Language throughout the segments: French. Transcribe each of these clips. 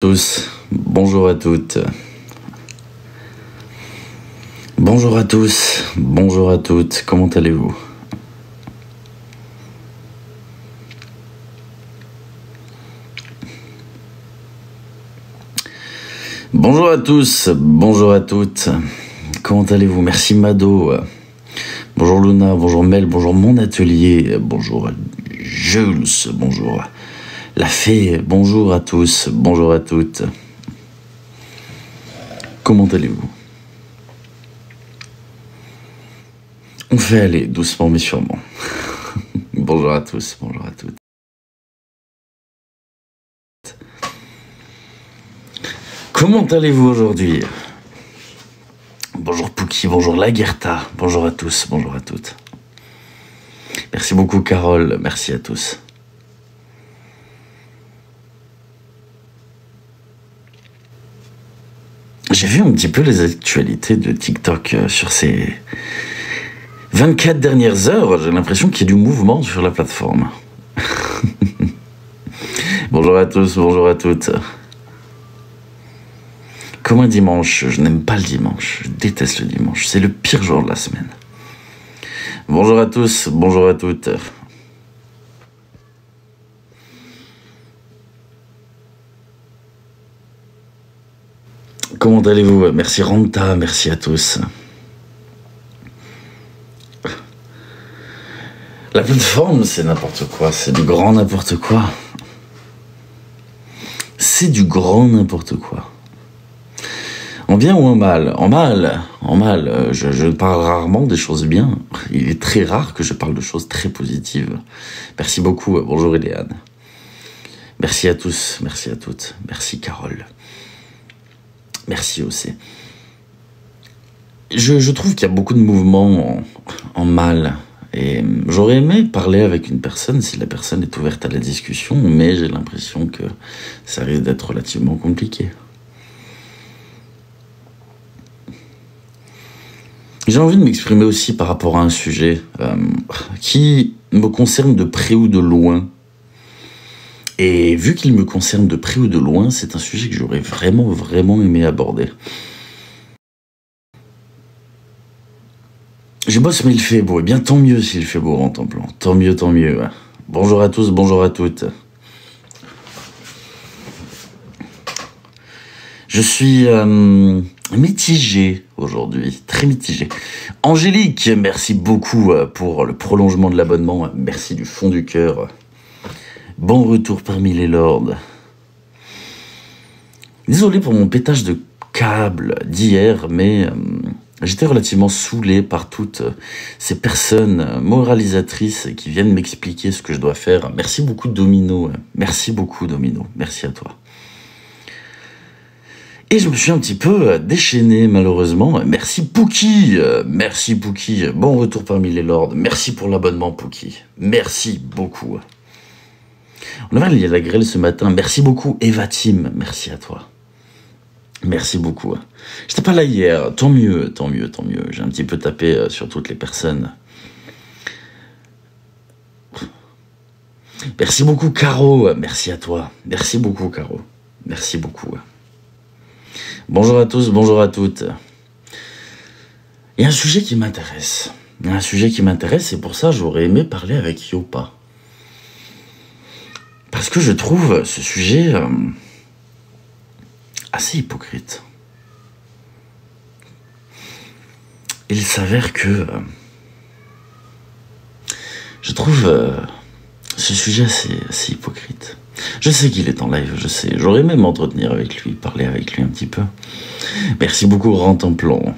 tous, bonjour à toutes. Bonjour à tous, bonjour à toutes, comment allez-vous? Bonjour à tous, bonjour à toutes, comment allez-vous? Merci Mado, bonjour Luna, bonjour Mel, bonjour mon atelier, bonjour Jules, bonjour la fée, bonjour à tous, bonjour à toutes. Comment allez-vous? On fait aller doucement mais sûrement. Bonjour à tous, bonjour à toutes. Comment allez-vous aujourd'hui? Bonjour Pouki, bonjour Laguerta, bonjour à tous, bonjour à toutes. Merci beaucoup Carole, merci à tous. J'ai vu un petit peu les actualités de TikTok sur ces 24 dernières heures. J'ai l'impression qu'il y a du mouvement sur la plateforme. Bonjour à tous, bonjour à toutes. Comme un dimanche, je n'aime pas le dimanche, je déteste le dimanche, c'est le pire jour de la semaine. Bonjour à tous, bonjour à toutes. Comment allez-vous? Merci Ranta, merci à tous. La plateforme, c'est n'importe quoi, c'est du grand n'importe quoi. C'est du grand n'importe quoi. En bien ou en mal? En mal, je parle rarement des choses bien. Il est très rare que je parle de choses très positives. Merci beaucoup, bonjour Eliane. Merci à tous, merci à toutes, merci Carole. Merci aussi. Je trouve qu'il y a beaucoup de mouvements en mal. Et j'aurais aimé parler avec une personne si la personne est ouverte à la discussion, mais j'ai l'impression que ça risque d'être relativement compliqué. J'ai envie de m'exprimer aussi par rapport à un sujet qui me concerne de près ou de loin. Et vu qu'il me concerne de près ou de loin, c'est un sujet que j'aurais vraiment aimé aborder. Je bosse mais il fait beau, et bien tant mieux s'il fait beau en temps plan, tant mieux. Bonjour à tous, bonjour à toutes. Je suis mitigé aujourd'hui, très mitigé. Angélique, merci beaucoup pour le prolongement de l'abonnement, merci du fond du cœur. Bon retour parmi les lords. Désolé pour mon pétage de câble d'hier, mais j'étais relativement saoulé par toutes ces personnes moralisatrices qui viennent m'expliquer ce que je dois faire. Merci beaucoup Domino, merci à toi. Et je me suis un petit peu déchaîné malheureusement. Merci Pouki, bon retour parmi les lords, merci pour l'abonnement Pouki, merci beaucoup. On a vu, il y a la grêle ce matin. Merci beaucoup, Eva Tim. Merci à toi. Merci beaucoup. J'étais pas là hier. Tant mieux. J'ai un petit peu tapé sur toutes les personnes. Merci beaucoup, Caro. Merci à toi. Merci beaucoup, Caro. Merci beaucoup. Bonjour à tous, bonjour à toutes. Il y a un sujet qui m'intéresse. Et pour ça, j'aurais aimé parler avec Yopa. Parce que je trouve ce sujet assez hypocrite. Il s'avère que je trouve ce sujet assez hypocrite. Je sais qu'il est en live, je sais. J'aurais aimé m'entretenir avec lui, parler avec lui un petit peu. Merci beaucoup, Rantemplon.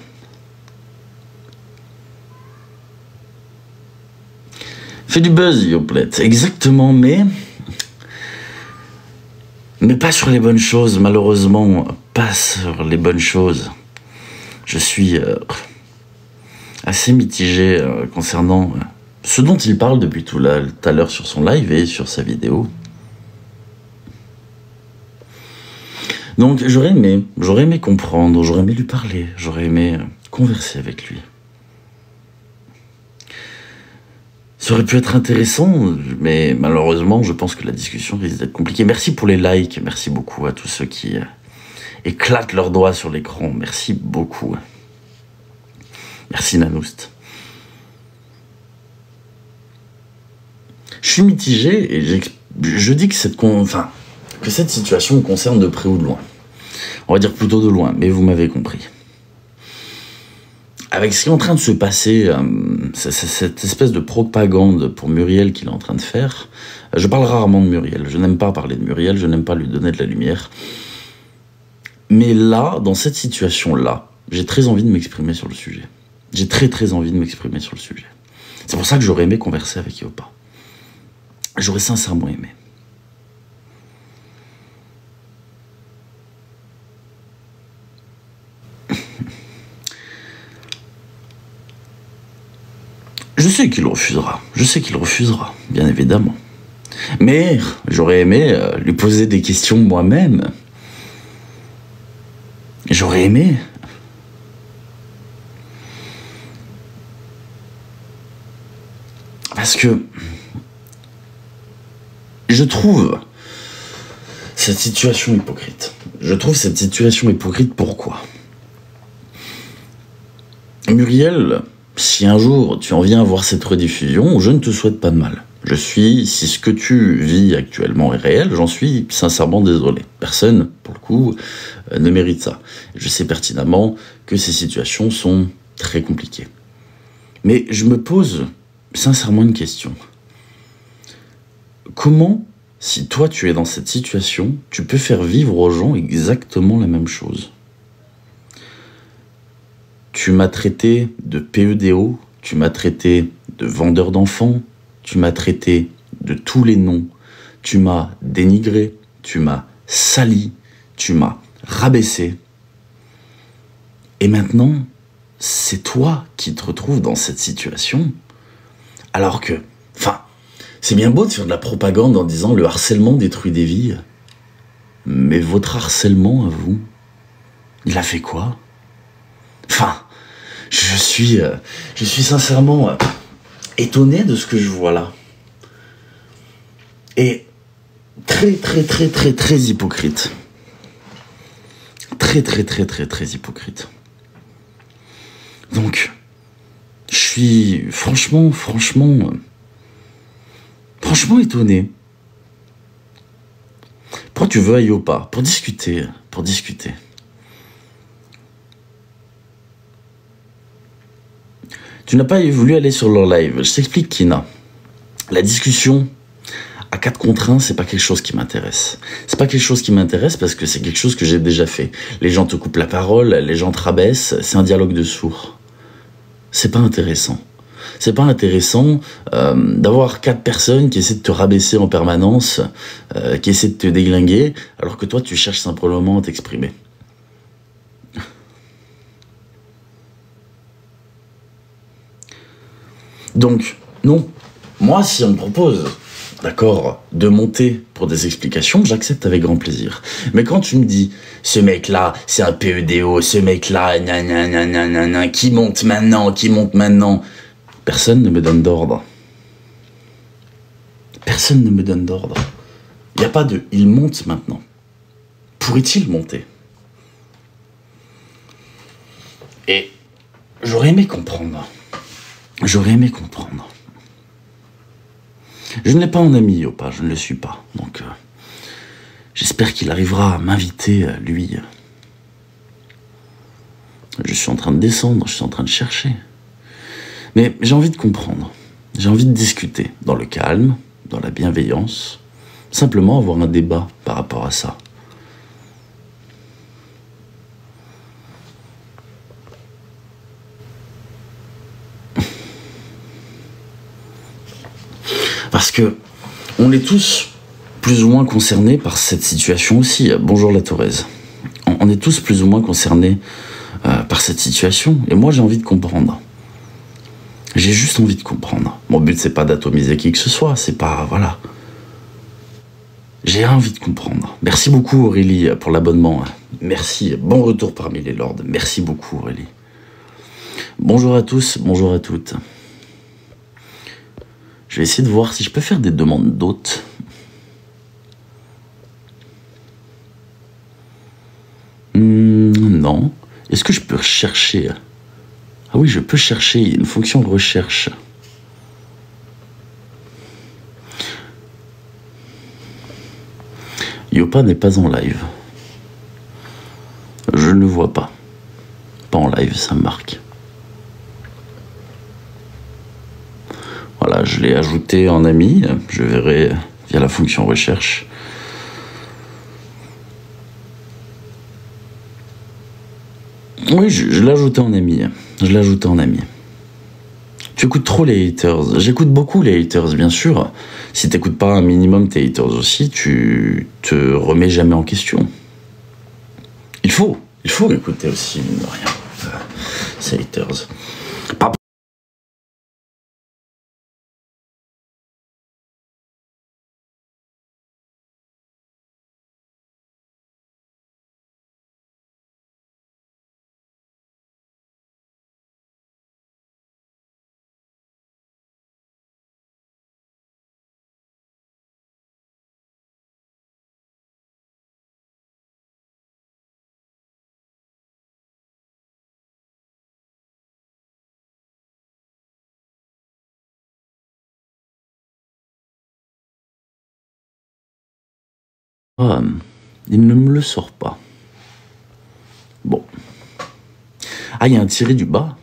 Fais du buzz, Yoplet. Exactement, mais pas sur les bonnes choses, malheureusement, pas sur les bonnes choses. Je suis assez mitigé concernant ce dont il parle depuis tout à l'heure sur son live et sur sa vidéo. Donc j'aurais aimé comprendre, j'aurais aimé lui parler, j'aurais aimé converser avec lui. Ça aurait pu être intéressant, mais malheureusement, je pense que la discussion risque d'être compliquée. Merci pour les likes, merci beaucoup à tous ceux qui éclatent leurs doigts sur l'écran. Merci beaucoup. Merci Nanoust. Je suis mitigé et je dis que cette situation me concerne de près ou de loin. On va dire plutôt de loin, mais vous m'avez compris. Avec ce qui est en train de se passer, cette espèce de propagande pour Muriel qu'il est en train de faire, je parle rarement de Muriel, je n'aime pas parler de Muriel, je n'aime pas lui donner de la lumière. Mais là, dans cette situation-là, j'ai très envie de m'exprimer sur le sujet. J'ai très envie de m'exprimer sur le sujet. C'est pour ça que j'aurais aimé converser avec Yopa. J'aurais sincèrement aimé. Je sais qu'il refusera, bien évidemment. Mais j'aurais aimé lui poser des questions moi-même. J'aurais aimé. Parce que je trouve cette situation hypocrite. Pourquoi ? Muriel, si un jour tu en viens à voir cette rediffusion, je ne te souhaite pas de mal. Si ce que tu vis actuellement est réel, j'en suis sincèrement désolé. Personne, pour le coup, ne mérite ça. Je sais pertinemment que ces situations sont très compliquées. Mais je me pose sincèrement une question. Comment, si toi tu es dans cette situation, tu peux faire vivre aux gens exactement la même chose ? Tu m'as traité de PEDO, tu m'as traité de vendeur d'enfants, tu m'as traité de tous les noms, tu m'as dénigré, tu m'as sali, tu m'as rabaissé. Et maintenant, c'est toi qui te retrouves dans cette situation, alors que, c'est bien beau de faire de la propagande en disant le harcèlement détruit des vies, mais votre harcèlement à vous, il a fait quoi ? Je suis sincèrement étonné de ce que je vois là. Et très hypocrite. Très hypocrite. Donc, je suis franchement étonné. Pourquoi tu veux à Yopa ? Pour discuter. Tu n'as pas voulu aller sur leur live. Je t'explique, Kina. La discussion à 4 contre 1, c'est pas quelque chose qui m'intéresse. C'est pas quelque chose qui m'intéresse parce que c'est quelque chose que j'ai déjà fait. Les gens te coupent la parole, les gens te rabaissent, c'est un dialogue de sourds. C'est pas intéressant. C'est pas intéressant d'avoir 4 personnes qui essaient de te rabaisser en permanence, qui essaient de te déglinguer, alors que toi tu cherches simplement à t'exprimer. Donc, non. Moi, si on me propose, d'accord, de monter pour des explications, j'accepte avec grand plaisir. Mais quand tu me dis, ce mec-là, c'est un PEDO, ce mec-là, nanana, qui monte maintenant, personne ne me donne d'ordre. Personne ne me donne d'ordre. Il n'y a pas de « il monte maintenant ». Pourrait-il monter ? Et j'aurais aimé comprendre. Je ne l'ai pas en ami, Yopa, je ne le suis pas. Donc, j'espère qu'il arrivera à m'inviter, lui. Je suis en train de descendre, je suis en train de chercher. Mais j'ai envie de comprendre. J'ai envie de discuter dans le calme, dans la bienveillance. Simplement avoir un débat par rapport à ça. Parce que on est tous plus ou moins concernés par cette situation aussi. Bonjour la Thorez. On est tous plus ou moins concernés par cette situation. Et moi, j'ai envie de comprendre. J'ai juste envie de comprendre. Mon but, c'est pas d'atomiser qui que ce soit. C'est pas... Voilà. J'ai envie de comprendre. Merci beaucoup, Aurélie, pour l'abonnement. Merci. Bon retour parmi les lords. Merci beaucoup, Aurélie. Bonjour à tous, bonjour à toutes. Je vais essayer de voir si je peux faire des demandes d'hôtes. Non. Est-ce que je peux chercher? Ah oui, je peux chercher. Il y a une fonction de recherche. Yopa n'est pas en live. Je ne le vois pas. Pas en live, ça marque. Voilà, je l'ai ajouté en ami. Je verrai via la fonction recherche. Oui, je l'ai ajouté en ami. Je l'ai ajouté en ami. Tu écoutes trop les haters. J'écoute beaucoup les haters, bien sûr. Si t'écoutes pas un minimum tes haters aussi, tu te remets jamais en question. Il faut écouter aussi, mine de rien, ces haters. Pas Ah, il ne me le sort pas. Bon. Ah, il y a un tiré du bas.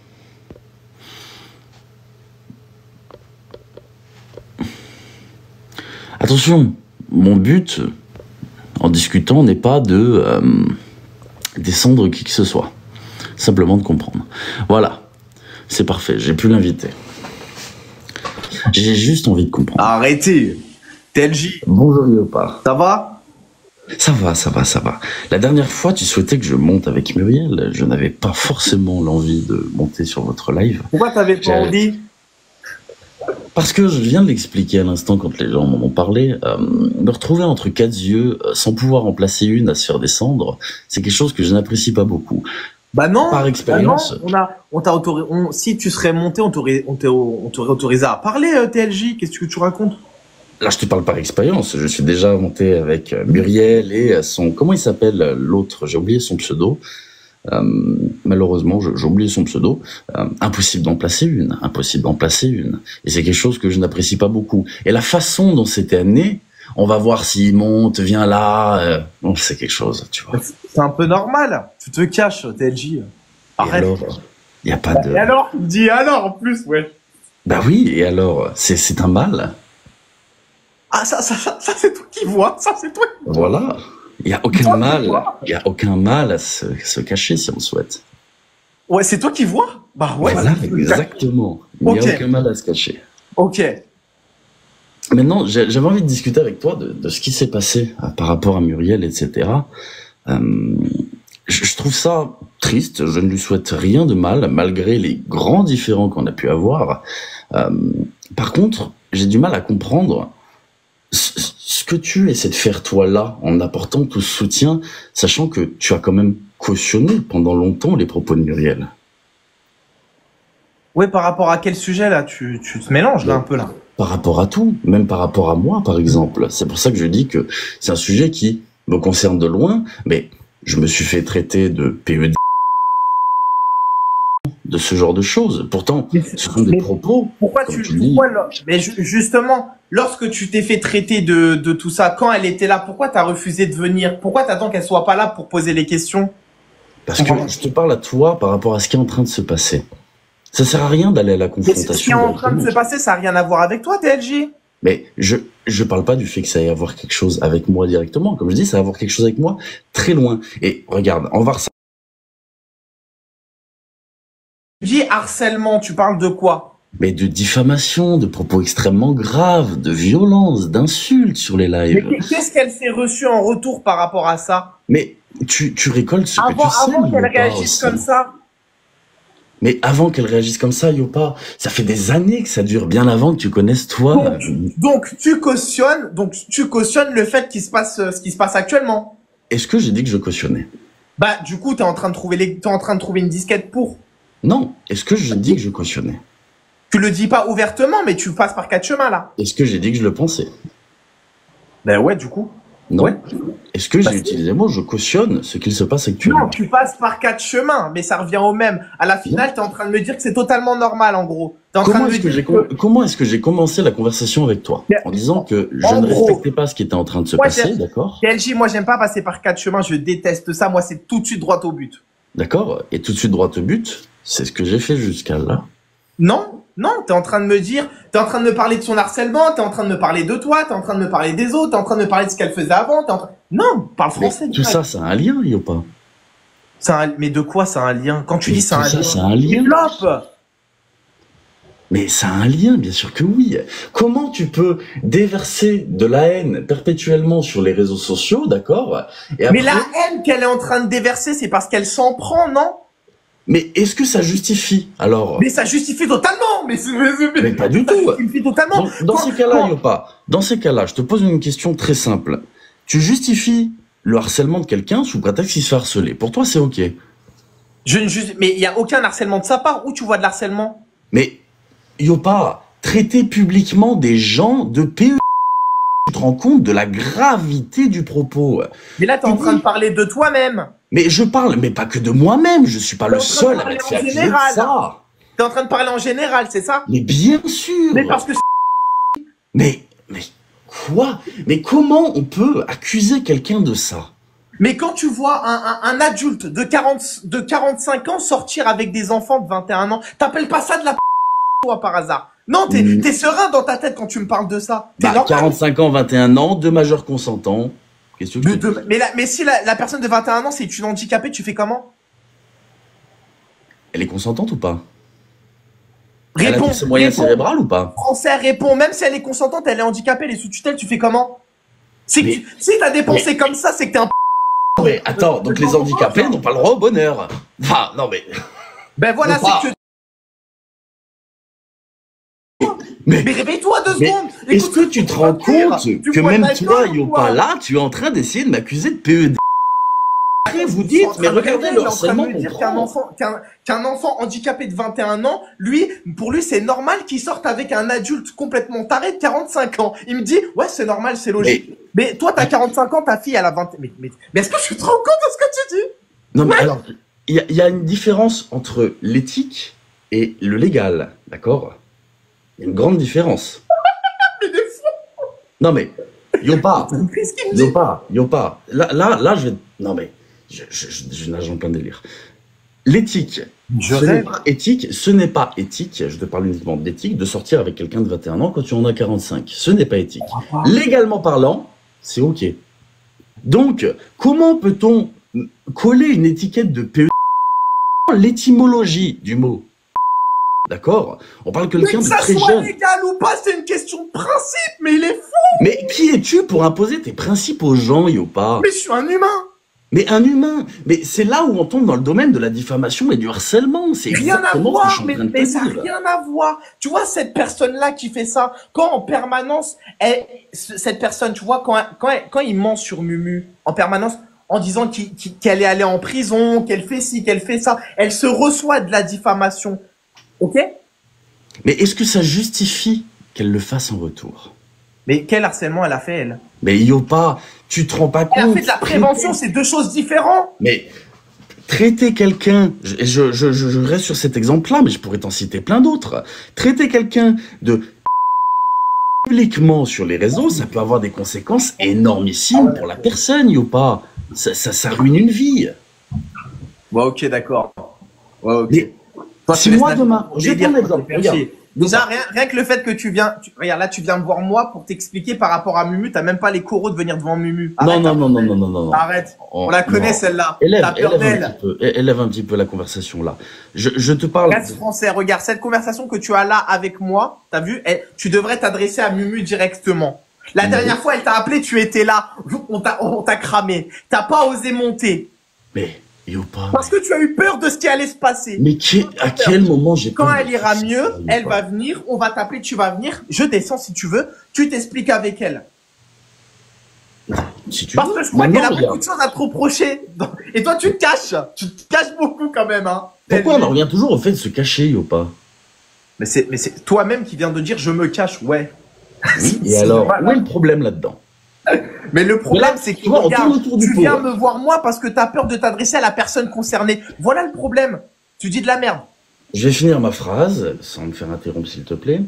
Attention, mon but, en discutant, n'est pas de descendre qui que ce soit. Simplement de comprendre. Voilà. C'est parfait, j'ai pu l'inviter. J'ai juste envie de comprendre. Arrêtez. TLJ, Bonjour Yopa. ça va? Ça va. La dernière fois, tu souhaitais que je monte avec Muriel. Je n'avais pas forcément l'envie de monter sur votre live. Pourquoi t'avais pas envie? Parce que je viens de l'expliquer à l'instant quand les gens m'en ont parlé. Me retrouver entre quatre yeux, sans pouvoir en placer une à se faire descendre, c'est quelque chose que je n'apprécie pas beaucoup. Bah non. Par expérience. Bah non, on t'a autorisé. Si tu serais monté, on t'aurait autorisé à parler, TLJ. Qu'est-ce que tu racontes? Là, je te parle par expérience. Je suis déjà monté avec Muriel et son... Comment il s'appelle l'autre? J'ai oublié son pseudo. Malheureusement, j'ai oublié son pseudo. Impossible d'en placer une. Et c'est quelque chose que je n'apprécie pas beaucoup. Et la façon dont c'était amené, on va voir s'il monte, viens là. Bon, c'est quelque chose, tu vois. C'est un peu normal. Tu te caches, TLJ. Arrête. Et alors, il n'y a pas de... Et alors? Dis alors en plus, ouais. Bah oui, et alors, c'est un mal. Ah, ça c'est toi qui vois. Ça, c'est toi. Voilà. Il n'y a aucun mal. Il y a aucun mal à se cacher si on le souhaite. Ouais, c'est toi qui vois? Bah ouais. Voilà, exactement. Il n'y a aucun mal à se cacher. Ok. Maintenant, j'avais envie de discuter avec toi de ce qui s'est passé par rapport à Muriel, etc. Je trouve ça triste. Je ne lui souhaite rien de mal, malgré les grands différends qu'on a pu avoir. Par contre, j'ai du mal à comprendre ce que tu essaies de faire toi là, en apportant tout ce soutien, sachant que tu as quand même cautionné pendant longtemps les propos de Muriel. Ouais, par rapport à quel sujet là? Tu te mélanges là un peu là. Par rapport à tout, même par rapport à moi par exemple. C'est pour ça que je dis que c'est un sujet qui me concerne de loin, mais je me suis fait traiter de PED, de ce genre de choses. Pourtant, ce sont des propos. Pourquoi mais justement, lorsque tu t'es fait traiter de tout ça, quand elle était là, pourquoi t'as refusé de venir? Pourquoi t'attends qu'elle soit pas là pour poser les questions? Parce que je te parle à toi par rapport à ce qui est en train de se passer. Ça sert à rien d'aller à la confrontation. Ce qui est en train de se passer, ça n'a rien à voir avec toi, TLJ. Mais je parle pas du fait que ça ait à voir quelque chose avec moi directement. Comme je dis, ça a à voir quelque chose avec moi très loin. Et regarde, on va voir ça. Tu dis harcèlement, tu parles de quoi? Mais de diffamation, de propos extrêmement graves, de violence, d'insultes sur les lives. Mais qu'est-ce qu'elle s'est reçue en retour par rapport à ça? Mais tu récoltes ce que tu sais. Avant qu'elle réagisse comme ça. Mais avant qu'elle réagisse comme ça, Yopa, ça fait des années que ça dure, bien avant que tu connaisses toi. Donc tu cautionnes le fait qu'il se passe ce qui se passe actuellement. Est-ce que j'ai dit que je cautionnais? Bah du coup t'es en train de trouver une disquette pour. Non. Est-ce que je dis que je cautionnais? Tu le dis pas ouvertement, mais tu passes par 4 chemins, là. Est-ce que j'ai dit que je le pensais? Ben ouais, du coup. Non. Ouais. Est-ce que j'ai utilisé le mot je cautionne ce qu'il se passe actuellement? Non, tu passes par 4 chemins, mais ça revient au même. À la finale, t'es en train de me dire que c'est totalement normal, en gros. T'es en train de me dire Comment est-ce que j'ai commencé la conversation avec toi? En disant que je ne respectais pas ce qui était en train de se passer, d'accord? TLJ, moi, j'aime pas passer par 4 chemins, je déteste ça. Moi, c'est tout de suite droit au but. D'accord? Et tout de suite droit au but, c'est ce que j'ai fait jusqu'à là. Non, non, t'es en train de me dire, t'es en train de me parler de son harcèlement, t'es en train de me parler de toi, t'es en train de me parler des autres, t'es en train de me parler de ce qu'elle faisait avant, Non, parle français. Mais tout ça, ça a un lien, Yopa. Mais de quoi ça a un lien? Quand tu dis ça a un lien, ça a un lien. Développe. Mais ça a un lien, bien sûr que oui. Comment tu peux déverser de la haine perpétuellement sur les réseaux sociaux, d'accord? Mais la haine qu'elle est en train de déverser, c'est parce qu'elle s'en prend, non? Mais est-ce que ça justifie, alors? Mais ça justifie totalement, mais pas du tout. Ça justifie totalement. Dans ces cas-là, Yopa, dans ces cas-là, je te pose une question très simple. Tu justifies le harcèlement de quelqu'un sous prétexte qu'il se fait harceler. Pour toi, c'est ok. Mais il y a aucun harcèlement de sa part. Où tu vois de l'harcèlement? Mais, Yopa, traiter publiquement des gens de PE, tu te rends compte de la gravité du propos. Mais là, t'es en train de parler de toi-même. Mais je parle, mais pas que de moi-même, je suis pas le seul à m'être fait accuser de ça. T'es en train de parler en général, c'est ça? Mais bien sûr. Mais parce que Mais quoi? Mais comment on peut accuser quelqu'un de ça? Mais quand tu vois un adulte de 45 ans sortir avec des enfants de 21 ans, t'appelles pas ça de la toi par hasard? Non, t'es serein dans ta tête quand tu me parles de ça. 45 ans, 21 ans, deux majeurs consentants. Qu'est-ce que tu veux? Mais si la personne de 21 ans, c'est une handicapée, tu fais comment? Elle est consentante ou pas? Réponds. Elle a ses moyens cérébrales ou pas? Français, réponds. Même si elle est consentante, elle est handicapée, elle est sous tutelle, tu fais comment? Si t'as dépensé comme ça, c'est que t'es un mais attends, donc les handicapés n'ont pas le droit au bonheur. Enfin, non mais... Ben voilà, c'est que... Mais réveille-toi 2 secondes. Est-ce que tu te rends compte que même toi, Yopa, là, tu es en train d'essayer de m'accuser de PED? Après, vous dites, mais regardez le harcèlement qu'on prend. Qu'un enfant handicapé de 21 ans, pour lui, c'est normal qu'il sorte avec un adulte complètement taré de 45 ans. Il me dit, ouais, c'est normal, c'est logique. Mais toi, t'as 45 ans, ta fille, elle a 20... Mais est-ce que tu te rends compte de ce que tu dis? Non, mais alors, il y a une différence entre l'éthique et le légal, d'accord? Il y a une grande différence. Mais des fous. Non, mais, Yopa, Yopa, là, je vais... Non, mais, je nage en plein délire. L'éthique, ce n'est pas éthique, je te parle uniquement d'éthique, de sortir avec quelqu'un de 21 ans quand tu en as 45. Ce n'est pas éthique. Légalement parlant, c'est ok. Donc, comment peut-on coller une étiquette de PE? L'étymologie du mot. D'accord? On parle de quelqu'un de très jeune. Que ça soit légal ou pas, c'est une question de principe, mais il est fou! Mais qui es-tu pour imposer tes principes aux gens, Yopa? Mais je suis un humain! Mais un humain! Mais c'est là où on tombe dans le domaine de la diffamation et du harcèlement. C'est rien à voir, mais ça n'a rien à voir. Tu vois, cette personne-là qui fait ça, quand en permanence, cette personne, tu vois, quand il ment sur Mumu, en permanence, en disant qu'elle est allée en prison, qu'elle fait ci, qu'elle fait ça, elle se reçoit de la diffamation. Ok? Mais est-ce que ça justifie qu'elle le fasse en retour? Mais quel harcèlement elle a fait, elle? Mais Yopa, tu te rends pas compte? Elle a fait de la prévention, c'est 2 choses différentes. Mais traiter quelqu'un, je reste sur cet exemple-là, mais je pourrais t'en citer plein d'autres. Traiter quelqu'un de publiquement sur les réseaux, ça peut avoir des conséquences énormissimes pour la personne, Yopa. Ça ruine une vie. Ouais, ok, d'accord. Ouais, ok. Mais, si moi demain, je vais prendre l'exemple. Déjà, rien que le fait que tu viens, regarde, là, tu viens me voir moi pour t'expliquer par rapport à Mumu, t'as même pas les coraux de venir devant Mumu. Arrête, non. Arrête. On la connaît, celle-là. Élève un petit peu la conversation, là. Je te parle. Reste français. Regarde, cette conversation que tu as là avec moi, t'as vu, tu devrais t'adresser à Mumu directement. La dernière fois, elle t'a appelé, tu étais là. On t'a cramé. T'as pas osé monter. Mais, Yopa. Parce que tu as eu peur de ce qui allait se passer. Mais à quel moment j'ai Quand elle ira mieux, elle va venir, on va t'appeler, tu vas venir, je descends si tu veux, tu t'expliques avec elle. Si tu Parce veux. que je crois qu'elle a beaucoup de choses à te reprocher. Et toi, tu te caches. Tu te caches beaucoup quand même, hein. Pourquoi on en revient toujours au fait de se cacher, Yopa? Mais c'est toi-même qui viens de dire je me cache, ouais. Oui, et alors, où est le problème là-dedans? Mais le problème, c'est que regarde, tu viens pot, me voir moi parce que tu as peur de t'adresser à la personne concernée. Voilà le problème. Tu dis de la merde. Je vais finir ma phrase, sans me faire interrompre s'il te plaît.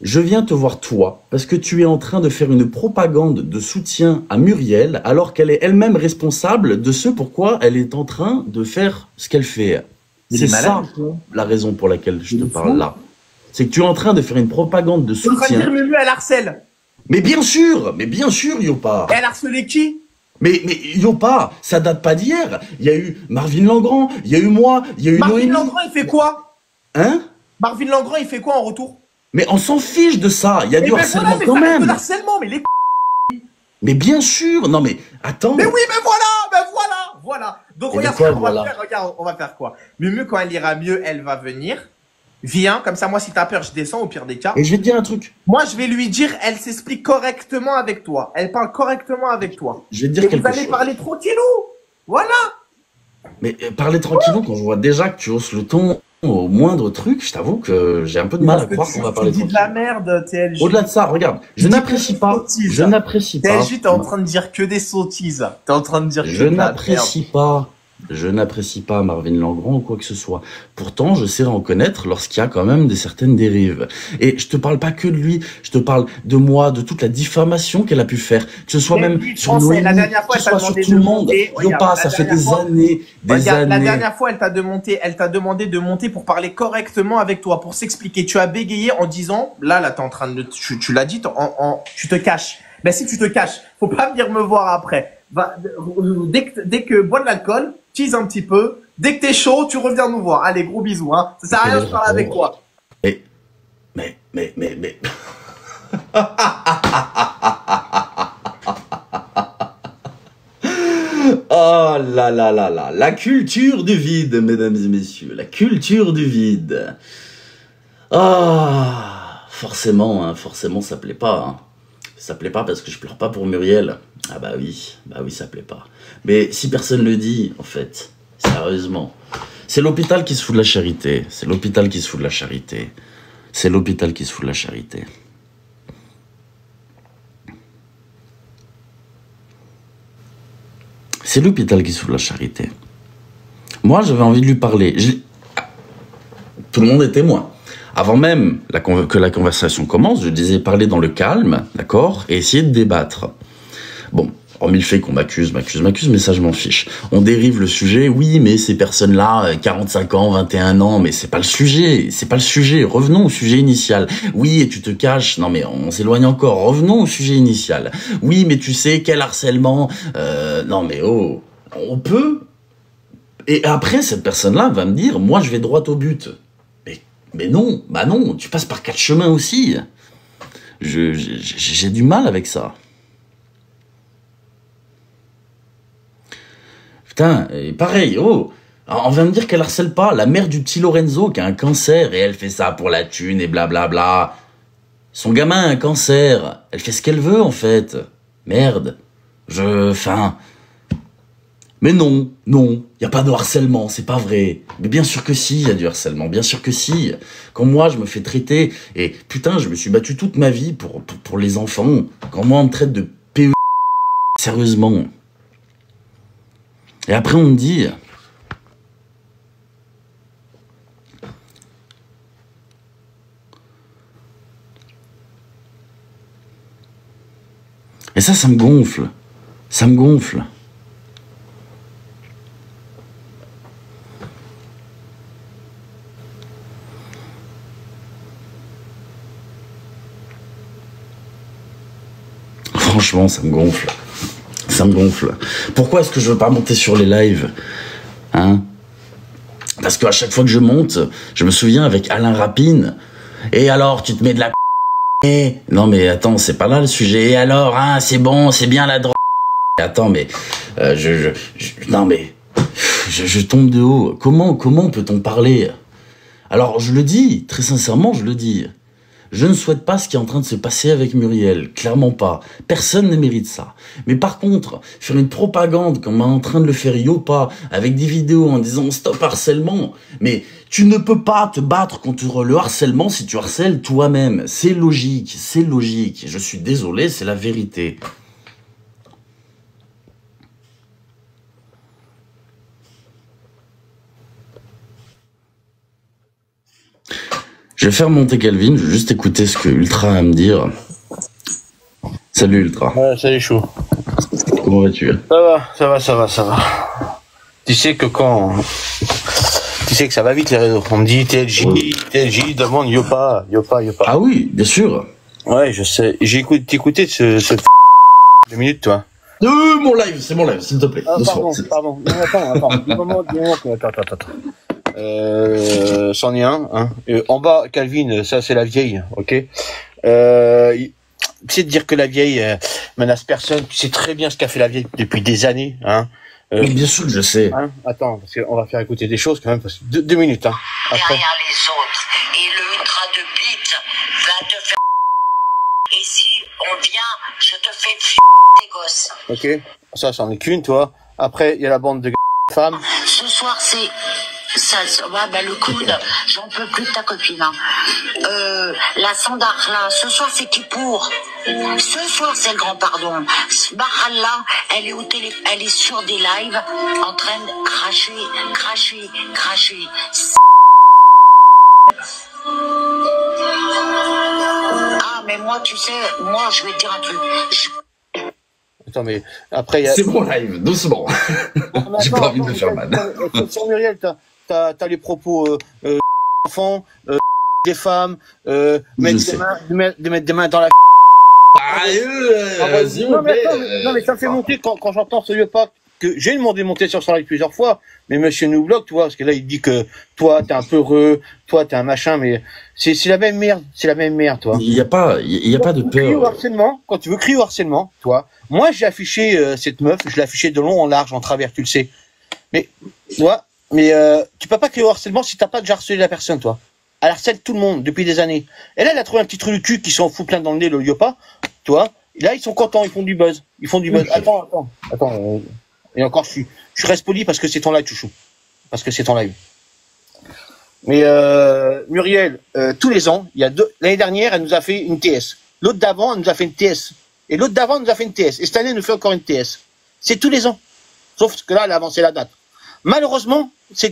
Je viens te voir toi, parce que tu es en train de faire une propagande de soutien à Muriel, alors qu'elle est elle-même responsable de ce pourquoi elle est en train de faire ce qu'elle fait. C'est ça la raison pour laquelle je te parle là. C'est que tu es en train de faire une propagande de soutien. Tu es en train de dire Mumu, elle harcèle. Mais bien sûr, Yopa. Elle harcelait qui? Mais Yopa, ça date pas d'hier. Il y a eu Marvin Langrand, il y a eu moi, il y a eu Noémie. Marvin Langrand, il fait quoi? Hein? Marvin Langrand, il fait quoi en retour? Mais on s'en fiche de ça, il y a du harcèlement quand même. De harcèlement, mais les Mais bien sûr, non mais attends. Mais oui, mais voilà. Donc regarde, on va faire quoi? Mumu, quand elle ira mieux, elle va venir. Viens, comme ça, moi, si t'as peur, je descends au pire des cas. Et je vais te dire un truc. Moi, je vais lui dire, elle s'explique correctement avec toi. Elle parle correctement avec toi. Je vais te dire quelque chose. Vous allez parler tranquillou. Voilà. Mais parler tranquillou, quand je vois déjà que tu hausses le ton au moindre truc, je t'avoue que j'ai un peu de mal à croire qu'on va parler tranquillou. Tu dis de la merde, TLJ. Au-delà de ça, regarde, je n'apprécie pas. Je n'apprécie pas. TLJ, t'es en train de dire que des sottises. T'es en train de dire que je n'apprécie pas. Je n'apprécie pas Marvin Langrand ou quoi que ce soit. Pourtant, je sais reconnaître lorsqu'il y a quand même certaines dérives. Et je te parle pas que de lui, je te parle de moi, de toute la diffamation qu'elle a pu faire. Que ce soit même sur Noémie, la dernière fois, que ce soit sur tout le monde. Yopa, ça fait des années, La dernière fois, elle t'a demandé de monter pour parler correctement avec toi, pour s'expliquer. Tu as bégayé en disant, là, t'es en train de, tu l'as dit, tu te caches. Ben si tu te caches, faut pas venir me voir après. Dès que bois de l'alcool, tease un petit peu. Dès que t'es chaud, tu reviens nous voir. Allez, gros bisous, hein. Ça sert à rien de parler avec toi. Mais. Oh là là là là. La culture du vide, mesdames et messieurs. La culture du vide. Ah, forcément, ça plaît pas, hein. Ça plaît pas parce que je pleure pas pour Muriel. Ah bah oui, ça plaît pas. Mais si personne le dit, en fait, sérieusement, c'est l'hôpital qui se fout de la charité. C'est l'hôpital qui se fout de la charité. C'est l'hôpital qui se fout de la charité. C'est l'hôpital qui se fout de la charité. Moi, j'avais envie de lui parler. Tout le monde est témoin. Avant même que la conversation commence, je disais parler dans le calme, d'accord, et essayer de débattre. Bon, hormis le fait qu'on m'accuse, mais ça je m'en fiche. On dérive le sujet, oui, mais ces personnes-là, 45 ans, 21 ans, mais c'est pas le sujet, revenons au sujet initial. Oui, et tu te caches, non mais on s'éloigne encore, revenons au sujet initial. Oui, mais tu sais, quel harcèlement, non mais oh, on peut. Et après, cette personne-là va me dire, moi je vais droit au but. Mais non, bah non, tu passes par 4 chemins aussi. J'ai du mal avec ça. Putain, et pareil, oh, on vient de dire qu'elle harcèle pas la mère du petit Lorenzo qui a un cancer et elle fait ça pour la thune et blablabla. Son gamin a un cancer, elle fait ce qu'elle veut en fait. Merde, mais non, y a pas de harcèlement, c'est pas vrai. Mais bien sûr que si, y a du harcèlement, bien sûr que si. Quand moi, je me fais traiter, et putain, je me suis battu toute ma vie pour les enfants. Quand moi, on me traite de PE, sérieusement. Et après, on me dit... Et ça me gonfle. Ça me gonfle. Franchement, ça me gonfle. Ça me gonfle. Pourquoi est-ce que je veux pas monter sur les lives? Hein? Parce qu'à chaque fois que je monte, je me souviens avec Alain Rapine. Et alors, tu te mets de la... Non mais attends, c'est pas là le sujet. Et alors, hein, c'est bon, c'est bien la drogue. Attends, mais... non mais... Je tombe de haut. Comment peut-on parler? Alors, je le dis, très sincèrement, je le dis. Je ne souhaite pas ce qui est en train de se passer avec Muriel, clairement pas. Personne ne mérite ça. Mais par contre, faire une propagande comme est en train de le faire Yopa, avec des vidéos en disant stop harcèlement, mais tu ne peux pas te battre contre le harcèlement si tu harcèles toi-même. C'est logique, c'est logique. Je suis désolé, c'est la vérité. Je vais faire monter Calvin, je vais juste écouter ce que Ultra a à me dire. Salut Ultra. Ouais, salut Chou. Comment vas-tu? Ça va. Tu sais que ça va vite les réseaux. On me dit TLJ demande Yopa. Ah oui, bien sûr. Ouais, je sais. J'ai écouté ce 2 minutes, toi. Mon live, c'est mon live, s'il te plaît. Ah, pardon. Non, attends. C'en est un. Hein. En bas, Calvin, ça c'est la vieille, ok. Tu sais de dire que la vieille menace personne. Tu sais très bien ce qu'a fait la vieille depuis des années, hein. Mais bien sûr que je sais. Hein, attends, parce qu'on va faire écouter des choses quand même. Parce que 2 minutes, hein. Après. Derrière les autres. Et le ultra de bite va te faire. Et si on vient, je te fais tes gosses. Ok. Ça, c'en est qu'une, toi. Après, il y a la bande de femmes. Ce soir, c'est. Ça, ouais, le coude, j'en peux plus de ta copine. Hein. La sandar là, ce soir c'est qui pour? Ce soir c'est le grand pardon. Baralla, elle est elle est sur des lives en train de cracher. Ah mais moi tu sais, je vais te dire un truc. Attends, mais après il y a. C'est mon live, doucement. J'ai pas envie de faire mal. Sur Muriel, t'as les propos enfants, des femmes, mettre des mains dans la. S'il vous plaît. Non mais ça me fait monter quand j'entends ce Yopa que j'ai demandé de monter sur son live plusieurs fois, mais monsieur nous bloque, tu vois, parce que là il dit que toi t'es un peu heureux, toi t'es un machin, mais c'est la même merde, toi. Il y a pas de peur. Quand tu veux crier au harcèlement, toi, moi j'ai affiché cette meuf, je l'ai affiché de long en large, en travers, tu le sais. Mais tu vois, tu peux pas crier au harcèlement si t'as pas déjà harcelé la personne, toi. Elle harcèle tout le monde depuis des années. Et là, elle a trouvé un petit truc de cul qui s'en fout plein dans le nez, le Yopa, tu vois. Et là, ils sont contents, ils font du buzz. Attends. Et encore, je reste poli parce que c'est ton live, chouchou. Parce que c'est ton live. Mais Muriel, tous les ans, l'année dernière, elle nous a fait une TS. L'autre d'avant, elle nous a fait une TS. Et l'autre d'avant, elle nous a fait une TS. Et cette année, elle nous fait encore une TS. C'est tous les ans. Sauf que là, elle a avancé la date. Malheureusement, c'est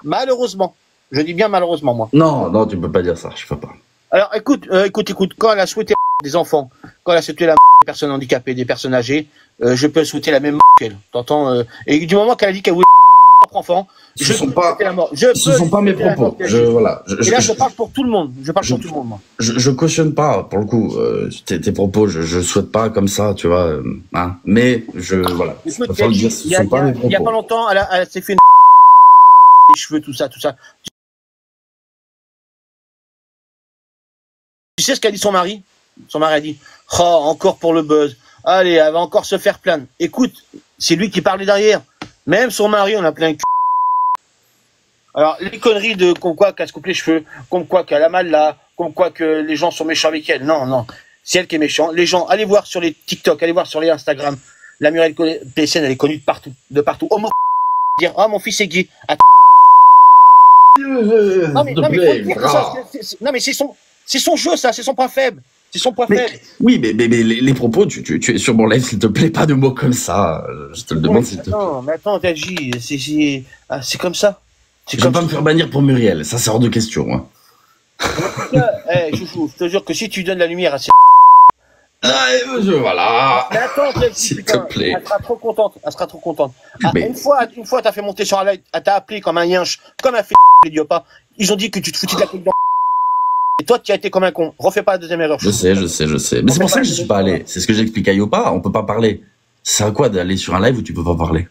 malheureusement. Je dis bien malheureusement, moi. Non, tu peux pas dire ça, je peux pas. Alors, écoute, quand elle a souhaité des enfants, quand elle a souhaité la des personnes handicapées, des personnes âgées, je peux souhaiter la même qu'elle. T'entends et du moment qu'elle a dit qu'elle voulait propre enfant, ce sont pas mes propos. Et là, je parle pour tout le monde. Moi. Je cautionne pas, pour le coup, tes propos. Je souhaite pas comme ça, tu vois. Hein. Mais voilà. Il y a pas longtemps, elle s'est fait une les cheveux, tout ça. Tu sais ce qu'a dit son mari? Son mari a dit, oh, encore pour le buzz. Allez, elle va encore se faire plaindre. Écoute, c'est lui qui parlait derrière. Même son mari, on a plein de cul. Alors, les conneries de comme quoi qu'elle se coupe les cheveux, comme quoi qu'elle a mal là, comme quoi que les gens sont méchants avec elle. Non. C'est elle qui est méchante. Les gens, allez voir sur les TikTok, allez voir sur les Instagram. La Muriel PSN, elle est connue de partout. Homo, dire, oh, mon fils est gay. Non, mais c'est son jeu, ça, c'est son point faible. Oui, mais les propos, tu es sur mon live, s'il te plaît, pas de mots comme ça. Je te le demande, s'il te plaît. Non, mais attends, Tadji, c'est comme ça. Je vais pas me faire bannir pour Muriel, ça c'est hors de question. Hein. Chouchou, je te jure que si tu donnes la lumière à ces... voilà. Mais attends, s'il te plaît. Elle sera trop contente. Mais... Une fois, t'as fait monter sur un live, elle t'a appelé comme un yinche, comme un fait les Yopa. Ils ont dit que tu te foutais de la tête dans... Et toi, tu as été comme un con. Refais pas la deuxième erreur. Je sais. Mais c'est pour ça que je suis pas allé. C'est ce que j'explique à Yopa. On peut pas parler. C'est à quoi d'aller sur un live où tu peux pas parler?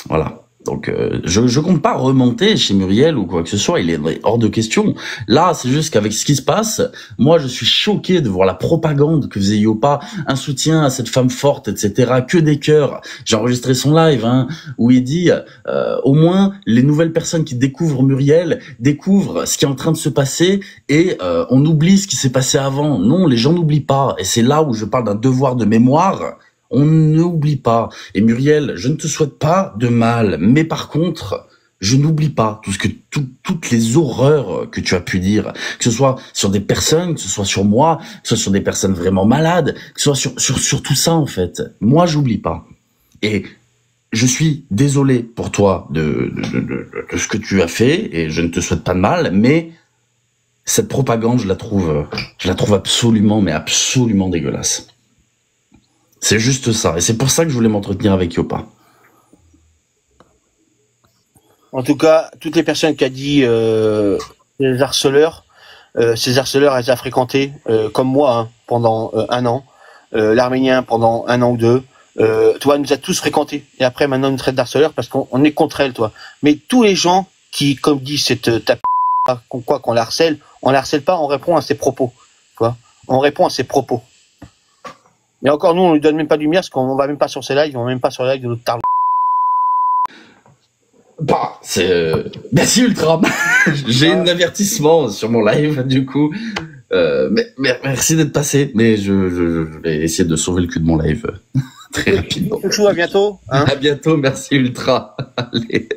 Voilà. Donc, je compte pas remonter chez Muriel ou quoi que ce soit, il est hors de question. Là, c'est juste qu'avec ce qui se passe, moi, je suis choqué de voir la propagande que faisait Yopa, un soutien à cette femme forte, etc., que des cœurs. J'ai enregistré son live, hein, où il dit, au moins, les nouvelles personnes qui découvrent Muriel découvrent ce qui est en train de se passer et on oublie ce qui s'est passé avant. Non, les gens n'oublient pas. Et c'est là où je parle d'un devoir de mémoire. On n'oublie pas. Et Muriel, je ne te souhaite pas de mal, mais par contre, je n'oublie pas toutes les horreurs que tu as pu dire, que ce soit sur des personnes, que ce soit sur moi, que ce soit sur des personnes vraiment malades, que ce soit sur tout ça en fait. Moi, j'oublie pas. Et je suis désolé pour toi de ce que tu as fait, et je ne te souhaite pas de mal, mais cette propagande, je la trouve absolument, mais absolument dégueulasse. C'est juste ça. Et c'est pour ça que je voulais m'entretenir avec Yopa. En tout cas, toutes les personnes qui a dit les harceleurs, ces harceleurs, elles a fréquenté, comme moi, hein, pendant 1 an, l'Arménien pendant 1 an ou 2. Toi, elle nous a tous fréquentés. Et après, maintenant, elle nous traite d'harceleurs parce qu'on est contre elle, toi. Mais tous les gens qui, comme dit cette qu'on la harcèle, on la harcèle pas, on répond à ses propos. Quoi. On répond à ses propos. Et encore, nous, on lui donne même pas de lumière parce qu'on va même pas sur ses lives, on va même pas sur les lives de l'autre tarle. Bah, c'est... Merci Ultra. J'ai un avertissement sur mon live, du coup. Mais merci d'être passé. Mais je vais essayer de sauver le cul de mon live très rapidement. Chouchou, à bientôt. Hein. À bientôt, merci Ultra. Allez.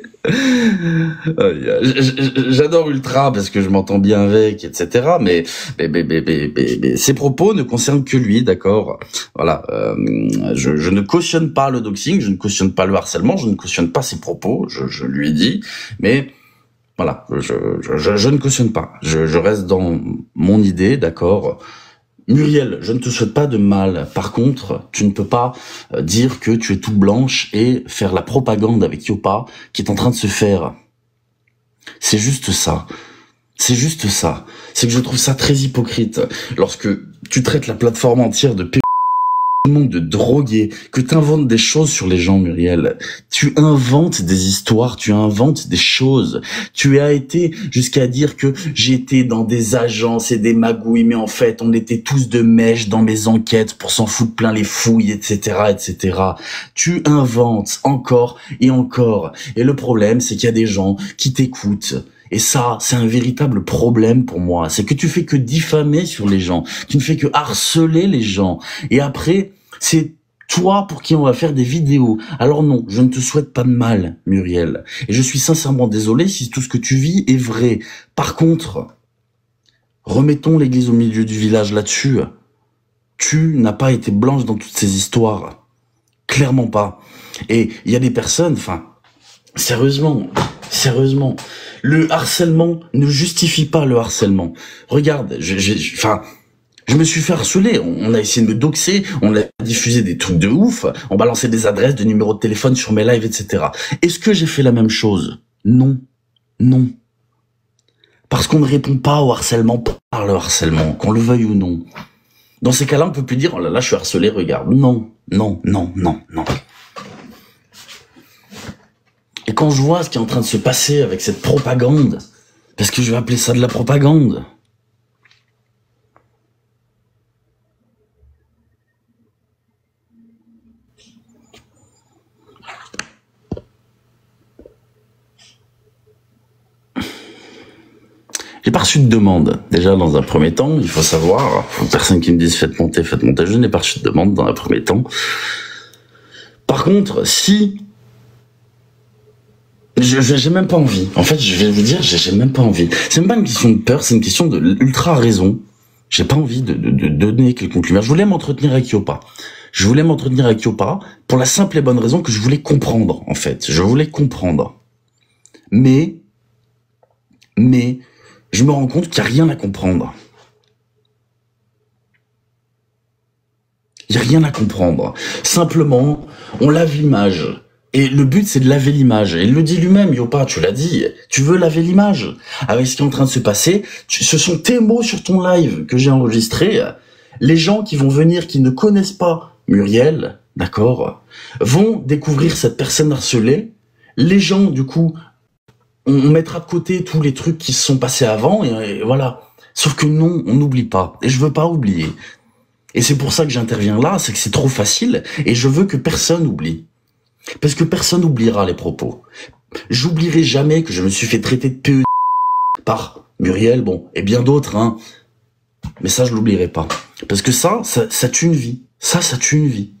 J'adore Ultra parce que je m'entends bien avec, etc. Mais ses propos ne concernent que lui, d'accord. Voilà. Je ne cautionne pas le doxing, je ne cautionne pas le harcèlement, je ne cautionne pas ses propos. Je lui ai dit, mais voilà, je ne cautionne pas. Je reste dans mon idée, d'accord. Muriel, je ne te souhaite pas de mal. Par contre, tu ne peux pas dire que tu es toute blanche et faire la propagande avec Yopa qui est en train de se faire. C'est juste ça. C'est juste ça. C'est que je trouve ça très hypocrite lorsque tu traites la plateforme entière de de drogués, que tu inventes des choses sur les gens, Muriel. Tu inventes des histoires, tu inventes des choses. Tu as été jusqu'à dire que j'étais dans des agences et des magouilles, mais en fait, on était tous de mèche dans mes enquêtes pour s'en foutre plein les fouilles, etc., etc. Tu inventes encore et encore. Et le problème, c'est qu'il y a des gens qui t'écoutent. Et ça, c'est un véritable problème pour moi. C'est que tu fais que diffamer sur les gens. Tu ne fais que harceler les gens. Et après, c'est toi pour qui on va faire des vidéos. Alors non, je ne te souhaite pas de mal, Muriel. Et je suis sincèrement désolé si tout ce que tu vis est vrai. Par contre, remettons l'église au milieu du village là-dessus. Tu n'as pas été blanche dans toutes ces histoires. Clairement pas. Et il y a des personnes, enfin, sérieusement, le harcèlement ne justifie pas le harcèlement. Regarde, je me suis fait harceler, on a essayé de me doxer, on a diffusé des trucs de ouf, on balançait des adresses, des numéros de téléphone sur mes lives, etc. Est-ce que j'ai fait la même chose? Non. Non. Parce qu'on ne répond pas au harcèlement par le harcèlement, qu'on le veuille ou non. Dans ces cas-là, on peut plus dire, oh là là, je suis harcelé, regarde. Non, non, non, non, non. Et quand je vois ce qui est en train de se passer avec cette propagande, parce que je vais appeler ça de la propagande. J'ai pas reçu de demande. Déjà, dans un premier temps, il faut savoir, personne qui me dise faites monter, je n'ai pas reçu de demande dans un premier temps. Par contre, si... J'ai même pas envie. En fait, je vais vous dire, j'ai même pas envie. C'est même pas une question de peur, c'est une question de ultra raison. J'ai pas envie de donner quelconque lumière. Je voulais m'entretenir avec Yopa. Je voulais m'entretenir avec Yopa pour la simple et bonne raison que je voulais comprendre, en fait. Je voulais comprendre. Mais, je me rends compte qu'il n'y a rien à comprendre. Il n'y a rien à comprendre. Simplement, on lave l'image. Et le but, c'est de laver l'image. Et il le dit lui-même, Yopa, tu l'as dit. Tu veux laver l'image. Avec ce qui est en train de se passer, ce sont tes mots sur ton live que j'ai enregistré. Les gens qui vont venir, qui ne connaissent pas Muriel, d'accord, vont découvrir cette personne harcelée, les gens, du coup, on mettra de côté tous les trucs qui se sont passés avant, et voilà. Sauf que non, on n'oublie pas. Et je veux pas oublier. Et c'est pour ça que j'interviens là, c'est que c'est trop facile, et je veux que personne oublie. Parce que personne n'oubliera les propos. J'oublierai jamais que je me suis fait traiter de PE par Muriel, bon, et bien d'autres, hein. Mais ça, je l'oublierai pas. Parce que ça tue une vie. Ça tue une vie.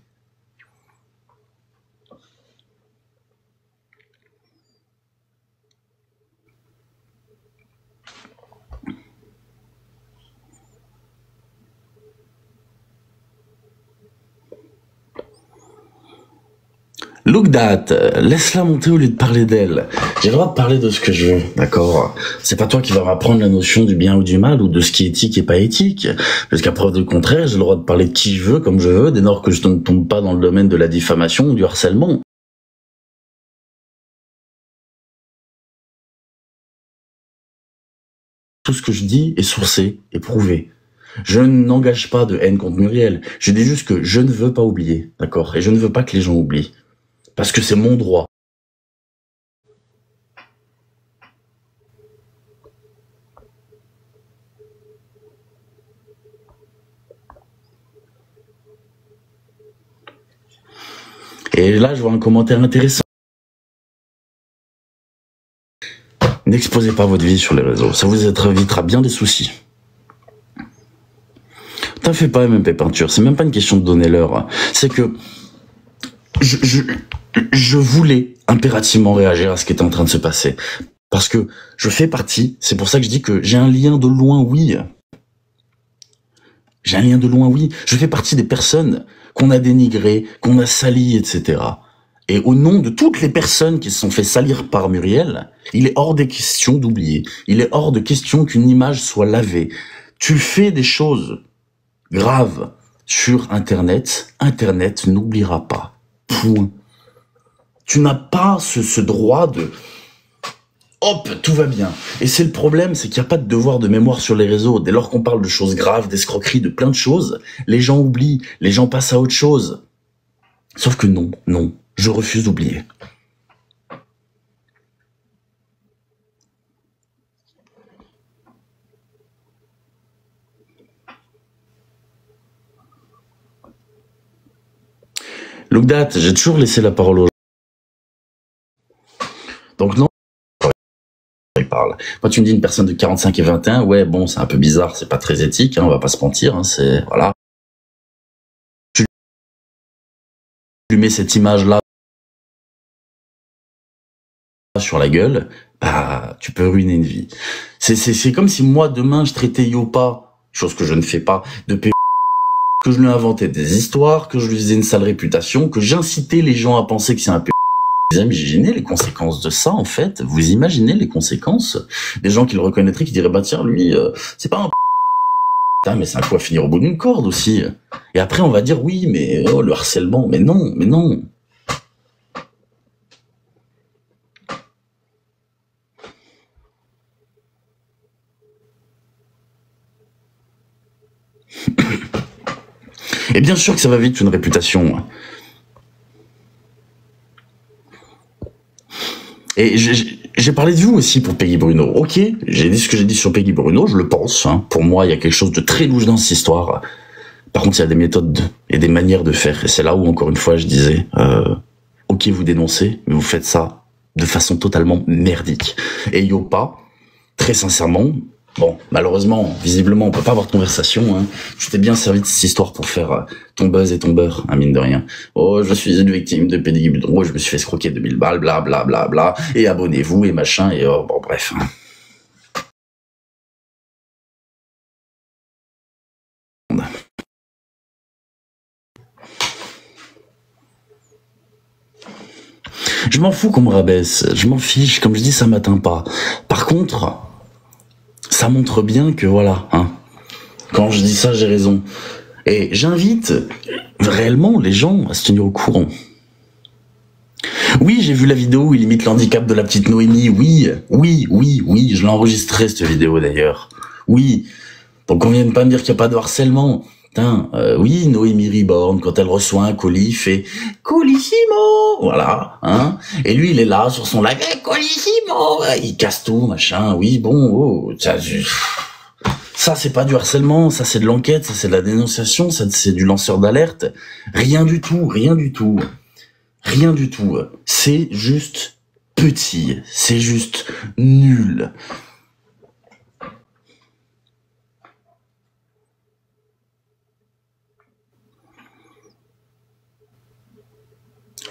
Look that, laisse-la monter au lieu de parler d'elle. J'ai le droit de parler de ce que je veux, d'accord? C'est pas toi qui vas m'apprendre la notion du bien ou du mal, ou de ce qui est éthique et pas éthique. Jusqu'à preuve du contraire, j'ai le droit de parler de qui je veux, comme je veux, dès lors que je ne tombe pas dans le domaine de la diffamation ou du harcèlement. Tout ce que je dis est sourcé et prouvé. Je n'engage pas de haine contre Muriel. Je dis juste que je ne veux pas oublier, d'accord? Et je ne veux pas que les gens oublient. Parce que c'est mon droit. Et là, je vois un commentaire intéressant. N'exposez pas votre vie sur les réseaux. Ça vous évitera bien des soucis. T'en fais pas MP Peinture. C'est même pas une question de donner l'heure. C'est que je voulais impérativement réagir à ce qui était en train de se passer. Parce que je fais partie, c'est pour ça que je dis que j'ai un lien de loin, oui. J'ai un lien de loin, oui. Je fais partie des personnes qu'on a dénigrées, qu'on a salies, etc. Et au nom de toutes les personnes qui se sont fait salir par Muriel, il est hors des questions d'oublier. Il est hors de question qu'une image soit lavée. Tu fais des choses graves sur Internet, Internet n'oubliera pas. Point. Tu n'as pas ce droit de... Hop, tout va bien. Et c'est le problème, c'est qu'il n'y a pas de devoir de mémoire sur les réseaux. Dès lors qu'on parle de choses graves, d'escroqueries, de plein de choses, les gens oublient, les gens passent à autre chose. Sauf que non, je refuse d'oublier. Look that, j'ai toujours laissé la parole aux gens. Donc non, il parle. Moi, tu me dis une personne de 45 et 21, ouais, bon, c'est un peu bizarre, c'est pas très éthique, hein, on va pas se mentir, hein, c'est, voilà. Tu lui mets cette image-là sur la gueule, bah, tu peux ruiner une vie. C'est comme si moi, demain, je traitais Yopa, chose que je ne fais pas, de p***, que je lui inventais des histoires, que je lui faisais une sale réputation, que j'incitais les gens à penser que c'est un p***. Vous imaginez les conséquences de ça, en fait? Vous imaginez les conséquences? Des gens qui le reconnaîtraient, qui diraient, bah tiens, lui, c'est pas un p***, putain, mais c'est un coup à finir au bout d'une corde aussi. Et après, on va dire, oui, mais oh, le harcèlement, mais non, mais non. Et bien sûr que ça va vite, une réputation. Et j'ai parlé de vous aussi pour Peggy Bruno. Ok, j'ai dit ce que j'ai dit sur Peggy Bruno, je le pense. Hein. Pour moi, il y a quelque chose de très louche dans cette histoire. Par contre, il y a des méthodes et des manières de faire. Et c'est là où, encore une fois, je disais, ok, vous dénoncez, mais vous faites ça de façon totalement merdique. Et Yopa, très sincèrement... Bon, malheureusement, visiblement, on peut pas avoir de conversation. Hein. Tu t'es bien servi de cette histoire pour faire ton buzz et ton beurre, hein, mine de rien. Oh, je suis une victime de Peggy Bruno, je me suis fait escroquer 2000 balles, bla bla bla bla, et abonnez-vous et machin, et oh, bon, bref. Je m'en fous qu'on me rabaisse, je m'en fiche, comme je dis, ça m'atteint pas. Par contre... ça montre bien que voilà, hein. Quand je dis ça, j'ai raison. Et j'invite réellement les gens à se tenir au courant. Oui, j'ai vu la vidéo où il imite l'handicap de la petite Noémie. Oui, je l'ai enregistré cette vidéo d'ailleurs. Oui. Donc on vienne pas me dire qu'il n'y a pas de harcèlement. Putain, oui, Noémie Reborn, quand elle reçoit un colis, fait Colissimo, voilà, hein. Et lui, il est là sur son live, Colissimo, il casse tout, machin. Oui, bon, oh, ça c'est pas du harcèlement, ça c'est de l'enquête, ça c'est de la dénonciation, ça c'est du lanceur d'alerte. Rien du tout, rien du tout, rien du tout. C'est juste petit, c'est juste nul.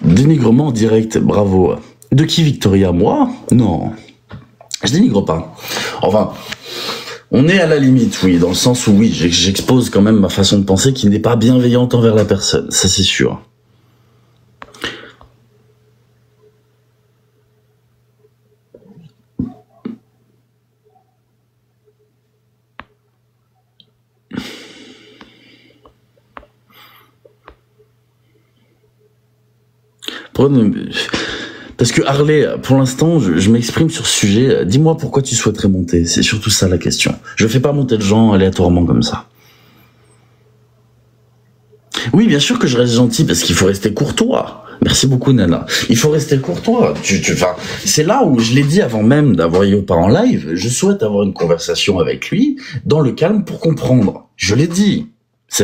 Dénigrement direct, bravo. De qui, Victoria? Moi? Non. Je dénigre pas. Enfin, on est à la limite, oui, dans le sens où oui, j'expose quand même ma façon de penser qui n'est pas bienveillante envers la personne, ça c'est sûr. Parce que Harley, pour l'instant, je m'exprime sur ce sujet. Dis-moi pourquoi tu souhaiterais monter. C'est surtout ça la question. Je fais pas monter de gens aléatoirement comme ça. Oui, bien sûr que je reste gentil parce qu'il faut rester courtois. Merci beaucoup, Nana. Il faut rester courtois. Enfin, c'est là où je l'ai dit avant même d'avoir Yopa en live. Je souhaite avoir une conversation avec lui dans le calme pour comprendre. Je l'ai dit.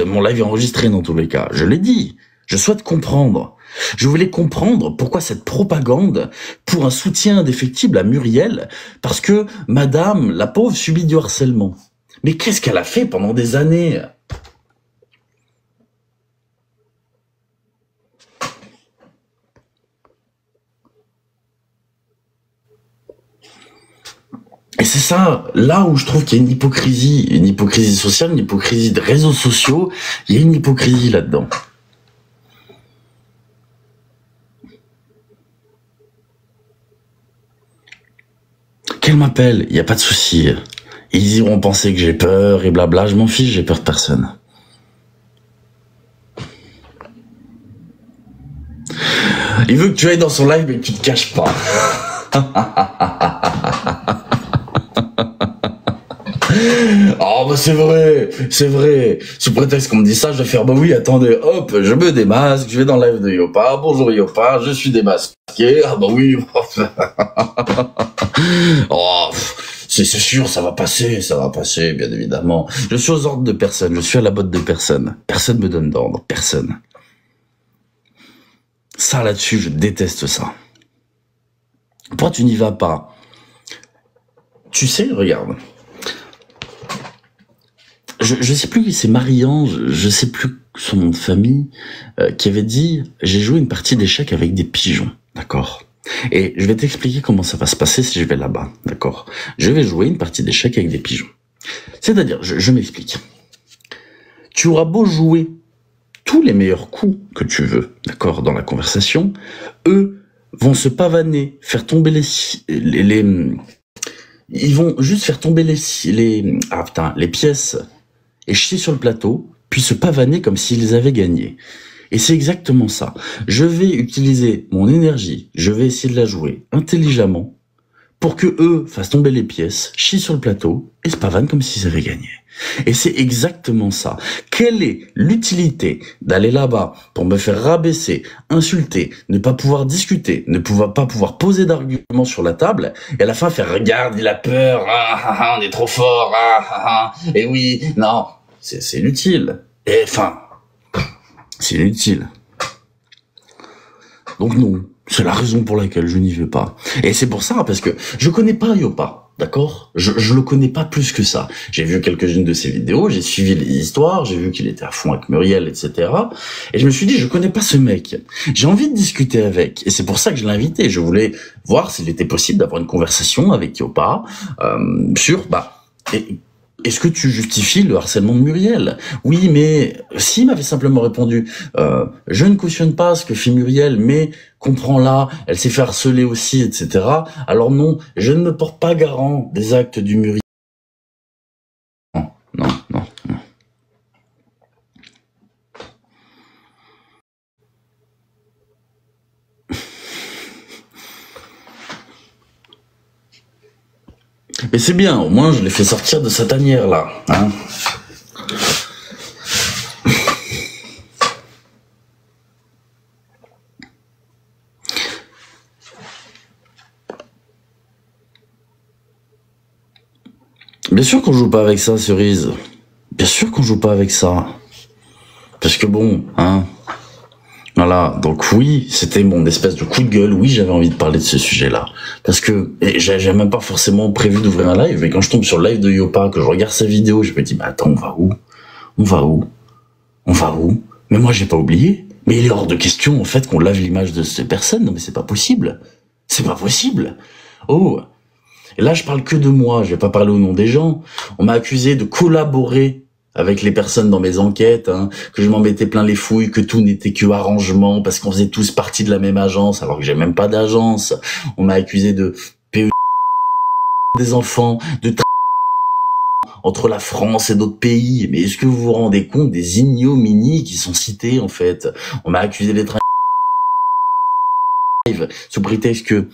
Mon live est enregistré dans tous les cas. Je l'ai dit. Je souhaite comprendre. Je voulais comprendre pourquoi cette propagande pour un soutien indéfectible à Muriel, parce que madame, la pauvre, subit du harcèlement. Mais qu'est-ce qu'elle a fait pendant des années? Et c'est ça, là où je trouve qu'il y a une hypocrisie sociale, une hypocrisie de réseaux sociaux, il y a une hypocrisie là-dedans. Qu'elle m'appelle, il n'y a pas de souci. Ils iront penser que j'ai peur et blabla, je m'en fiche, j'ai peur de personne. Il veut que tu ailles dans son live mais que tu te caches pas. Oh bah c'est vrai. Sous prétexte qu'on me dit ça, je vais faire bah oui, attendez, hop, je me démasque, je vais dans le live de Yopa, bonjour Yopa, je suis démasqué, ah bah oui. Oh, c'est sûr, ça va passer, bien évidemment. Je suis aux ordres de personne, je suis à la botte de personne. Personne me donne d'ordre, personne. Ça là-dessus, je déteste ça. Pourquoi tu n'y vas pas? Tu sais, regarde. Je sais plus, c'est Marie-Ange, je sais plus son nom de famille, qui avait dit « J'ai joué une partie d'échecs avec des pigeons », d'accord? Et je vais t'expliquer comment ça va se passer si je vais là-bas, d'accord? Je vais jouer une partie d'échecs avec des pigeons. C'est-à-dire, je m'explique. Tu auras beau jouer tous les meilleurs coups que tu veux, d'accord, dans la conversation, eux vont se pavaner, faire tomber ils vont juste faire tomber les pièces et chier sur le plateau, puis se pavaner comme s'ils avaient gagné. Et c'est exactement ça. Je vais utiliser mon énergie, je vais essayer de la jouer intelligemment pour que eux fassent tomber les pièces, chient sur le plateau et se pavanent comme s'ils avaient gagné. Et c'est exactement ça. Quelle est l'utilité d'aller là-bas pour me faire rabaisser, insulter, ne pas pouvoir discuter, ne pas pouvoir poser d'arguments sur la table, et à la fin faire « Regarde, il a peur, on est trop fort, et oui, non, c'est inutile. » Et enfin, c'est inutile. Donc non, c'est la raison pour laquelle je n'y vais pas. Et c'est pour ça, parce que je connais pas Yopa. D'accord, je le connais pas plus que ça. J'ai vu quelques-unes de ses vidéos, j'ai suivi les histoires, j'ai vu qu'il était à fond avec Muriel, etc. Et je me suis dit, je connais pas ce mec. J'ai envie de discuter avec. Et c'est pour ça que je l'ai invité. Je voulais voir s'il était possible d'avoir une conversation avec Yopa sur, est-ce que tu justifies le harcèlement de Muriel? Oui, mais s'il m'avait simplement répondu je ne cautionne pas ce que fait Muriel, mais comprends-la, elle s'est fait harceler aussi, etc. Alors non, je ne me porte pas garant des actes du Muriel. Non. Mais c'est bien, au moins je l'ai fait sortir de sa tanière là, hein. Bien sûr qu'on joue pas avec ça, Cerise. Bien sûr qu'on joue pas avec ça. Parce que bon, hein. Voilà, donc oui, c'était mon espèce de coup de gueule, oui, j'avais envie de parler de ce sujet-là. Parce que j'ai même pas forcément prévu d'ouvrir un live, mais quand je tombe sur le live de Yopa, que je regarde sa vidéo, je me dis, mais attends, on va où? On va où? On va où? Mais moi, j'ai pas oublié. Mais il est hors de question, en fait, qu'on lave l'image de ces personnes. Non, mais c'est pas possible. C'est pas possible. Oh. Et là, je parle que de moi, je vais pas parler au nom des gens. On m'a accusé de collaborer avec les personnes dans mes enquêtes, hein, que je m'en mettais plein les fouilles, que tout n'était que arrangement, parce qu'on faisait tous partie de la même agence, alors que j'ai même pas d'agence. On m'a accusé de PE des enfants, de entre la France et d'autres pays. Mais est-ce que vous vous rendez compte des ignominies qui sont citées, en fait? On m'a accusé d'être un live, sous prétexte que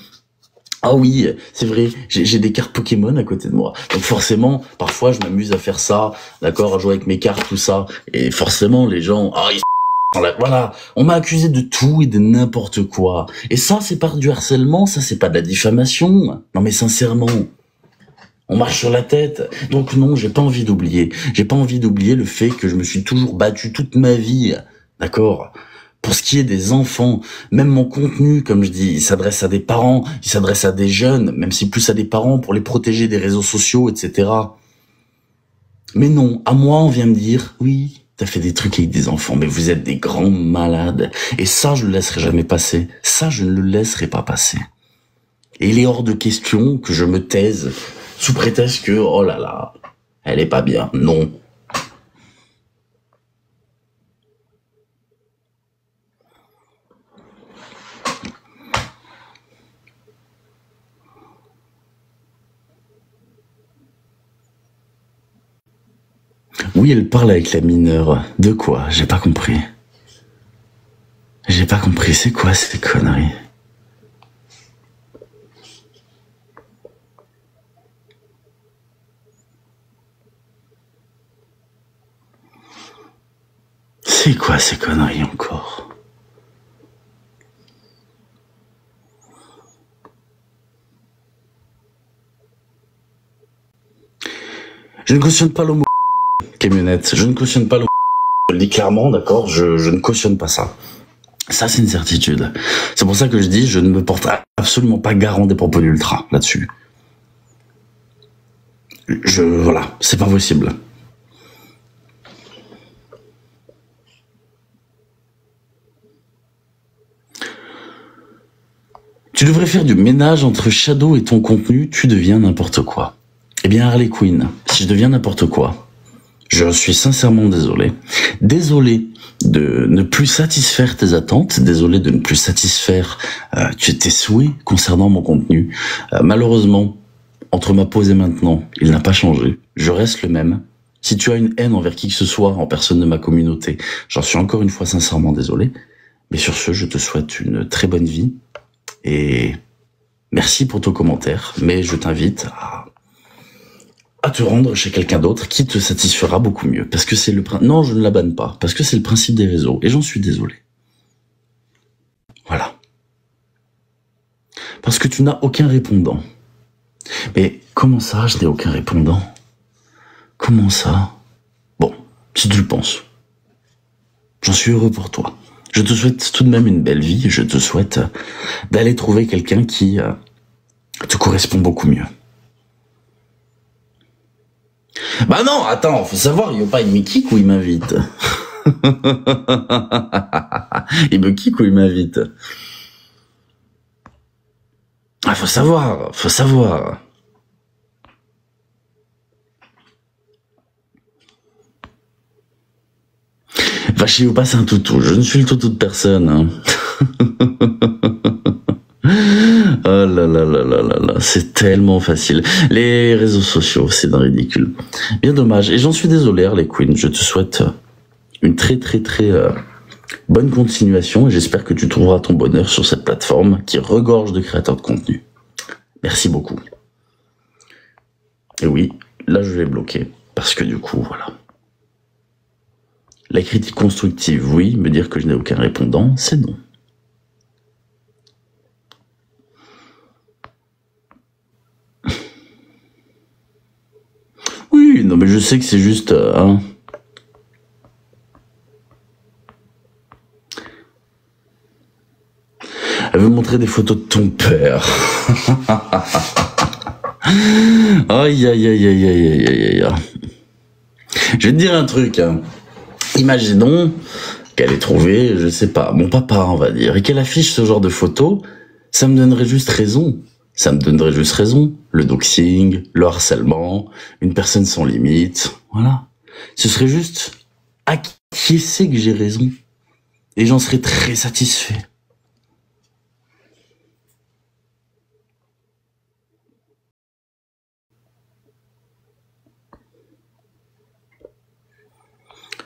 ah oui, c'est vrai, j'ai des cartes Pokémon à côté de moi. Donc forcément, parfois je m'amuse à faire ça, d'accord, à jouer avec mes cartes, tout ça. Et forcément, les gens, voilà, on m'a accusé de tout et de n'importe quoi. Et ça, c'est pas du harcèlement, ça, c'est pas de la diffamation. Non mais sincèrement, on marche sur la tête. Donc non, j'ai pas envie d'oublier. J'ai pas envie d'oublier le fait que je me suis toujours battu toute ma vie, d'accord ? Pour ce qui est des enfants, même mon contenu, comme je dis, il s'adresse à des parents, il s'adresse à des jeunes, même si plus à des parents pour les protéger des réseaux sociaux, etc. Mais non, à moi, on vient me dire, oui, t'as fait des trucs avec des enfants, mais vous êtes des grands malades. Et ça, je le laisserai jamais passer. Ça, je ne le laisserai pas passer. Et il est hors de question que je me taise sous prétexte que, oh là là, elle est pas bien. Non. Oui, elle parle avec la mineure. De quoi? J'ai pas compris. J'ai pas compris, c'est quoi ces conneries? C'est quoi ces conneries encore? Je ne cautionne pas l'homo camionnette, je ne cautionne pas l'homo. Je le dis clairement, d'accord, je ne cautionne pas ça. Ça, c'est une certitude. C'est pour ça que je dis, je ne me porte absolument pas garant des propos d'ultra là-dessus. Voilà, c'est pas possible. Tu devrais faire du ménage entre Shadow et ton contenu, tu deviens n'importe quoi. Eh bien, Harley Quinn, si je deviens n'importe quoi, je suis sincèrement désolé. Désolé de ne plus satisfaire tes attentes, désolé de ne plus satisfaire tes souhaits concernant mon contenu. Malheureusement, entre ma pause et maintenant, il n'a pas changé. Je reste le même. Si tu as une haine envers qui que ce soit, en personne de ma communauté, j'en suis encore une fois sincèrement désolé. Mais sur ce, je te souhaite une très bonne vie. Et merci pour ton commentaire, mais je t'invite à te rendre chez quelqu'un d'autre qui te satisfera beaucoup mieux. Parce que c'est le principe. Non, je ne la banne pas, parce que c'est le principe des réseaux, et j'en suis désolé. Voilà. Parce que tu n'as aucun répondant. Mais comment ça, je n'ai aucun répondant? Comment ça? Bon, si tu le penses. J'en suis heureux pour toi. Je te souhaite tout de même une belle vie, je te souhaite d'aller trouver quelqu'un qui te correspond beaucoup mieux. Bah non, attends, faut savoir, Yopa, il me kick ou il m'invite? Il me kick ou il m'invite? Ah, faut savoir, faut savoir. Va chez Yopa, c'est un toutou, je ne suis le toutou de personne, hein. Oh là là là là là là, c'est tellement facile. Les réseaux sociaux, c'est d'un ridicule. Bien dommage. Et j'en suis désolé, Harley Quinn. Je te souhaite une très très très bonne continuation et j'espère que tu trouveras ton bonheur sur cette plateforme qui regorge de créateurs de contenu. Merci beaucoup. Et oui, là je vais bloquer parce que du coup, voilà. La critique constructive, oui. Me dire que je n'ai aucun répondant, c'est non. sais que c'est juste... hein. Elle veut montrer des photos de ton père. Aïe, aïe, aïe, aïe, aïe, aïe, aïe, aïe. Je vais te dire un truc. Hein. Imaginons qu'elle ait trouvé, je sais pas, mon papa, on va dire, et qu'elle affiche ce genre de photos, ça me donnerait juste raison. Ça me donnerait juste raison. Le doxing, le harcèlement, une personne sans limite, voilà. Ce serait juste acquiescer que j'ai raison. Et j'en serais très satisfait.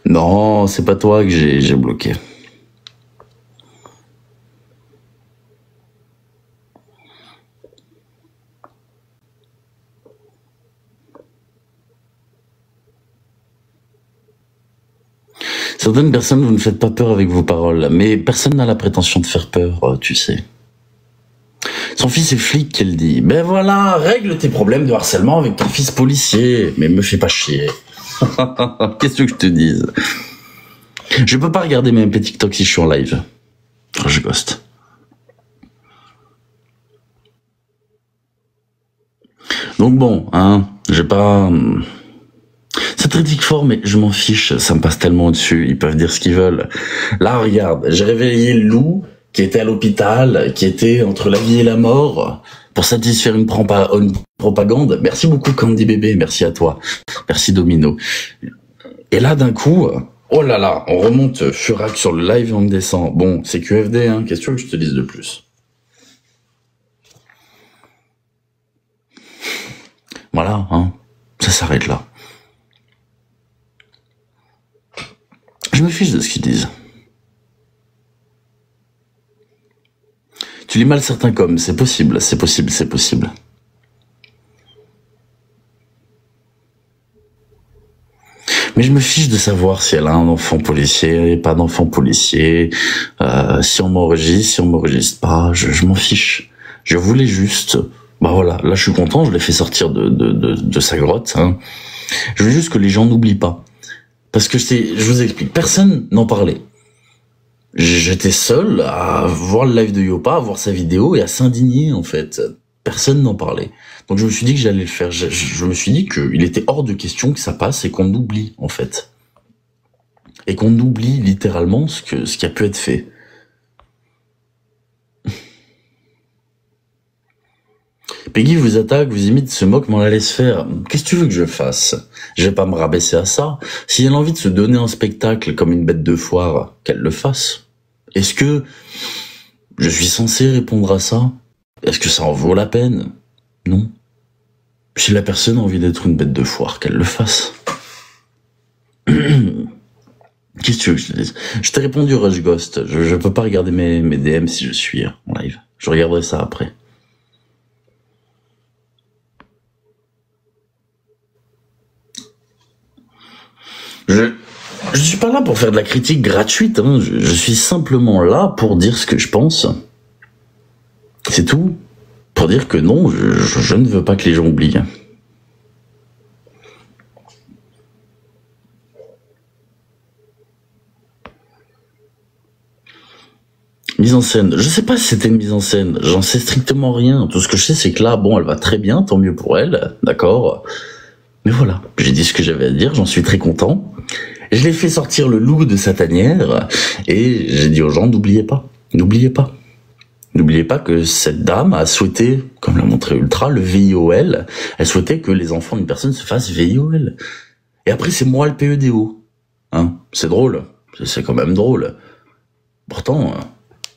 Non, c'est pas toi que j'ai bloqué. Certaines personnes, vous ne faites pas peur avec vos paroles, mais personne n'a la prétention de faire peur, tu sais. Son fils est flic, qu'elle dit. Ben voilà, règle tes problèmes de harcèlement avec ton fils policier. Mais me fais pas chier. Qu'est-ce que je te dise? Je peux pas regarder mes MP TikTok si je suis en live. Oh, je ghost. Donc bon, hein, j'ai pas... C'est très fort, mais je m'en fiche, ça me passe tellement au-dessus, ils peuvent dire ce qu'ils veulent. Là, regarde, j'ai réveillé le loup qui était à l'hôpital, qui était entre la vie et la mort, pour satisfaire une propagande. Merci beaucoup Candy Bébé, merci à toi. Merci Domino. Et là, d'un coup, oh là là, on remonte furac sur le live et on descend. Bon, c'est QFD, hein, qu'est-ce que je te dise de plus? Voilà, hein, ça s'arrête là. Je me fiche de ce qu'ils disent. Tu lis mal certains comme, c'est possible, c'est possible, c'est possible. Mais je me fiche de savoir si elle a un enfant policier, pas d'enfant policier, si on m'enregistre, si on m'enregistre pas, je m'en fiche. Je voulais juste, bah voilà, là je suis content, je l'ai fait sortir de sa grotte, hein. Je veux juste que les gens n'oublient pas. Parce que je vous explique, personne n'en parlait. J'étais seul à voir le live de Yopa, à voir sa vidéo et à s'indigner en fait. Personne n'en parlait. Donc je me suis dit que j'allais le faire. Je me suis dit qu'il était hors de question que ça passe et qu'on oublie en fait. Et qu'on oublie littéralement ce qui a pu être fait. Peggy vous attaque, vous imite, se moque, m'en la laisse faire. Qu'est-ce que tu veux que je fasse? Je vais pas me rabaisser à ça. Si elle a envie de se donner un spectacle comme une bête de foire, qu'elle le fasse. Est-ce que je suis censé répondre à ça? Est-ce que ça en vaut la peine? Non. Si la personne a envie d'être une bête de foire, qu'elle le fasse. Qu'est-ce que tu veux que je te dise? Je t'ai répondu Rush Ghost. Je peux pas regarder mes DM si je suis en live. Je regarderai ça après. Je suis pas là pour faire de la critique gratuite, hein. Je suis simplement là pour dire ce que je pense. C'est tout. Pour dire que non, je ne veux pas que les gens oublient. Mise en scène. Je sais pas si c'était une mise en scène. J'en sais strictement rien. Tout ce que je sais, c'est que là, bon, elle va très bien, tant mieux pour elle. D'accord. Mais voilà. J'ai dit ce que j'avais à dire. J'en suis très content. Je l'ai fait sortir le loup de sa tanière. Et j'ai dit aux gens, n'oubliez pas. N'oubliez pas. N'oubliez pas que cette dame a souhaité, comme l'a montré Ultra, le VIOL. Elle souhaitait que les enfants d'une personne se fassent VIOL. Et après, c'est moi le PEDO. Hein, c'est drôle. C'est quand même drôle. Pourtant,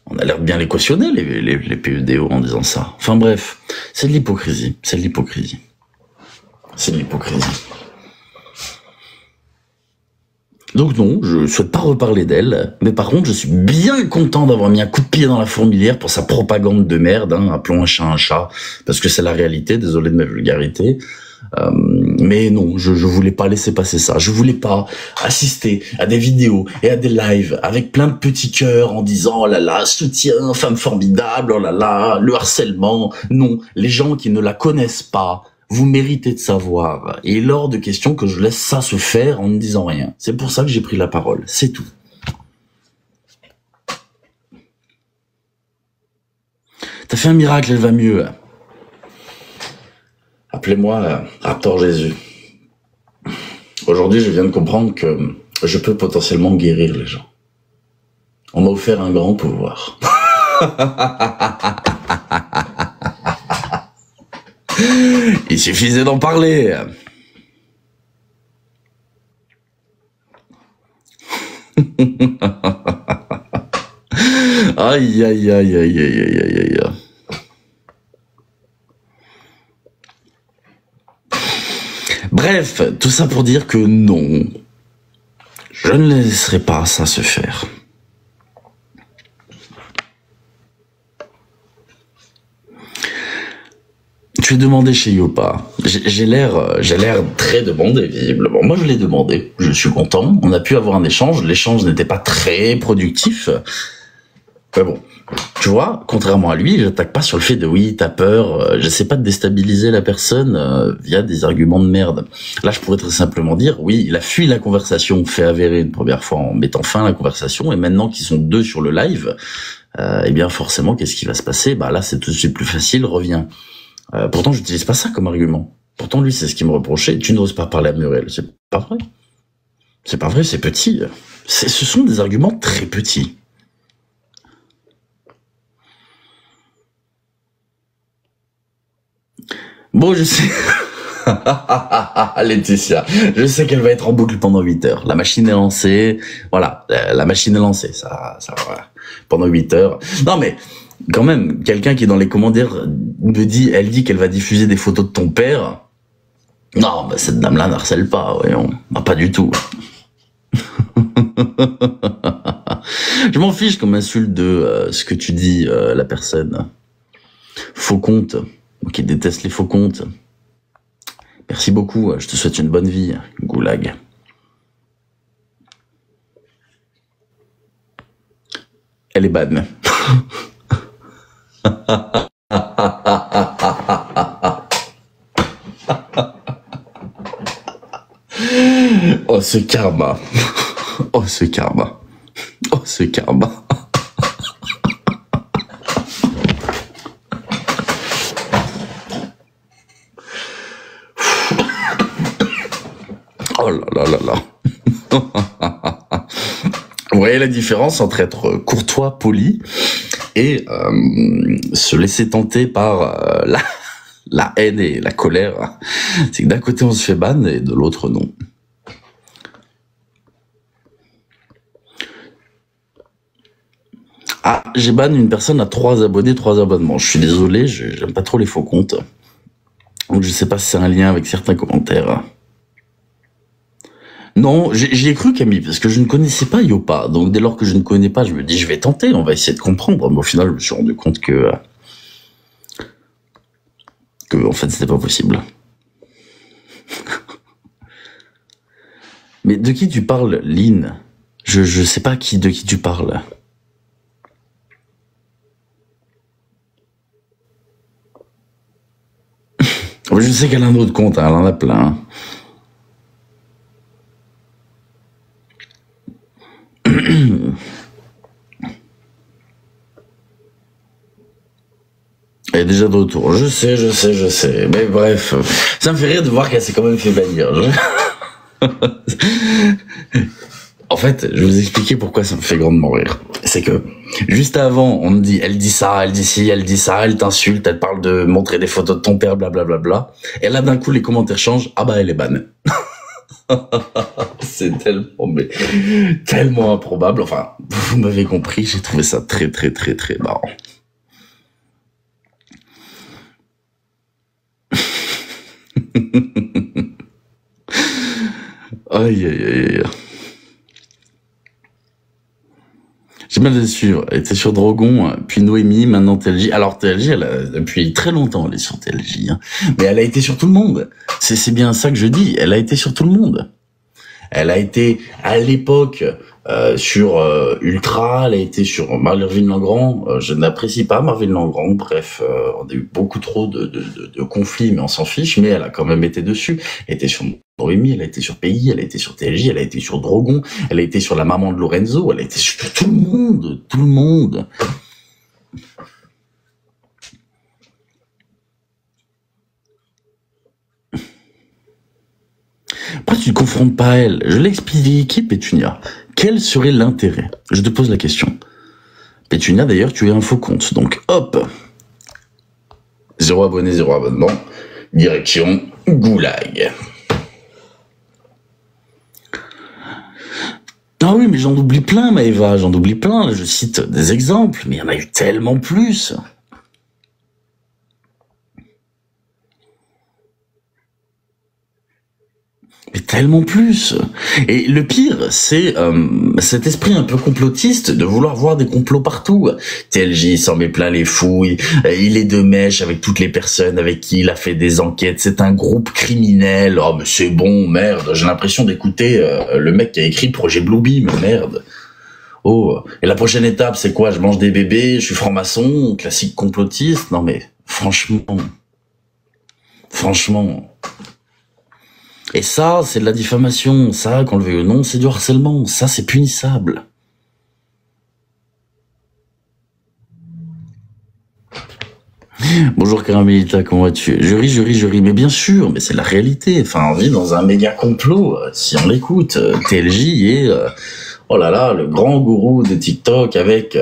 on a l'air de bien les cautionner, les PEDO, en disant ça. Enfin bref, c'est de l'hypocrisie. C'est de l'hypocrisie. C'est de l'hypocrisie. Donc non, je souhaite pas reparler d'elle, mais par contre, je suis bien content d'avoir mis un coup de pied dans la fourmilière pour sa propagande de merde, hein, appelons un chat, parce que c'est la réalité, désolé de ma vulgarité. Mais non, je voulais pas laisser passer ça. Je voulais pas assister à des vidéos et à des lives avec plein de petits cœurs en disant oh là là, soutien, femme formidable, oh là là, le harcèlement. Non, les gens qui ne la connaissent pas vous méritez de savoir. Et il est hors de question que je laisse ça se faire en ne disant rien. C'est pour ça que j'ai pris la parole. C'est tout. T'as fait un miracle, elle va mieux. Appelez-moi Raptor Jésus. Aujourd'hui, je viens de comprendre que je peux potentiellement guérir les gens. On m'a offert un grand pouvoir. Il suffisait d'en parler. Aïe, aïe, aïe, aïe, aïe, aïe, aïe, aïe. Bref, tout ça pour dire que non, je ne laisserai pas ça se faire. Tu es demandé chez Yopa. J'ai l'air très demandé, visiblement. Moi, je l'ai demandé. Je suis content. On a pu avoir un échange. L'échange n'était pas très productif. Mais bon, tu vois, contrairement à lui, j'attaque pas sur le fait de oui, t'as peur. J'essaie pas de déstabiliser la personne via des arguments de merde. Là, je pourrais très simplement dire oui, il a fui la conversation, fait avérer une première fois en mettant fin à la conversation, et maintenant qu'ils sont deux sur le live, eh bien forcément, qu'est-ce qui va se passer? Bah là, c'est tout de suite plus facile. Reviens. Pourtant, j'utilise pas ça comme argument. Pourtant, lui, c'est ce qu'il me reprochait. Tu n'oses pas parler à Muriel. C'est pas vrai. C'est pas vrai, c'est petit. Ce sont des arguments très petits. Bon, je sais. Laetitia, je sais qu'elle va être en boucle pendant 8 heures. La machine est lancée. Voilà, la machine est lancée. Ça voilà. Pendant 8 heures. Non, mais quand même, quelqu'un qui est dans les commentaires me dit, elle dit qu'elle va diffuser des photos de ton père. Non, bah cette dame-là n'harcèle pas, voyons. Bah, pas du tout. Je m'en fiche comme insulte de ce que tu dis, la personne. Faux compte. Qui déteste les faux comptes. Merci beaucoup, je te souhaite une bonne vie, Goulag. Elle est ban. Oh ce karma. Oh ce karma. Oh ce karma. Oh là là là là. Vous voyez la différence entre être courtois, poli et se laisser tenter par la haine et la colère. C'est que d'un côté on se fait ban et de l'autre non. Ah, j'ai ban une personne à 3 abonnés, 3 abonnements. Je suis désolé, j'aime pas trop les faux comptes. Donc je sais pas si c'est un lien avec certains commentaires. Non, j'y ai cru Camille, parce que je ne connaissais pas Yopa. Donc dès lors que je ne connais pas, je me dis je vais tenter, on va essayer de comprendre. Mais au final, je me suis rendu compte que en fait c'était pas possible. Mais de qui tu parles, Lynn? Je sais pas de qui tu parles. Je sais qu'elle a un autre compte, hein, elle en a plein. Elle est déjà de retour. Je sais. Mais bref, ça me fait rire de voir qu'elle s'est quand même fait bannir. En fait, je vais vous expliquer pourquoi ça me fait grandement rire. C'est que, juste avant, on me dit, elle dit ça, elle dit ci, elle dit ça, elle t'insulte, elle parle de montrer des photos de ton père, blablabla. Et là, d'un coup, les commentaires changent. Ah bah, elle est banne. C'est tellement improbable. Enfin, vous m'avez compris, j'ai trouvé ça très marrant. Aïe, aïe, aïe. J'ai mal de suivre. Elle était sur Drogon, puis Noémie, maintenant TLJ. Alors TLJ, depuis très longtemps, elle est sur TLJ. Hein. Mais elle a été sur tout le monde. C'est bien ça que je dis. Elle a été sur tout le monde. Elle a été à l'époque sur Ultra, elle a été sur Marvin Langrand. Je n'apprécie pas Marvin Langrand. Bref, on a eu beaucoup trop de conflits, mais on s'en fiche. Mais elle a quand même été dessus. Elle était sur Noémie, elle a été sur PI, elle a été sur TLJ, elle a été sur Drogon, elle a été sur la maman de Lorenzo, elle a été sur tout le monde, tout le monde. Pourquoi tu ne confrontes pas elle? Je l'ai expliqué, Pétunia. Quel serait l'intérêt? Je te pose la question. Pétunia, d'ailleurs, tu es un faux compte. Donc, hop. 0 abonné, 0 abonnement. Direction Goulag. Ah oui, mais j'en oublie plein, Maëva. J'en oublie plein. Là, je cite des exemples, mais il y en a eu tellement plus. Mais tellement plus. Et le pire, c'est cet esprit un peu complotiste de vouloir voir des complots partout. TLJ s'en met plein les fouilles, il est de mèche avec toutes les personnes avec qui il a fait des enquêtes, c'est un groupe criminel. Oh mais c'est bon, merde, j'ai l'impression d'écouter le mec qui a écrit Projet Bluebeam, merde. Oh, et la prochaine étape, c'est quoi? Je mange des bébés, je suis franc-maçon, classique complotiste. Non mais, franchement... Et ça, c'est de la diffamation. Ça, qu'on le veuille ou non, c'est du harcèlement. Ça, c'est punissable. Bonjour Caramelita, comment vas-tu? Je ris, mais bien sûr, mais c'est la réalité. Enfin, on vit dans un méga complot, si on l'écoute. TLJ est, oh là là, le grand gourou de TikTok avec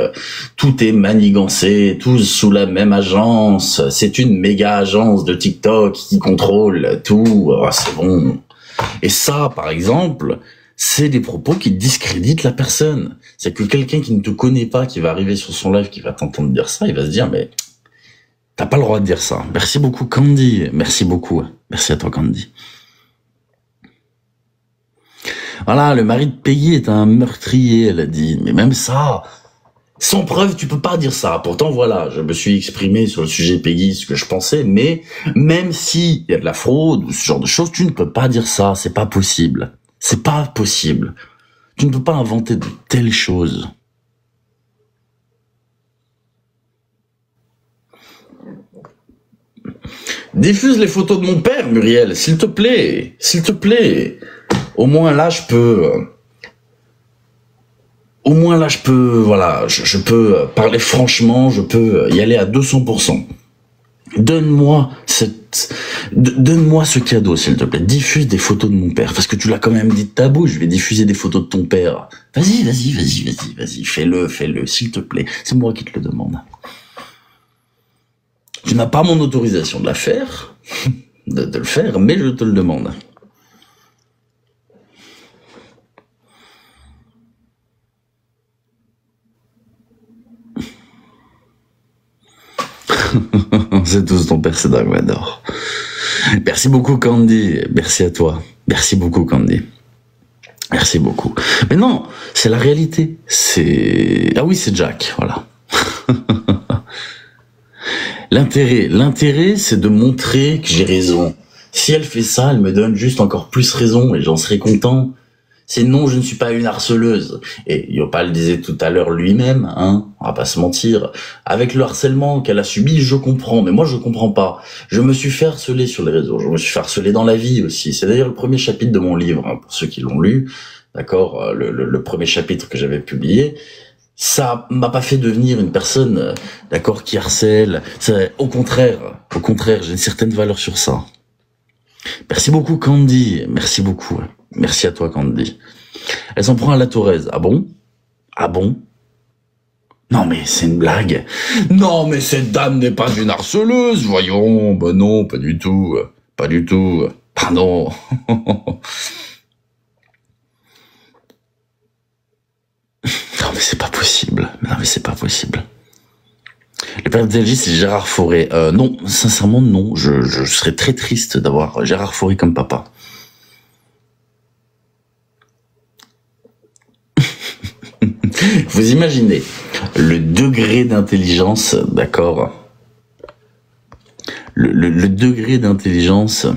tout est manigancé, tous sous la même agence. C'est une méga agence de TikTok qui contrôle tout. Oh, c'est bon. Et ça, par exemple, c'est des propos qui discréditent la personne. C'est que quelqu'un qui ne te connaît pas, qui va arriver sur son live, qui va t'entendre dire ça, il va se dire, mais t'as pas le droit de dire ça. Merci beaucoup, Candy. Merci beaucoup. Merci à toi, Candy. Voilà, le mari de Peggy est un meurtrier, elle a dit. Mais même ça, sans preuve, tu peux pas dire ça. Pourtant, voilà, je me suis exprimé sur le sujet Peggy, ce que je pensais, mais même s'il y a de la fraude ou ce genre de choses, tu ne peux pas dire ça. C'est pas possible. C'est pas possible. Tu ne peux pas inventer de telles choses. Diffuse les photos de mon père, Muriel, s'il te plaît. S'il te plaît. Au moins là, je peux... voilà, je peux parler franchement, je peux y aller à 200%. Donne-moi ce cadeau, s'il te plaît. Diffuse des photos de mon père, parce que tu l'as quand même dit de ta bouche, je vais diffuser des photos de ton père. Vas-y, fais-le, s'il te plaît. C'est moi qui te le demande. Tu n'as pas mon autorisation de la faire, de le faire, mais je te le demande. C'est tous ton père, c'est Darkvador. Merci beaucoup, Candy. Merci à toi. Merci beaucoup, Candy. Merci beaucoup. Mais non, c'est la réalité. Ah oui, c'est Jack, voilà. L'intérêt, c'est de montrer que j'ai raison. Si elle fait ça, elle me donne juste encore plus raison et j'en serai content. C'est non, je ne suis pas une harceleuse. Et Yopal disait tout à l'heure lui-même, hein, on va pas se mentir, avec le harcèlement qu'elle a subi, je comprends, mais moi je comprends pas. Je me suis fait harceler sur les réseaux, je me suis fait harceler dans la vie aussi. C'est d'ailleurs le premier chapitre de mon livre, hein, pour ceux qui l'ont lu, d'accord, le premier chapitre que j'avais publié. Ça m'a pas fait devenir une personne, d'accord, qui harcèle. Au contraire, j'ai une certaine valeur sur ça. Merci beaucoup, Candy. Merci beaucoup. Merci à toi, Candy. Elle s'en prend à la Torres. Ah bon? Ah bon? Non, mais c'est une blague. Non, mais cette dame n'est pas une harceleuse, voyons. Ben non, pas du tout. Pas du tout. Pardon. Non, mais c'est pas possible. Non, mais c'est pas possible. Le père de TLJ, c'est Gérard Fauré. Non, sincèrement, non. Je serais très triste d'avoir Gérard Fauré comme papa. Vous imaginez le degré d'intelligence, d'accord? Le degré d'intelligence.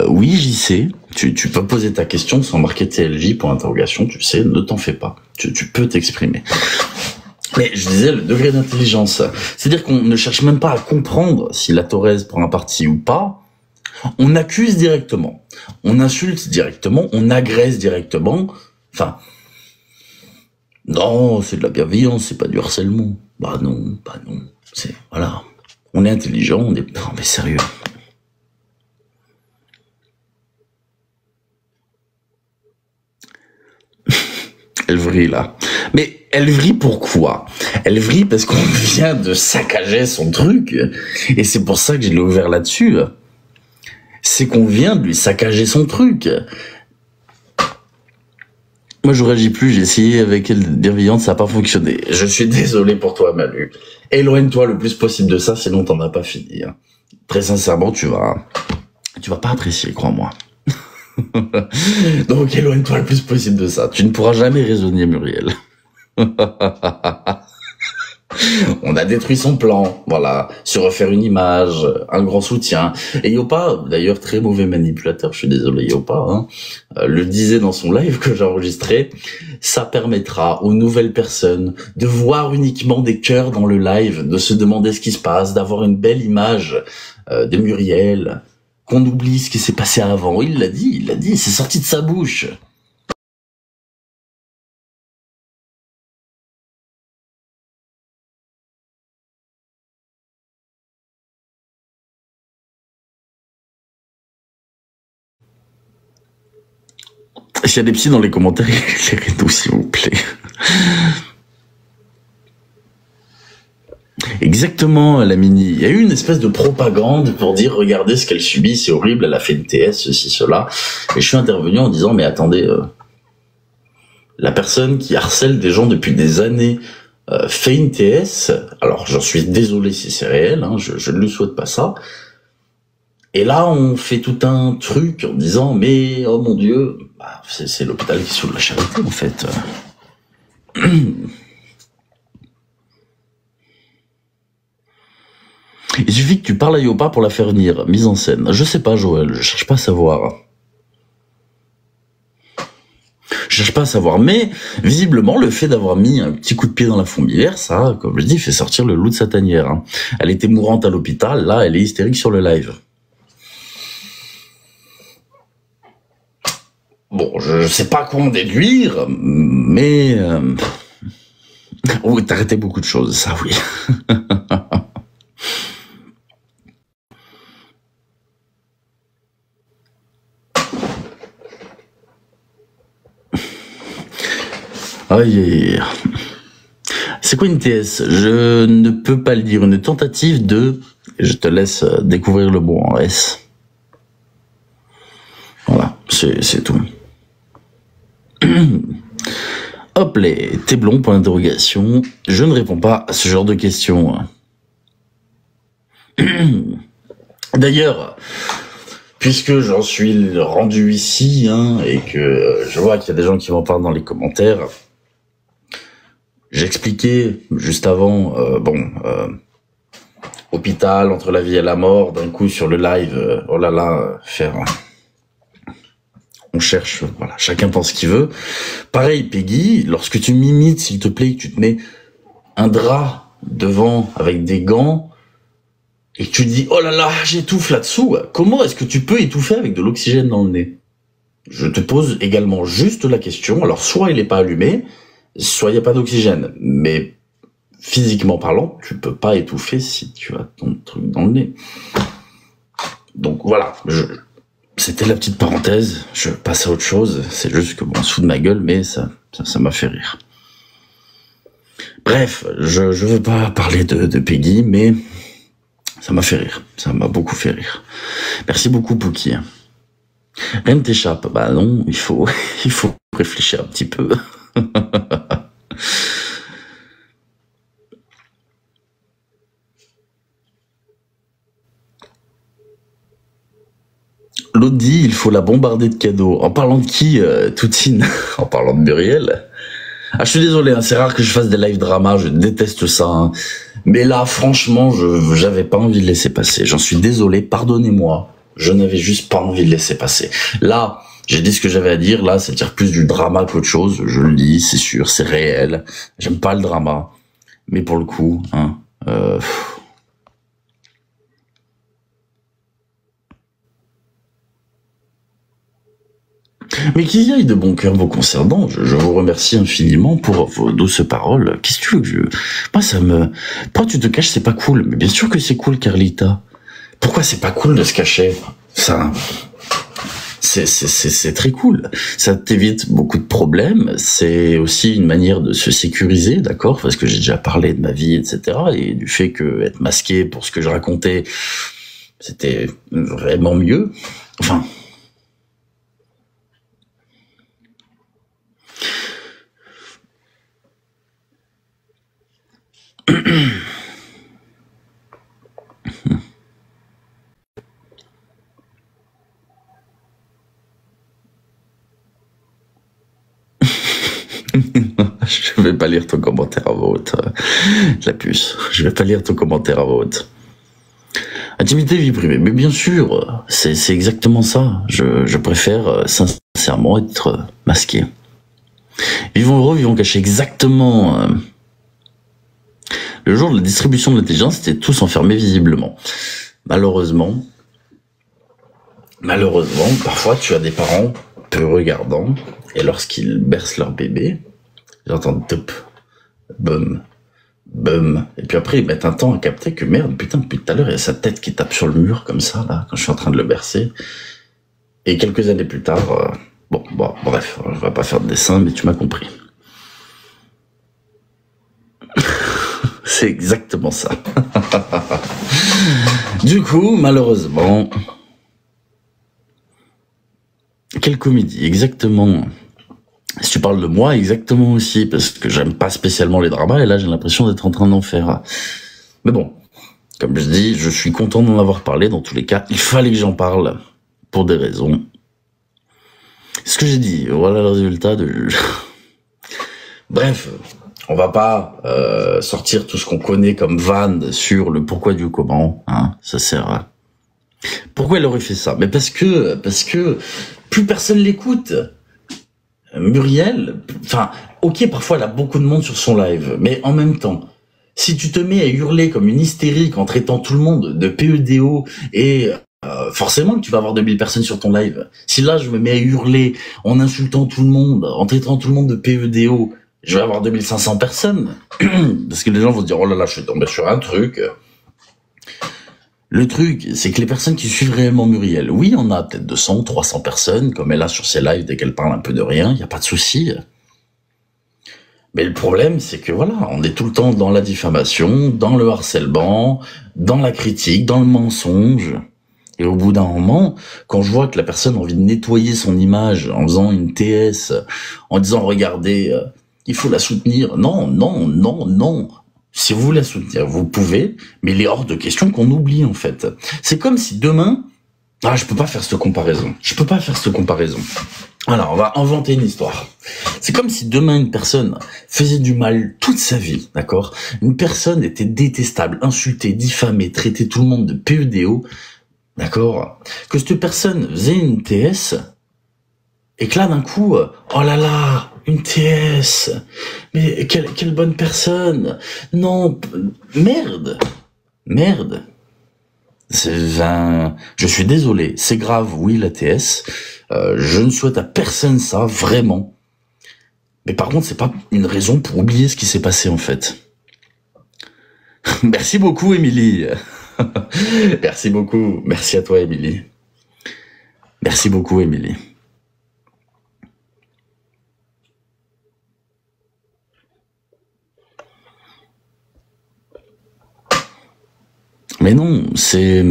Oui, j'y sais. Tu peux poser ta question sans marquer TLJ pour interrogation, tu sais, ne t'en fais pas. Tu peux t'exprimer. Mais je disais, le degré d'intelligence, c'est-à-dire qu'on ne cherche même pas à comprendre si la Thorez prend un parti ou pas. On accuse directement, on insulte directement, on agresse directement. Enfin, non, c'est de la bienveillance, c'est pas du harcèlement. Bah non, c'est, voilà. On est intelligent, on est... Non mais sérieux. Elle vrille là. Mais elle vrille pourquoi? Elle vrille parce qu'on vient de saccager son truc. Et c'est pour ça que je l'ai ouvert là-dessus. C'est qu'on vient de lui saccager son truc. Moi je réagis plus, j'ai essayé avec elle bienveillante, ça n'a pas fonctionné. Je suis désolé pour toi Manu. Éloigne-toi le plus possible de ça, sinon t'en as pas fini. Très sincèrement, tu vas pas apprécier, crois-moi. Donc éloigne-toi le plus possible de ça. Tu ne pourras jamais raisonner Muriel. On a détruit son plan, voilà, se refaire une image, un grand soutien. Et Yopa, d'ailleurs très mauvais manipulateur, je suis désolé Yopa, le disait dans son live que j'ai enregistré, ça permettra aux nouvelles personnes de voir uniquement des cœurs dans le live, de se demander ce qui se passe, d'avoir une belle image de Muriel, qu'on oublie ce qui s'est passé avant. Il l'a dit, c'est sorti de sa bouche. S'il y a des psys dans les commentaires, éclairez-nous s'il vous plaît. Exactement, la mini. Il y a eu une espèce de propagande pour dire regardez ce qu'elle subit, c'est horrible, elle a fait une TS, ceci, cela. Et je suis intervenu en disant mais attendez, la personne qui harcèle des gens depuis des années fait une TS. Alors j'en suis désolé si c'est réel, je ne lui souhaite pas ça. Et là, on fait tout un truc en disant, mais, oh mon Dieu, bah, c'est l'hôpital qui sauve la charité, en fait. Il suffit que tu parles à Yopa pour la faire venir, mise en scène. Je sais pas, Joël, je cherche pas à savoir. Je cherche pas à savoir, mais visiblement, le fait d'avoir mis un petit coup de pied dans la fourmilière, ça, comme je dis, fait sortir le loup de sa tanière. Elle était mourante à l'hôpital, là, elle est hystérique sur le live. Bon, je sais pas quoi en déduire, mais... Oui, t'as arrêté beaucoup de choses, ça oui. Aïe. C'est quoi une TS? Je ne peux pas le dire. Une tentative de... Je te laisse découvrir le mot en S. Voilà, c'est tout. Hop les, t'es blond, point d'interrogation. Je ne réponds pas à ce genre de questions. D'ailleurs, puisque j'en suis rendu ici, et que je vois qu'il y a des gens qui m'en parlent dans les commentaires, j'expliquais juste avant, hôpital, entre la vie et la mort, d'un coup sur le live, oh là là, faire... On cherche, voilà, chacun pense ce qu'il veut. Pareil, Peggy, lorsque tu m'imites, s'il te plaît, que tu te mets un drap devant avec des gants et que tu dis « Oh là là, j'étouffe là-dessous », comment est-ce que tu peux étouffer avec de l'oxygène dans le nez? Je te pose également juste la question. Alors, soit il n'est pas allumé, soit il n'y a pas d'oxygène. Mais physiquement parlant, tu peux pas étouffer si tu as ton truc dans le nez. Donc voilà, c'était la petite parenthèse, je passe à autre chose, c'est juste que bon, on se fout de ma gueule, mais ça m'a fait rire. Bref, je veux pas parler de Peggy, mais ça m'a fait rire, ça m'a beaucoup fait rire. Merci beaucoup, Pookie. Rien ne t'échappe, bah non, il faut réfléchir un petit peu. L'autre dit, il faut la bombarder de cadeaux. En parlant de qui, Toutine? En parlant de Muriel? Ah, je suis désolé, c'est rare que je fasse des live drama, je déteste ça. Mais là, franchement, j'avais pas envie de laisser passer. J'en suis désolé, pardonnez-moi. Je n'avais juste pas envie de laisser passer. Là, J'ai dit ce que j'avais à dire, là, ça tire plus du drama qu'autre chose, je le dis, c'est sûr, c'est réel. J'aime pas le drama. Mais pour le coup, hein, mais qu'il y aille de bon cœur vos concernant, je vous remercie infiniment pour vos douces paroles. Qu'est-ce que tu veux que je... Moi, ça me... Pourquoi tu te caches, c'est pas cool. Mais bien sûr que c'est cool, Carlita. Pourquoi c'est pas cool de se cacher? Ça... C'est très cool. Ça t'évite beaucoup de problèmes. C'est aussi une manière de se sécuriser, d'accord? Parce que j'ai déjà parlé de ma vie, etc. Et du fait que être masqué pour ce que je racontais, c'était vraiment mieux. Enfin... Je vais pas lire ton commentaire à voix haute, la puce. Je vais pas lire ton commentaire à voix haute. Intimité, vie privée. Mais bien sûr, c'est exactement ça. Je préfère sincèrement être masqué. Vivons heureux, vivons cachés. Exactement. Le jour de la distribution de l'intelligence, c'était tous enfermés visiblement. Malheureusement, parfois tu as des parents peu regardants et lorsqu'ils bercent leur bébé, ils entendent top, bum, bum, et puis après ils mettent un temps à capter que merde, putain, depuis tout à l'heure il y a sa tête qui tape sur le mur comme ça là quand je suis en train de le bercer. Et quelques années plus tard, bon, bref, je vais pas faire de dessin, mais tu m'as compris. C'est exactement ça. Du coup, malheureusement, quelle comédie, exactement. Si tu parles de moi, exactement aussi, parce que j'aime pas spécialement les dramas, et là j'ai l'impression d'être en train d'en faire. Mais bon, comme je dis, je suis content d'en avoir parlé, dans tous les cas, il fallait que j'en parle, pour des raisons. Ce que j'ai dit, voilà le résultat de... Bref, on va pas sortir tout ce qu'on connaît comme vanne sur le pourquoi du comment, hein, ça sert à... Pourquoi elle aurait fait ça? Mais parce que plus personne l'écoute. Muriel, enfin, ok, parfois elle a beaucoup de monde sur son live, mais en même temps, si tu te mets à hurler comme une hystérique en traitant tout le monde de PEDO et forcément que tu vas avoir 2000 personnes sur ton live. Si là je me mets à hurler en insultant tout le monde, en traitant tout le monde de PEDO, je vais avoir 2500 personnes. Parce que les gens vont se dire, oh là là, je suis tombé sur un truc. Le truc, c'est que les personnes qui suivent réellement Muriel, oui, on a peut-être 200 ou 300 personnes, comme elle a sur ses lives dès qu'elle parle un peu de rien, il n'y a pas de souci. Mais le problème, c'est que voilà, on est tout le temps dans la diffamation, dans le harcèlement, dans la critique, dans le mensonge. Et au bout d'un moment, quand je vois que la personne a envie de nettoyer son image en faisant une TS, en disant, regardez, il faut la soutenir. Non. Si vous voulez la soutenir, vous pouvez, mais il est hors de question qu'on oublie, en fait. C'est comme si demain... Ah, je peux pas faire cette comparaison. Alors, on va inventer une histoire. C'est comme si demain, une personne faisait du mal toute sa vie, d'accord? Une personne était détestable, insultée, diffamée, traitait tout le monde de PEDO, d'accord? Que cette personne faisait une TS, et que là, d'un coup, oh là là, une TS, mais quelle bonne personne. Non, merde. Je suis désolé, c'est grave, oui, la TS. Je ne souhaite à personne ça, vraiment. Mais par contre, c'est pas une raison pour oublier ce qui s'est passé, en fait. Merci beaucoup, Émilie. Merci beaucoup. Merci à toi, Émilie. Merci beaucoup, Émilie. Mais non, c'est...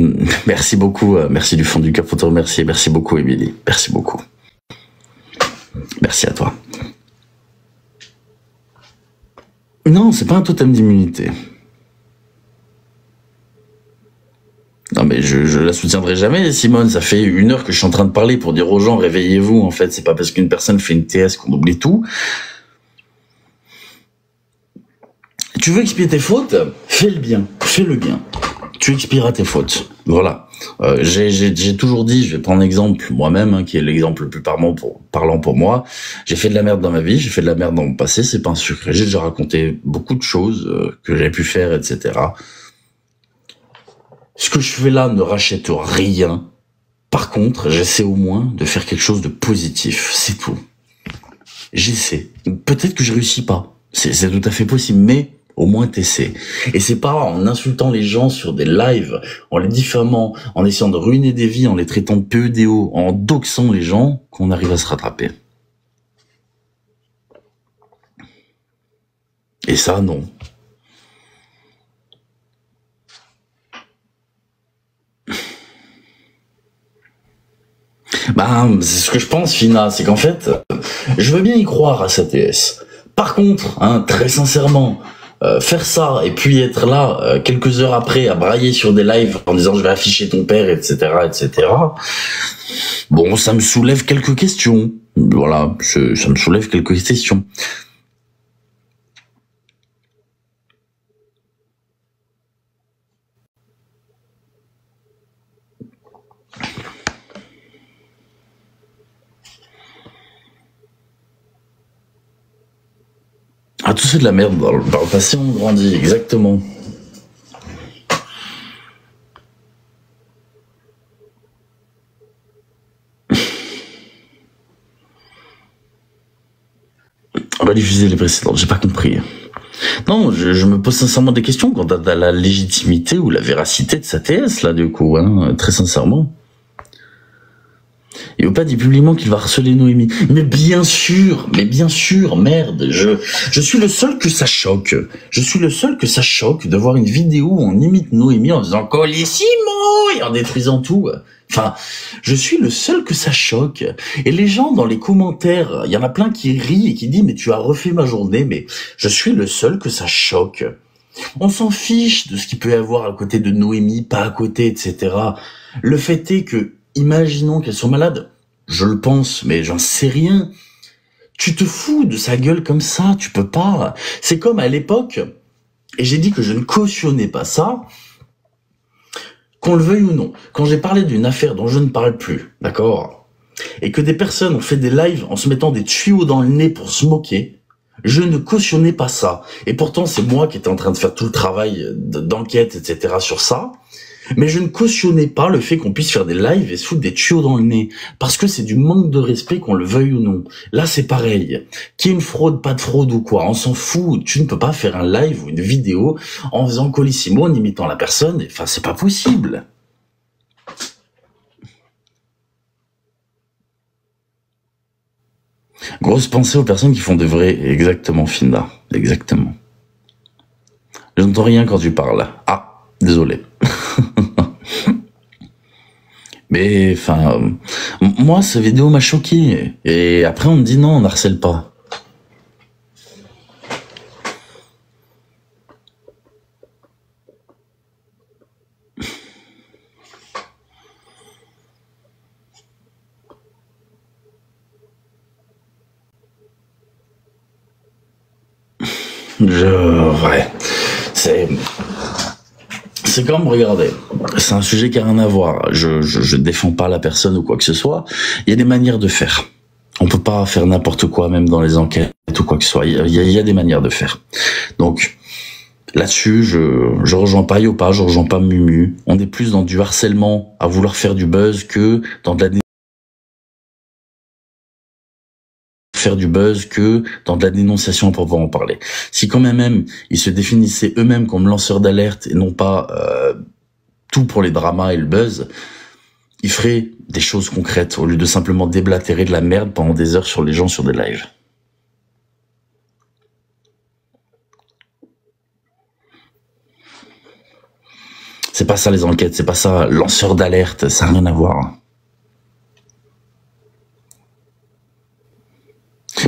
Merci beaucoup, merci du fond du cœur pour te remercier. Merci beaucoup, Émilie. Merci beaucoup. Merci à toi. Non, c'est pas un totem d'immunité. Non mais je la soutiendrai jamais, Simone. Ça fait 1 heure que je suis en train de parler pour dire aux gens, réveillez-vous, en fait. C'est pas parce qu'une personne fait une TS qu'on oublie tout. Tu veux expier tes fautes? Fais le bien. tu expies à tes fautes. Voilà. J'ai toujours dit, je vais prendre l'exemple moi-même, hein, qui est l'exemple le plus parlant pour moi. J'ai fait de la merde dans ma vie, j'ai fait de la merde dans mon passé, c'est pas un secret. J'ai déjà raconté beaucoup de choses que j'ai pu faire, etc. Ce que je fais là ne rachète rien. Par contre, j'essaie au moins de faire quelque chose de positif, c'est tout. J'essaie. Peut-être que je réussis pas. C'est tout à fait possible, mais au moins t'essaies. Et c'est pas en insultant les gens sur des lives, en les diffamant, en essayant de ruiner des vies, en les traitant de PEDO, en doxant les gens, qu'on arrive à se rattraper. Et ça, non. C'est ce que je pense, Fina, c'est qu'en fait, je veux bien y croire à sa TS. Par contre, hein, très sincèrement, faire ça et puis être là quelques heures après à brailler sur des lives en disant je vais afficher ton père, etc., etc. Bon, ça me soulève quelques questions. Voilà, ça me soulève quelques questions. Ah, tout c'est de la merde. Par le passé, on grandit, exactement. On va diffuser les précédentes, j'ai pas compris. Non, je me pose sincèrement des questions quant à la légitimité ou la véracité de sa TS, là, du coup, hein, très sincèrement. Il veut pas dire publiquement qu'il va harceler Noémie. Mais bien sûr, merde, je suis le seul que ça choque. Je suis le seul que ça choque de voir une vidéo où on imite Noémie en faisant Colissimo et en détruisant tout. Enfin, je suis le seul que ça choque. Et les gens dans les commentaires, il y en a plein qui rient et qui disent mais tu as refait ma journée, mais je suis le seul que ça choque. On s'en fiche de ce qu'il peut y avoir à côté de Noémie, pas à côté, etc. Le fait est que imaginons qu'elle soit malade, je le pense, mais j'en sais rien. Tu te fous de sa gueule comme ça, tu peux pas. C'est comme à l'époque, et j'ai dit que je ne cautionnais pas ça, qu'on le veuille ou non. Quand j'ai parlé d'une affaire dont je ne parle plus, d'accord, et que des personnes ont fait des lives en se mettant des tuyaux dans le nez pour se moquer, je ne cautionnais pas ça. Et pourtant, c'est moi qui étais en train de faire tout le travail d'enquête, etc. sur ça. Mais je ne cautionnais pas le fait qu'on puisse faire des lives et se foutre des tuyaux dans le nez. Parce que c'est du manque de respect, qu'on le veuille ou non. Là, c'est pareil. Qu'il y ait une fraude, pas de fraude ou quoi, on s'en fout. Tu ne peux pas faire un live ou une vidéo en faisant Colissimo, en imitant la personne. Enfin, c'est pas possible. Grosse pensée aux personnes qui font de vrai. Exactement, Finda. Exactement. Je n'entends rien quand tu parles. Ah, désolé. Mais, enfin, moi, cette vidéo m'a choqué. Et après, on me dit non, on harcèle pas. Ouais. C'est comme, regardez, c'est un sujet qui a rien à voir. Je défends pas la personne ou quoi que ce soit. Il y a des manières de faire. On peut pas faire n'importe quoi, même dans les enquêtes ou quoi que ce soit. Il y a des manières de faire. Donc, là-dessus, je rejoins pas Yopa, je rejoins pas Mumu. On est plus dans du harcèlement à vouloir faire du buzz que dans de la dénonciation à proprement parler. Si quand même ils se définissaient eux-mêmes comme lanceurs d'alerte et non pas tout pour les dramas et le buzz, ils feraient des choses concrètes au lieu de simplement déblatérer de la merde pendant des heures sur les gens sur des lives. C'est pas ça les enquêtes, c'est pas ça lanceur d'alerte, ça n'a rien à voir.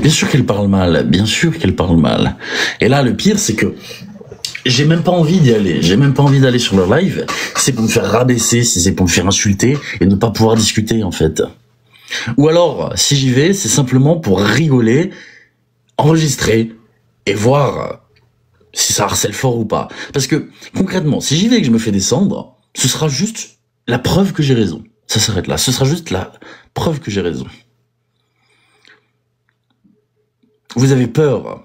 Bien sûr qu'elle parle mal, bien sûr qu'elle parle mal. Et là, le pire, c'est que j'ai même pas envie d'y aller. J'ai même pas envie d'aller sur leur live. Si c'est pour me faire rabaisser, si c'est pour me faire insulter et ne pas pouvoir discuter, en fait. Ou alors, si j'y vais, c'est simplement pour rigoler, enregistrer et voir Si ça harcèle fort ou pas. Parce que, concrètement, si j'y vais et que je me fais descendre, ce sera juste la preuve que j'ai raison. Ça s'arrête là. Ce sera juste la preuve que j'ai raison. Vous avez peur?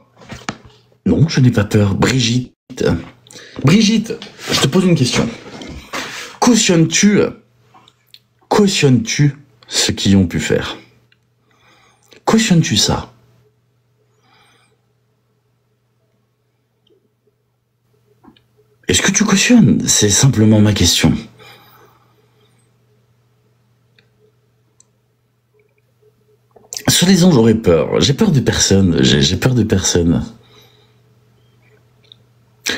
Non, je n'ai pas peur. Brigitte, je te pose une question. Cautionnes-tu ce qu'ils ont pu faire? Cautionnes-tu ça? Est-ce que tu cautionnes? C'est simplement ma question. Soi-disant, j'aurais peur. J'ai peur de personne. J'ai peur de personne.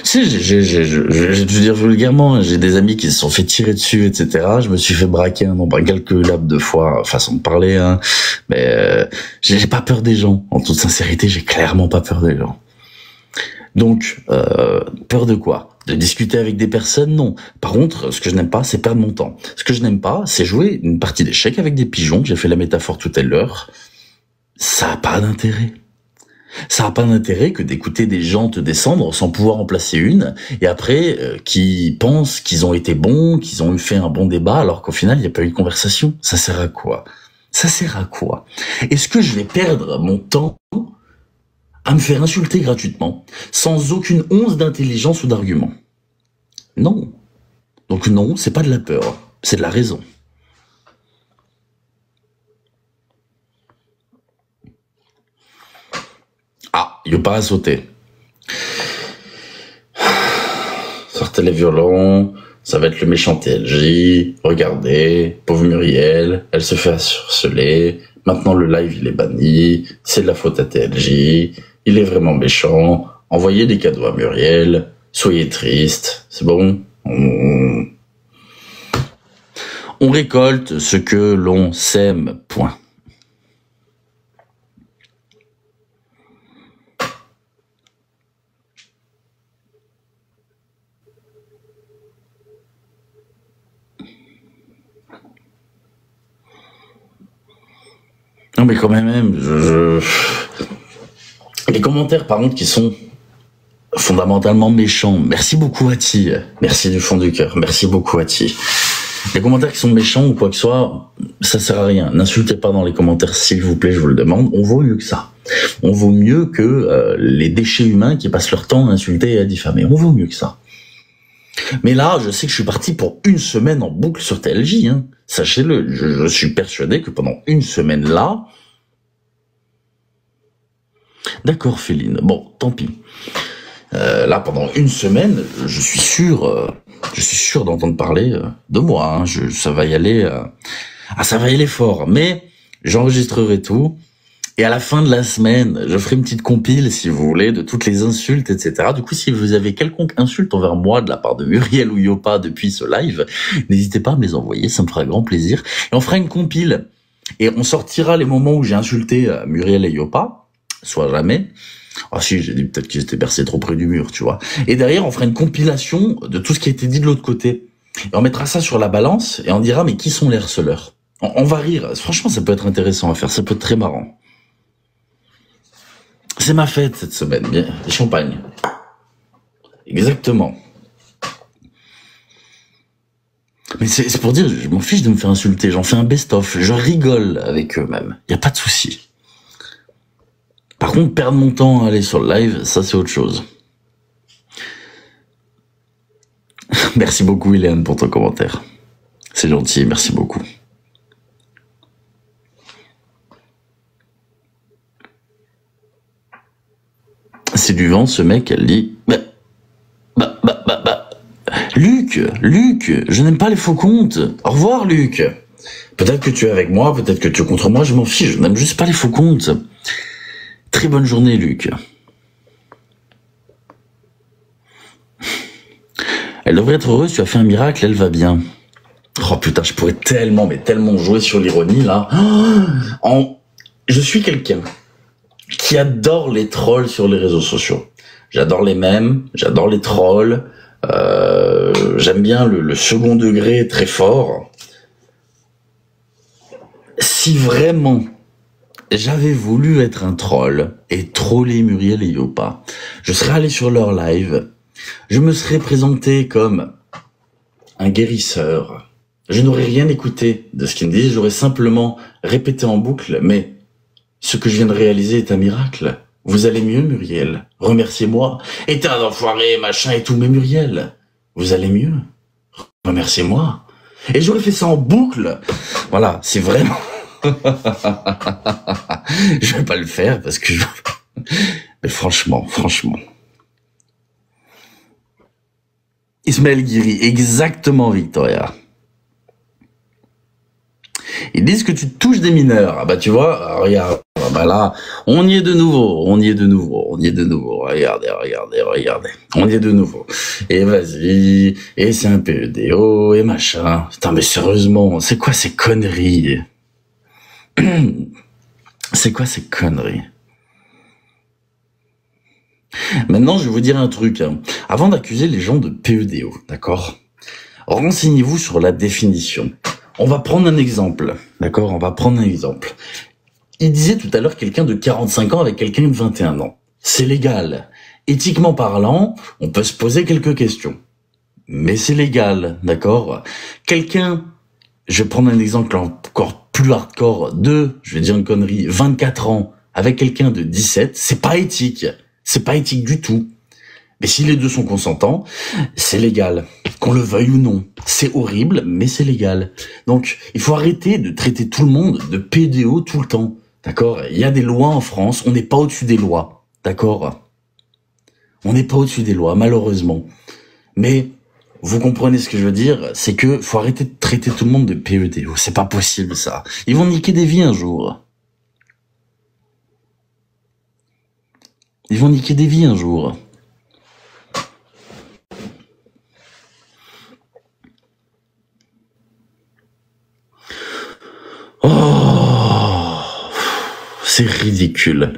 Si, je veux dire vulgairement, j'ai des amis qui se sont fait tirer dessus, etc. Je me suis fait braquer un nombre incalculable de fois, façon de parler, hein. Mais j'ai pas peur des gens. En toute sincérité, j'ai clairement pas peur des gens. Donc, peur de quoi? De discuter avec des personnes? Non. Par contre, ce que je n'aime pas, c'est perdre mon temps. Ce que je n'aime pas, c'est jouer une partie d'échecs avec des pigeons. J'ai fait la métaphore tout à l'heure. Ça a pas d'intérêt. Ça a pas d'intérêt que d'écouter des gens te descendre sans pouvoir en placer une, et après, qui pensent qu'ils ont été bons, qu'ils ont fait un bon débat, alors qu'au final, il n'y a pas eu de conversation. Ça sert à quoi? Ça sert à quoi? Est-ce que je vais perdre mon temps à me faire insulter gratuitement, sans aucune once d'intelligence ou d'argument? Non. Donc non, c'est pas de la peur, c'est de la raison. Ah, Yopa a sauté. Sortez les violons, ça va être le méchant TLJ, regardez, pauvre Muriel, elle se fait harceler, maintenant le live il est banni, c'est de la faute à TLJ, il est vraiment méchant, envoyez des cadeaux à Muriel, soyez triste, c'est bon, on récolte ce que l'on sème, point. Non mais quand même, les commentaires par contre qui sont fondamentalement méchants. Merci beaucoup Ati, merci du fond du cœur, merci beaucoup Ati. Les commentaires qui sont méchants ou quoi que ce soit, ça sert à rien. N'insultez pas dans les commentaires s'il vous plaît, je vous le demande. On vaut mieux que ça. On vaut mieux que les déchets humains qui passent leur temps à insulter et à diffamer. On vaut mieux que ça. Mais là, je sais que je suis parti pour une semaine en boucle sur TLJ, hein. Sachez-le, je suis persuadé que pendant une semaine là... D'accord, Féline. Bon, tant pis. Là, pendant une semaine, je suis sûr d'entendre parler de moi, hein. Ça va y aller... ça va y aller fort. Mais j'enregistrerai tout. Et à la fin de la semaine, je ferai une petite compile, si vous voulez, de toutes les insultes, etc. Du coup, si vous avez quelconque insulte envers moi de la part de Muriel ou Yopa depuis ce live, n'hésitez pas à me les envoyer, ça me fera grand plaisir. Et on fera une compile. Et on sortira les moments où j'ai insulté Muriel et Yopa, soit jamais. Ah si, j'ai dit peut-être qu'ils étaient bercés trop près du mur, tu vois. Et derrière, on fera une compilation de tout ce qui a été dit de l'autre côté. Et on mettra ça sur la balance et on dira, mais qui sont les harceleurs? On va rire. Franchement, ça peut être intéressant à faire, ça peut être très marrant. C'est ma fête cette semaine, bien, champagne. Exactement. Mais c'est pour dire, je m'en fiche de me faire insulter, j'en fais un best-of, je rigole avec eux-mêmes, y a pas de souci. Par contre, perdre mon temps à aller sur le live, ça c'est autre chose. Merci beaucoup Hélène pour ton commentaire. C'est gentil, merci beaucoup. C'est du vent, ce mec, elle dit... Luc, je n'aime pas les faux comptes. Au revoir, Luc. Peut-être que tu es avec moi, peut-être que tu es contre moi, je m'en fiche, je n'aime juste pas les faux comptes. Très bonne journée, Luc. Elle devrait être heureuse, tu as fait un miracle, elle va bien. Oh putain, je pourrais tellement, mais tellement jouer sur l'ironie, là. Je suis quelqu'un qui adore les trolls sur les réseaux sociaux. J'adore les mèmes, j'adore les trolls, j'aime bien le second degré très fort. Si vraiment j'avais voulu être un troll et troller Muriel et Yopa. Je serais allé sur leur live, je me serais présenté comme un guérisseur. Je n'aurais rien écouté de ce qu'ils me disaient, j'aurais simplement répété en boucle, mais ce que je viens de réaliser est un miracle. Vous allez mieux, Muriel? Remerciez-moi. Et t'es un enfoiré, machin et tout, mais Muriel, vous allez mieux? Remerciez-moi. Et j'aurais fait ça en boucle. Voilà, c'est vraiment... Je vais pas le faire parce que mais franchement. Ismaël Guiri, exactement, Victoria. Ils disent que tu touches des mineurs. Ah bah tu vois, regarde, bah là, on y est de nouveau. Regardez. On y est de nouveau. Et vas-y, et c'est un PEDO, et machin. Putain, mais sérieusement, c'est quoi ces conneries? C'est quoi ces conneries? Maintenant, je vais vous dire un truc. Avant d'accuser les gens de PEDO, d'accord? Renseignez-vous sur la définition. On va prendre un exemple, d'accord? Il disait tout à l'heure quelqu'un de 45 ans avec quelqu'un de 21 ans. C'est légal. Éthiquement parlant, on peut se poser quelques questions. Mais c'est légal, d'accord? Quelqu'un, je vais prendre un exemple encore plus hardcore, je vais dire une connerie, 24 ans avec quelqu'un de 17, c'est pas éthique. C'est pas éthique du tout. Mais si les deux sont consentants, c'est légal. Qu'on le veuille ou non. C'est horrible, mais c'est légal. Donc, il faut arrêter de traiter tout le monde de PDO tout le temps. D'accord? Il y a des lois en France, on n'est pas au-dessus des lois. D'accord? On n'est pas au-dessus des lois, malheureusement. Mais, vous comprenez ce que je veux dire? C'est que faut arrêter de traiter tout le monde de PEDO. C'est pas possible, ça. Ils vont niquer des vies un jour. Oh, c'est ridicule.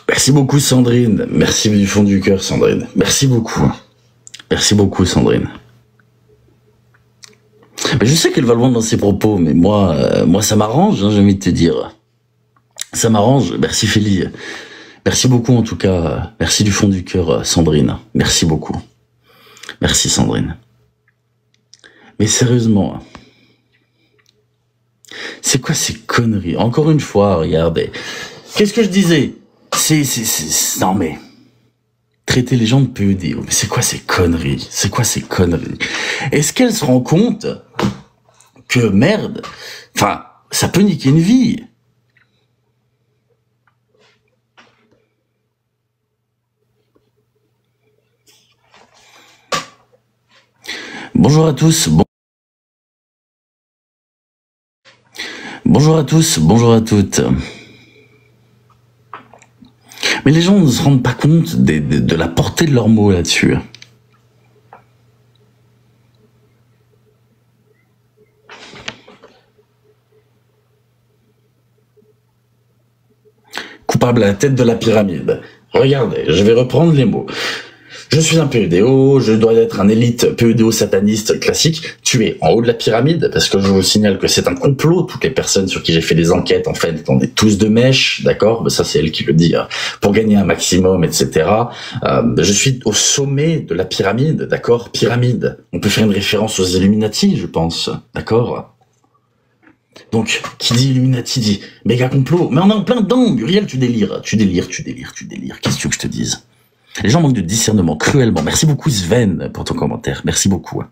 Merci beaucoup Sandrine, merci du fond du cœur Sandrine, merci beaucoup Sandrine. Mais je sais qu'elle va loin dans ses propos, mais moi ça m'arrange, hein, j'ai envie de te dire. Ça m'arrange, merci Félie. Merci beaucoup en tout cas, merci du fond du cœur Sandrine, merci beaucoup. Merci Sandrine. Mais sérieusement, c'est quoi ces conneries? Encore une fois, regardez. Qu'est-ce que je disais? Non mais, traiter les gens de PEDO, mais c'est quoi ces conneries? Est-ce qu'elle se rend compte que merde, enfin, ça peut niquer une vie? Bonjour à tous, bonjour à tous, bonjour à toutes. Mais les gens ne se rendent pas compte de la portée de leurs mots là-dessus. Coupable à la tête de la pyramide. Regardez, je vais reprendre les mots. Je suis un PEDO, je dois être un élite PEDO sataniste classique. Tu es en haut de la pyramide, parce que je vous signale que c'est un complot. Toutes les personnes sur qui j'ai fait des enquêtes, en fait, on est tous de mèche, d'accord? Ça, c'est elle qui le dit, hein. Pour gagner un maximum, etc. Je suis au sommet de la pyramide, d'accord? Pyramide. On peut faire une référence aux Illuminati, je pense, d'accord? Donc, qui dit Illuminati dit méga complot. Mais on est en plein dedans, Muriel, tu délires. Qu'est-ce que tu veux que je te dise? Les gens manquent de discernement, cruellement. Merci beaucoup Sven pour ton commentaire, merci beaucoup.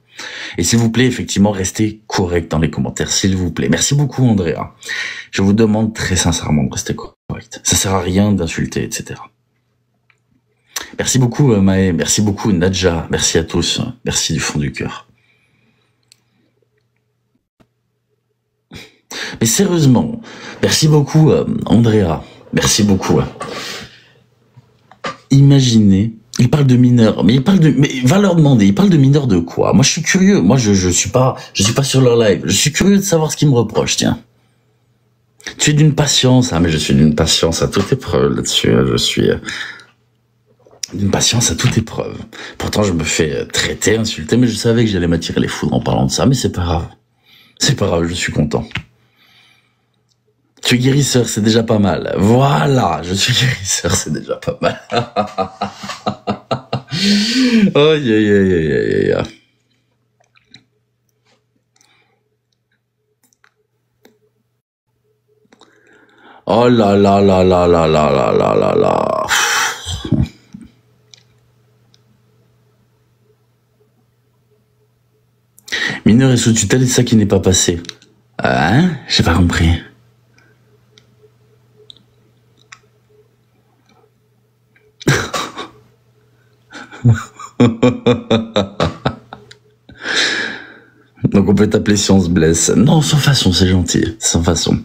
Et s'il vous plaît, effectivement, restez correct dans les commentaires, s'il vous plaît. Merci beaucoup Andrea. Je vous demande très sincèrement de rester correct. Ça sert à rien d'insulter, etc. Merci beaucoup Maë, merci beaucoup Nadja, merci à tous, merci du fond du cœur. Mais sérieusement, merci beaucoup Andrea, merci beaucoup. Imaginez, il parle de mineurs, mais va leur demander, il parle de mineurs de quoi? Moi je suis curieux, moi je suis pas sur leur live, je suis curieux de savoir ce qu'ils me reprochent, tiens. Tu es d'une patience, mais je suis d'une patience à toute épreuve là-dessus, je suis d'une patience à toute épreuve. Pourtant je me fais traiter, insulter, mais je savais que j'allais m'attirer les foudres en parlant de ça, mais c'est pas grave, je suis content. Je suis guérisseur, c'est déjà pas mal. Voilà, je suis guérisseur, c'est déjà pas mal. Aïe, aïe, aïe, aïe, aïe, aïe. Oh là là là là là là là là là là. Mineur est sous tutelle, c'est ça qui n'est pas passé. Hein? J'ai pas compris. Donc on peut t'appeler si on se blesse. Non, sans façon, c'est gentil. Sans façon.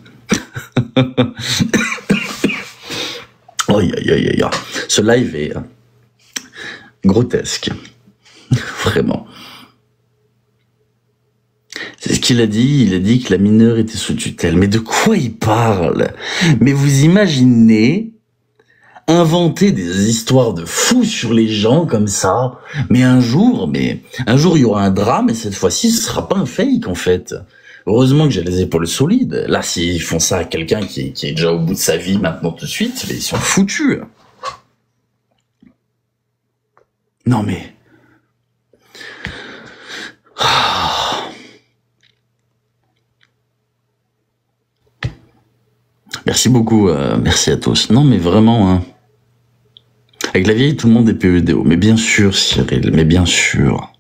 Aïe, aïe, aïe, aïe. Ce live est grotesque. Vraiment. C'est ce qu'il a dit. Il a dit que la mineure était sous tutelle. Mais de quoi il parle? Mais vous imaginez inventer des histoires de fous sur les gens comme ça? Mais un jour, il y aura un drame et cette fois-ci, ce sera pas un fake en fait. Heureusement que j'ai les épaules solides. Là, s'ils font ça à quelqu'un qui est déjà au bout de sa vie maintenant tout de suite, ils sont foutus. Non mais... Merci beaucoup, merci à tous. Non mais vraiment, hein. Avec la vieille, tout le monde est PEDO. Mais bien sûr, Cyril, mais bien sûr.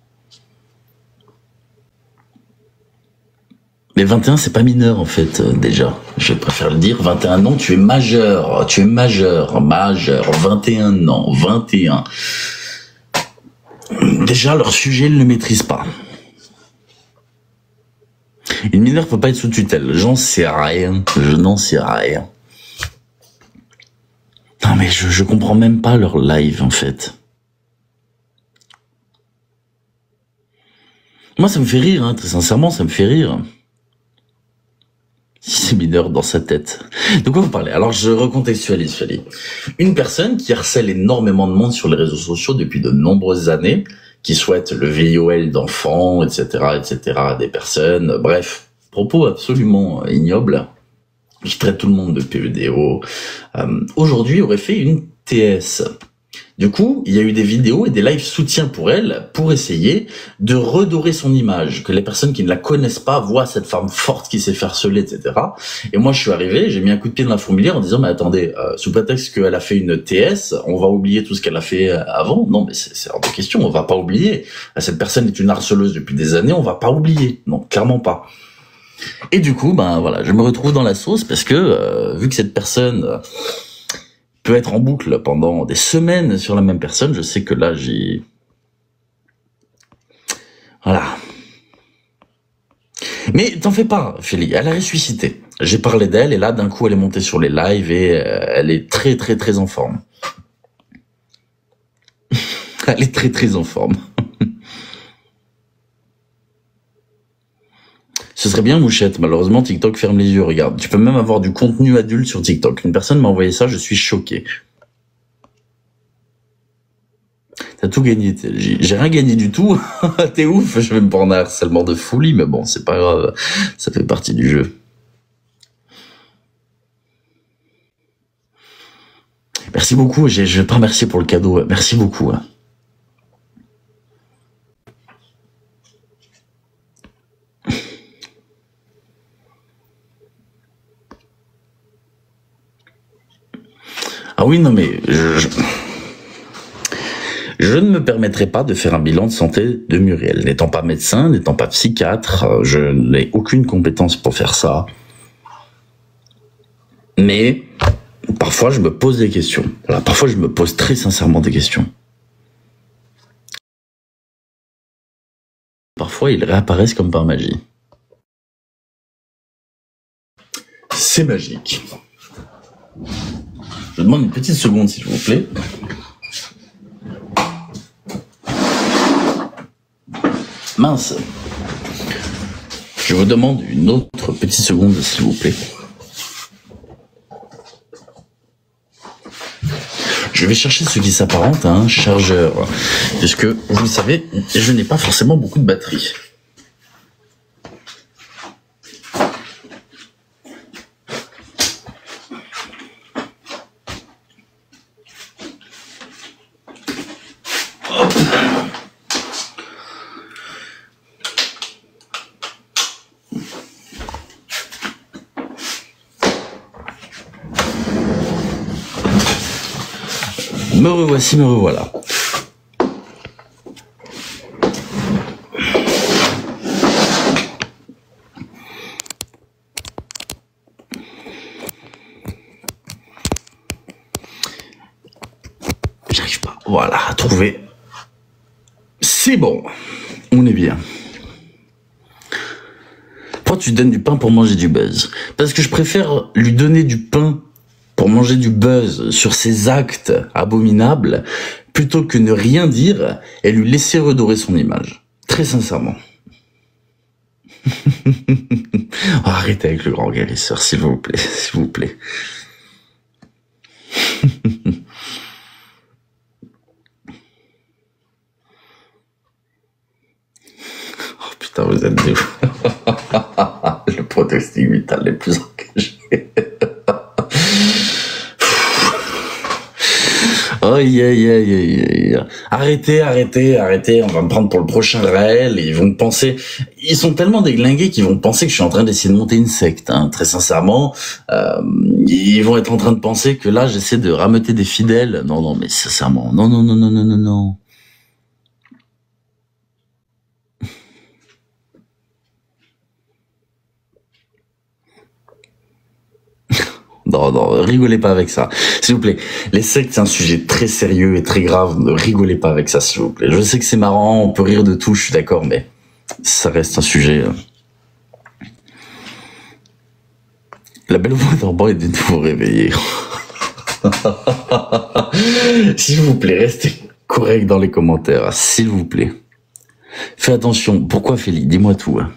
Mais 21, c'est pas mineur, en fait, déjà. Je préfère le dire. 21 ans, tu es majeur. Tu es majeur. 21 ans. 21. Déjà, leur sujet, ils ne le maîtrisent pas. Une mineure peut pas être sous tutelle. J'en sais rien. Je n'en sais rien. Non, mais je comprends même pas leur live, en fait. Moi, ça me fait rire, hein. Très sincèrement, ça me fait rire. Si c'est mineur dans sa tête. De quoi vous parlez? Alors, je recontextualise, Fali. Une personne qui harcèle énormément de monde sur les réseaux sociaux depuis de nombreuses années, qui souhaite le VIOL d'enfants, etc., des personnes, bref, propos absolument ignobles, qui traite tout le monde de PEDO, aujourd'hui aurait fait une TS. Du coup, il y a eu des vidéos et des lives soutien pour elle, pour essayer de redorer son image, que les personnes qui ne la connaissent pas voient cette femme forte qui s'est fait harceler, etc. Et moi, je suis arrivé, j'ai mis un coup de pied dans la fourmilière en disant, mais attendez, sous prétexte qu'elle a fait une TS, on va oublier tout ce qu'elle a fait avant? Non, mais c'est hors de question, on va pas oublier. Cette personne est une harceleuse depuis des années, on va pas oublier. Non, clairement pas. Et du coup, voilà, je me retrouve dans la sauce parce que, vu que cette personne peut être en boucle pendant des semaines sur la même personne, je sais que là, voilà. Mais t'en fais pas, Feli, elle a ressuscité. J'ai parlé d'elle et là, d'un coup, elle est montée sur les lives et elle est très, très, très en forme. Elle est très, très en forme. Ce serait bien, Mouchette. Malheureusement, TikTok ferme les yeux. Regarde, tu peux même avoir du contenu adulte sur TikTok. Une personne m'a envoyé ça, je suis choqué. T'as tout gagné, j'ai rien gagné du tout. T'es ouf, je vais me prendre un harcèlement de folie, mais bon, c'est pas grave. Ça fait partie du jeu. Merci beaucoup, je vais pas remercier pour le cadeau. Merci beaucoup. Ah oui, non mais... Je ne me permettrai pas de faire un bilan de santé de Muriel. N'étant pas médecin, n'étant pas psychiatre, je n'ai aucune compétence pour faire ça. Mais parfois, je me pose des questions. Voilà, parfois, je me pose très sincèrement des questions. Parfois, ils réapparaissent comme par magie. C'est magique. Je demande une petite seconde, s'il vous plaît. Mince. Je vous demande une autre petite seconde, s'il vous plaît. Je vais chercher ce qui s'apparente à un chargeur, puisque, vous le savez, je n'ai pas forcément beaucoup de batterie. Me revoici, me revoilà. J'arrive pas. Voilà, à trouver. C'est bon. On est bien. Pourquoi tu donnes du pain pour manger du buzz? Parce que je préfère lui donner du pain pour manger du buzz sur ses actes abominables, plutôt que ne rien dire et lui laisser redorer son image. Très sincèrement. Arrêtez avec le grand guérisseur, s'il vous plaît, s'il vous plaît. Oh putain, vous êtes des fous. Le pronostic vital les plus engagés. Aïe, aïe, aïe, aïe, aïe. Arrêtez, arrêtez, arrêtez. On va me prendre pour le prochain réel. Ils vont penser, ils sont tellement déglingués qu'ils vont penser que je suis en train d'essayer de monter une secte, hein. Très sincèrement, ils vont être en train de penser que là, j'essaie de rameuter des fidèles. Non, non, mais sincèrement, non, non, non, non, non, non, non. Non, non, rigolez pas avec ça. S'il vous plaît. Les sectes, c'est un sujet très sérieux et très grave. Ne rigolez pas avec ça, s'il vous plaît. Je sais que c'est marrant, on peut rire de tout, je suis d'accord, mais ça reste un sujet. La belle voix d'Orban est de nouveau réveillée. S'il vous plaît, restez correct dans les commentaires, s'il vous plaît. Fais attention. Pourquoi, Félix? Dis-moi tout. Hein.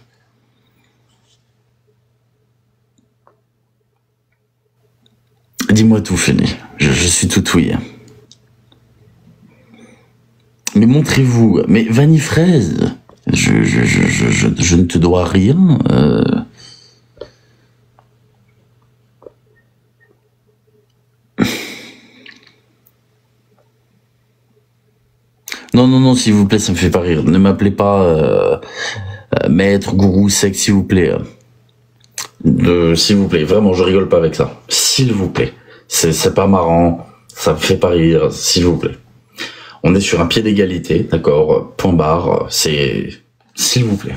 Dis-moi tout, Félix. Je suis tout ouïe. Mais montrez-vous. Mais Vanille Fraise, je ne te dois rien. Non, non, non, s'il vous plaît, ça me fait pas rire. Ne m'appelez pas maître, gourou, secte, s'il vous plaît. S'il vous plaît, vraiment, je rigole pas avec ça. S'il vous plaît. C'est pas marrant, ça me fait pas rire, s'il vous plaît. On est sur un pied d'égalité, d'accord, point barre, c'est... S'il vous plaît.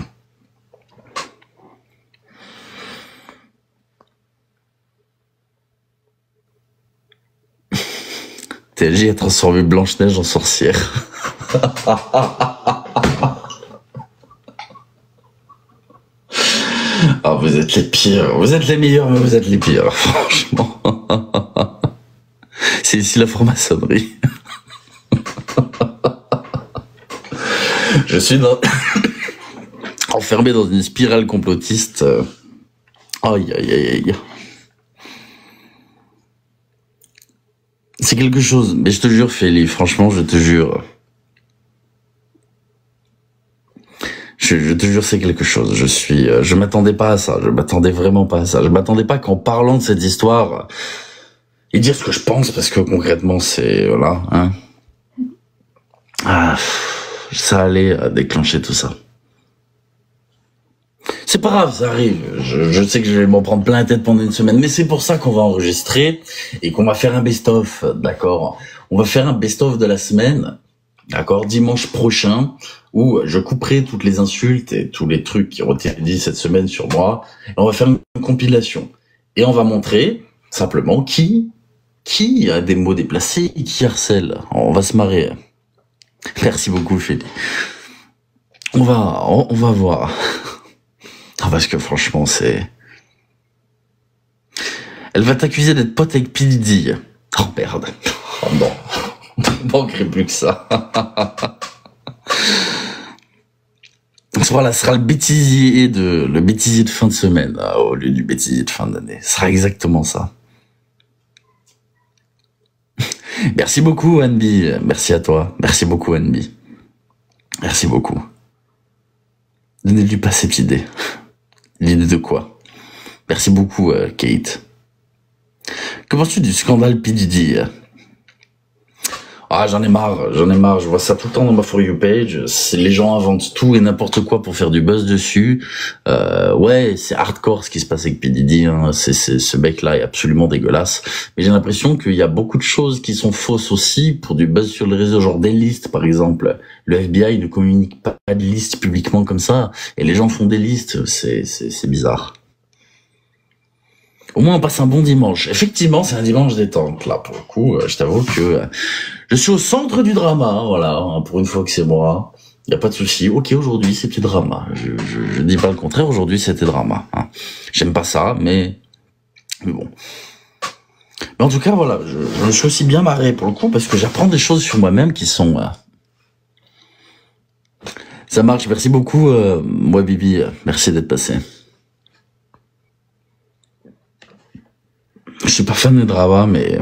TLJ a transformé Blanche-Neige en sorcière. Ah, vous êtes les pires. Vous êtes les meilleurs, mais vous êtes les pires, franchement. C'est ici la franc-maçonnerie. Je suis enfermé dans une spirale complotiste. Aïe, aïe, aïe, aïe. C'est quelque chose, mais je te jure, Félix, franchement, je te jure. Je te jure, c'est quelque chose. Je m'attendais pas à ça. Je m'attendais vraiment pas à ça. Je m'attendais pas qu'en parlant de cette histoire et dire ce que je pense, parce que concrètement, c'est voilà, hein. Ah, ça allait déclencher tout ça. C'est pas grave, ça arrive. Je sais que je vais m'en prendre plein la tête pendant une semaine, mais c'est pour ça qu'on va enregistrer et qu'on va faire un best-of, d'accord. On va faire un best-of de la semaine. D'accord, dimanche prochain, où je couperai toutes les insultes et tous les trucs qui ont été dit cette semaine sur moi. Et on va faire une compilation. Et on va montrer, simplement, qui a des mots déplacés et qui harcèle. On va se marrer. Merci beaucoup, Félix. On va voir. Ah, parce que franchement, c'est... Elle va t'accuser d'être pote avec P. Diddy. Oh merde. Oh non. Il ne manquerait plus que ça. Voilà, ce sera le bêtisier de fin de semaine, au lieu du bêtisier de fin d'année. Ce sera exactement ça. Merci beaucoup, Anby. Merci à toi. Merci beaucoup, Anby. Merci beaucoup. Donnez-lui pas cette idée. L'idée de quoi? Merci beaucoup, Kate. Que penses-tu du scandale P. Diddy? Ah, j'en ai marre, je vois ça tout le temps dans ma For You page, les gens inventent tout et n'importe quoi pour faire du buzz dessus. Ouais, c'est hardcore ce qui se passe avec P. Diddy, hein. Ce mec-là est absolument dégueulasse. Mais j'ai l'impression qu'il y a beaucoup de choses qui sont fausses aussi pour du buzz sur les réseaux, genre des listes par exemple. Le FBI ne communique pas de listes publiquement comme ça, et les gens font des listes, c'est bizarre. Au moins, on passe un bon dimanche. Effectivement, c'est un dimanche détente, là, pour le coup. Je t'avoue que je suis au centre du drama, voilà. Hein, pour une fois que c'est moi, il y a pas de souci. Ok, aujourd'hui, c'était drama. Je dis pas le contraire, aujourd'hui, c'était drama. Hein. J'aime pas ça, mais bon. Mais en tout cas, voilà, je me suis aussi bien marré, pour le coup, parce que j'apprends des choses sur moi-même qui sont... Ça marche, merci beaucoup, moi, Bibi. Merci d'être passé. Je suis pas fan de drama, mais...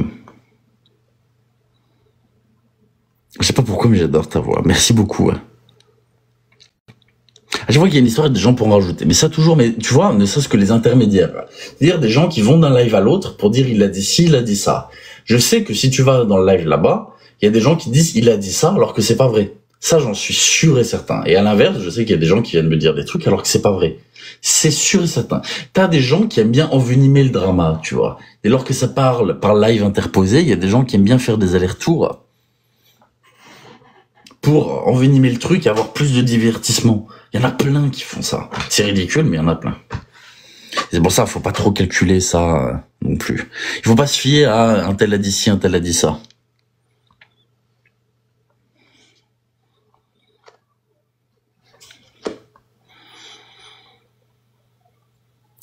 Je sais pas pourquoi, mais j'adore ta voix. Merci beaucoup. Je vois qu'il y a une histoire des gens pour en rajouter. Mais ça toujours, mais tu vois, ne serait-ce que les intermédiaires. C'est-à-dire des gens qui vont d'un live à l'autre pour dire il a dit ci, il a dit ça. Je sais que si tu vas dans le live là-bas, il y a des gens qui disent il a dit ça alors que c'est pas vrai. Ça, j'en suis sûr et certain. Et à l'inverse, je sais qu'il y a des gens qui viennent me dire des trucs alors que c'est pas vrai. C'est sûr et certain. T'as des gens qui aiment bien envenimer le drama, tu vois. Dès lors que ça parle par live interposé, il y a des gens qui aiment bien faire des allers-retours pour envenimer le truc et avoir plus de divertissement. Il y en a plein qui font ça. C'est ridicule, mais il y en a plein. C'est pour ça, faut pas trop calculer ça non plus. Il faut pas se fier à un tel a dit ci, un tel a dit ça.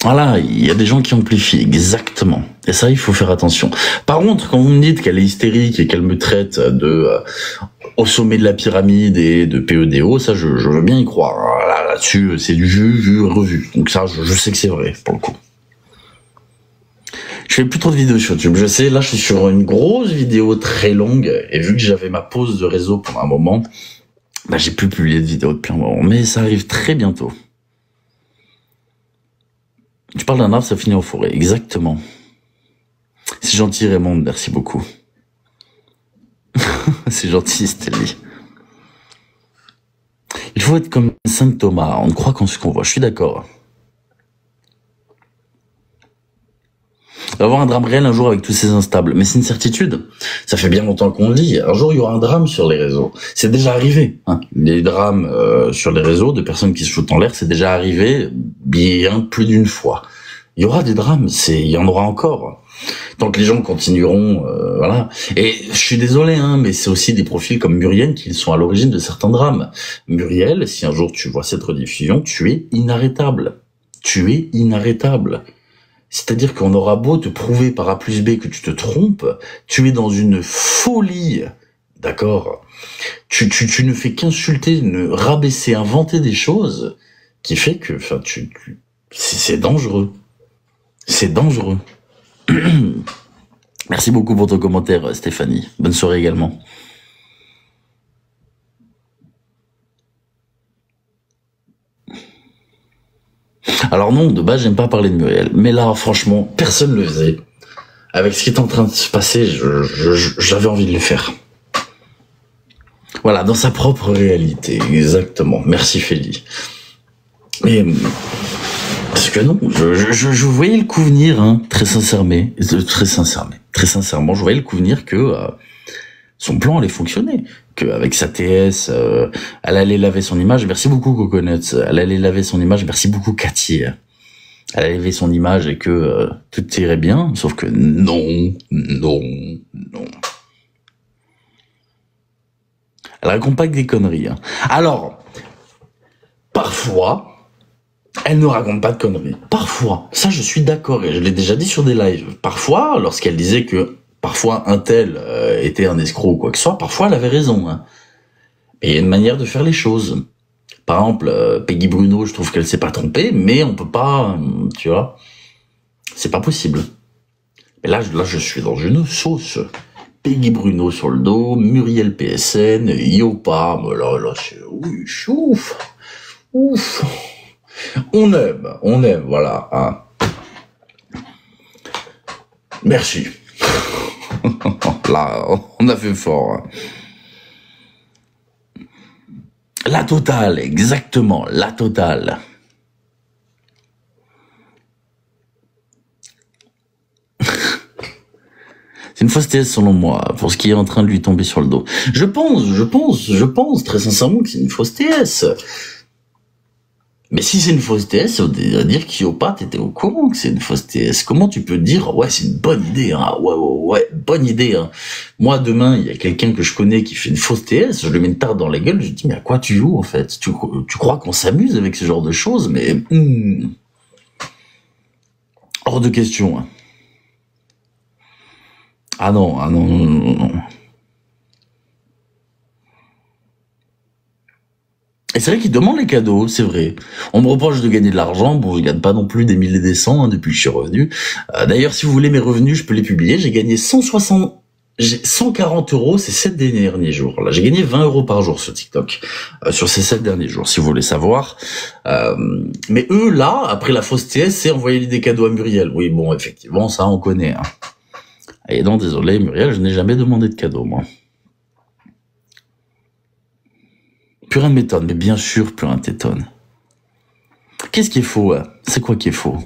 Voilà, il y a des gens qui amplifient, exactement. Et ça, il faut faire attention. Par contre, quand vous me dites qu'elle est hystérique et qu'elle me traite de au sommet de la pyramide et de PEDO, ça, je veux bien y croire. Là-dessus, c'est du vu, revu. Donc ça, je sais que c'est vrai, pour le coup. Je fais plus trop de vidéos sur YouTube. Je sais, là, je suis sur une grosse vidéo très longue. Et vu que j'avais ma pause de réseau pendant un moment, bah, j'ai plus publié de vidéos depuis un moment. Mais ça arrive très bientôt. Tu parles d'un arbre, ça finit en forêt. Exactement. C'est gentil, Raymond. Merci beaucoup. C'est gentil, Stélie. Il faut être comme Saint Thomas. On ne croit qu'en ce qu'on voit. Je suis d'accord. Il va y avoir un drame réel un jour avec tous ces instables. Mais c'est une certitude. Ça fait bien longtemps qu'on le dit. Un jour, il y aura un drame sur les réseaux. C'est déjà arrivé. Hein. Les drames sur les réseaux de personnes qui se foutent en l'air, c'est déjà arrivé bien plus d'une fois. Il y aura des drames. Il y en aura encore. Tant que les gens continueront, voilà. Et je suis désolé, hein, mais c'est aussi des profils comme Muriel qui sont à l'origine de certains drames. Muriel, si un jour tu vois cette rediffusion, tu es inarrêtable. Tu es inarrêtable. C'est-à-dire qu'on aura beau te prouver par A plus B que tu te trompes, tu es dans une folie, d'accord? Tu ne fais qu'insulter, rabaisser, inventer des choses qui fait que, enfin, c'est dangereux. C'est dangereux. Merci beaucoup pour ton commentaire, Stéphanie. Bonne soirée également. Alors non, de base, j'aime pas parler de Muriel. Mais là, franchement, personne le faisait. Avec ce qui est en train de se passer, j'avais envie de le faire. Voilà, dans sa propre réalité, exactement. Merci, Félie. Mais... parce que non, je voyais le coup venir, hein, très sincèrement, je voyais le coup venir que son plan allait fonctionner, qu'avec sa TS, elle allait laver son image. Merci beaucoup, Coconuts. Elle allait laver son image. Merci beaucoup, Cathy. Elle allait laver son image et que tout irait bien, sauf que non. Elle raconte pas que des conneries. Hein. Alors, parfois... elle ne raconte pas de conneries. Parfois, ça je suis d'accord, et je l'ai déjà dit sur des lives. Parfois, lorsqu'elle disait que parfois un tel était un escroc ou quoi que ce soit, parfois elle avait raison. Hein. Et il y a une manière de faire les choses. Par exemple, Peggy Bruno, je trouve qu'elle s'est pas trompée, mais on peut pas, tu vois, c'est pas possible. Et là, je suis dans une sauce. Peggy Bruno sur le dos, Muriel PSN, Yopa, là, c'est ouf. On aime, voilà. Hein. Merci. Là, on a fait fort. La totale, exactement, la totale. C'est une fausse thèse selon moi, pour ce qui est en train de lui tomber sur le dos. Je pense très sincèrement que c'est une fausse TS. Mais si c'est une fausse TS, ça veut dire qu'Iopa, t'étais au courant que c'est une fausse TS. Comment tu peux dire, ouais, c'est une bonne idée, hein, ouais, bonne idée, hein. Moi, demain, il y a quelqu'un que je connais qui fait une fausse TS, je lui mets une tarte dans la gueule, je lui dis, mais à quoi tu joues, en fait? Tu crois qu'on s'amuse avec ce genre de choses? Mais, hors de question, hein. Ah non. Et c'est vrai qu'ils demandent les cadeaux, c'est vrai. On me reproche de gagner de l'argent, bon, je gagne pas non plus des milliers et des cents, hein, depuis que je suis revenu. D'ailleurs, si vous voulez mes revenus, je peux les publier. J'ai gagné 140 euros ces 7 derniers jours. Là, j'ai gagné 20 euros par jour sur TikTok, sur ces 7 derniers jours, si vous voulez savoir. Mais eux, là, après la fausse TS, c'est envoyer des cadeaux à Muriel. Oui, bon, effectivement, ça, on connaît, hein. Et non, désolé, Muriel, je n'ai jamais demandé de cadeau, moi. Plus rien ne m'étonne, mais bien sûr, plus rien ne t'étonne. Qu'est-ce qui est faux, hein? C'est quoi qui est faux?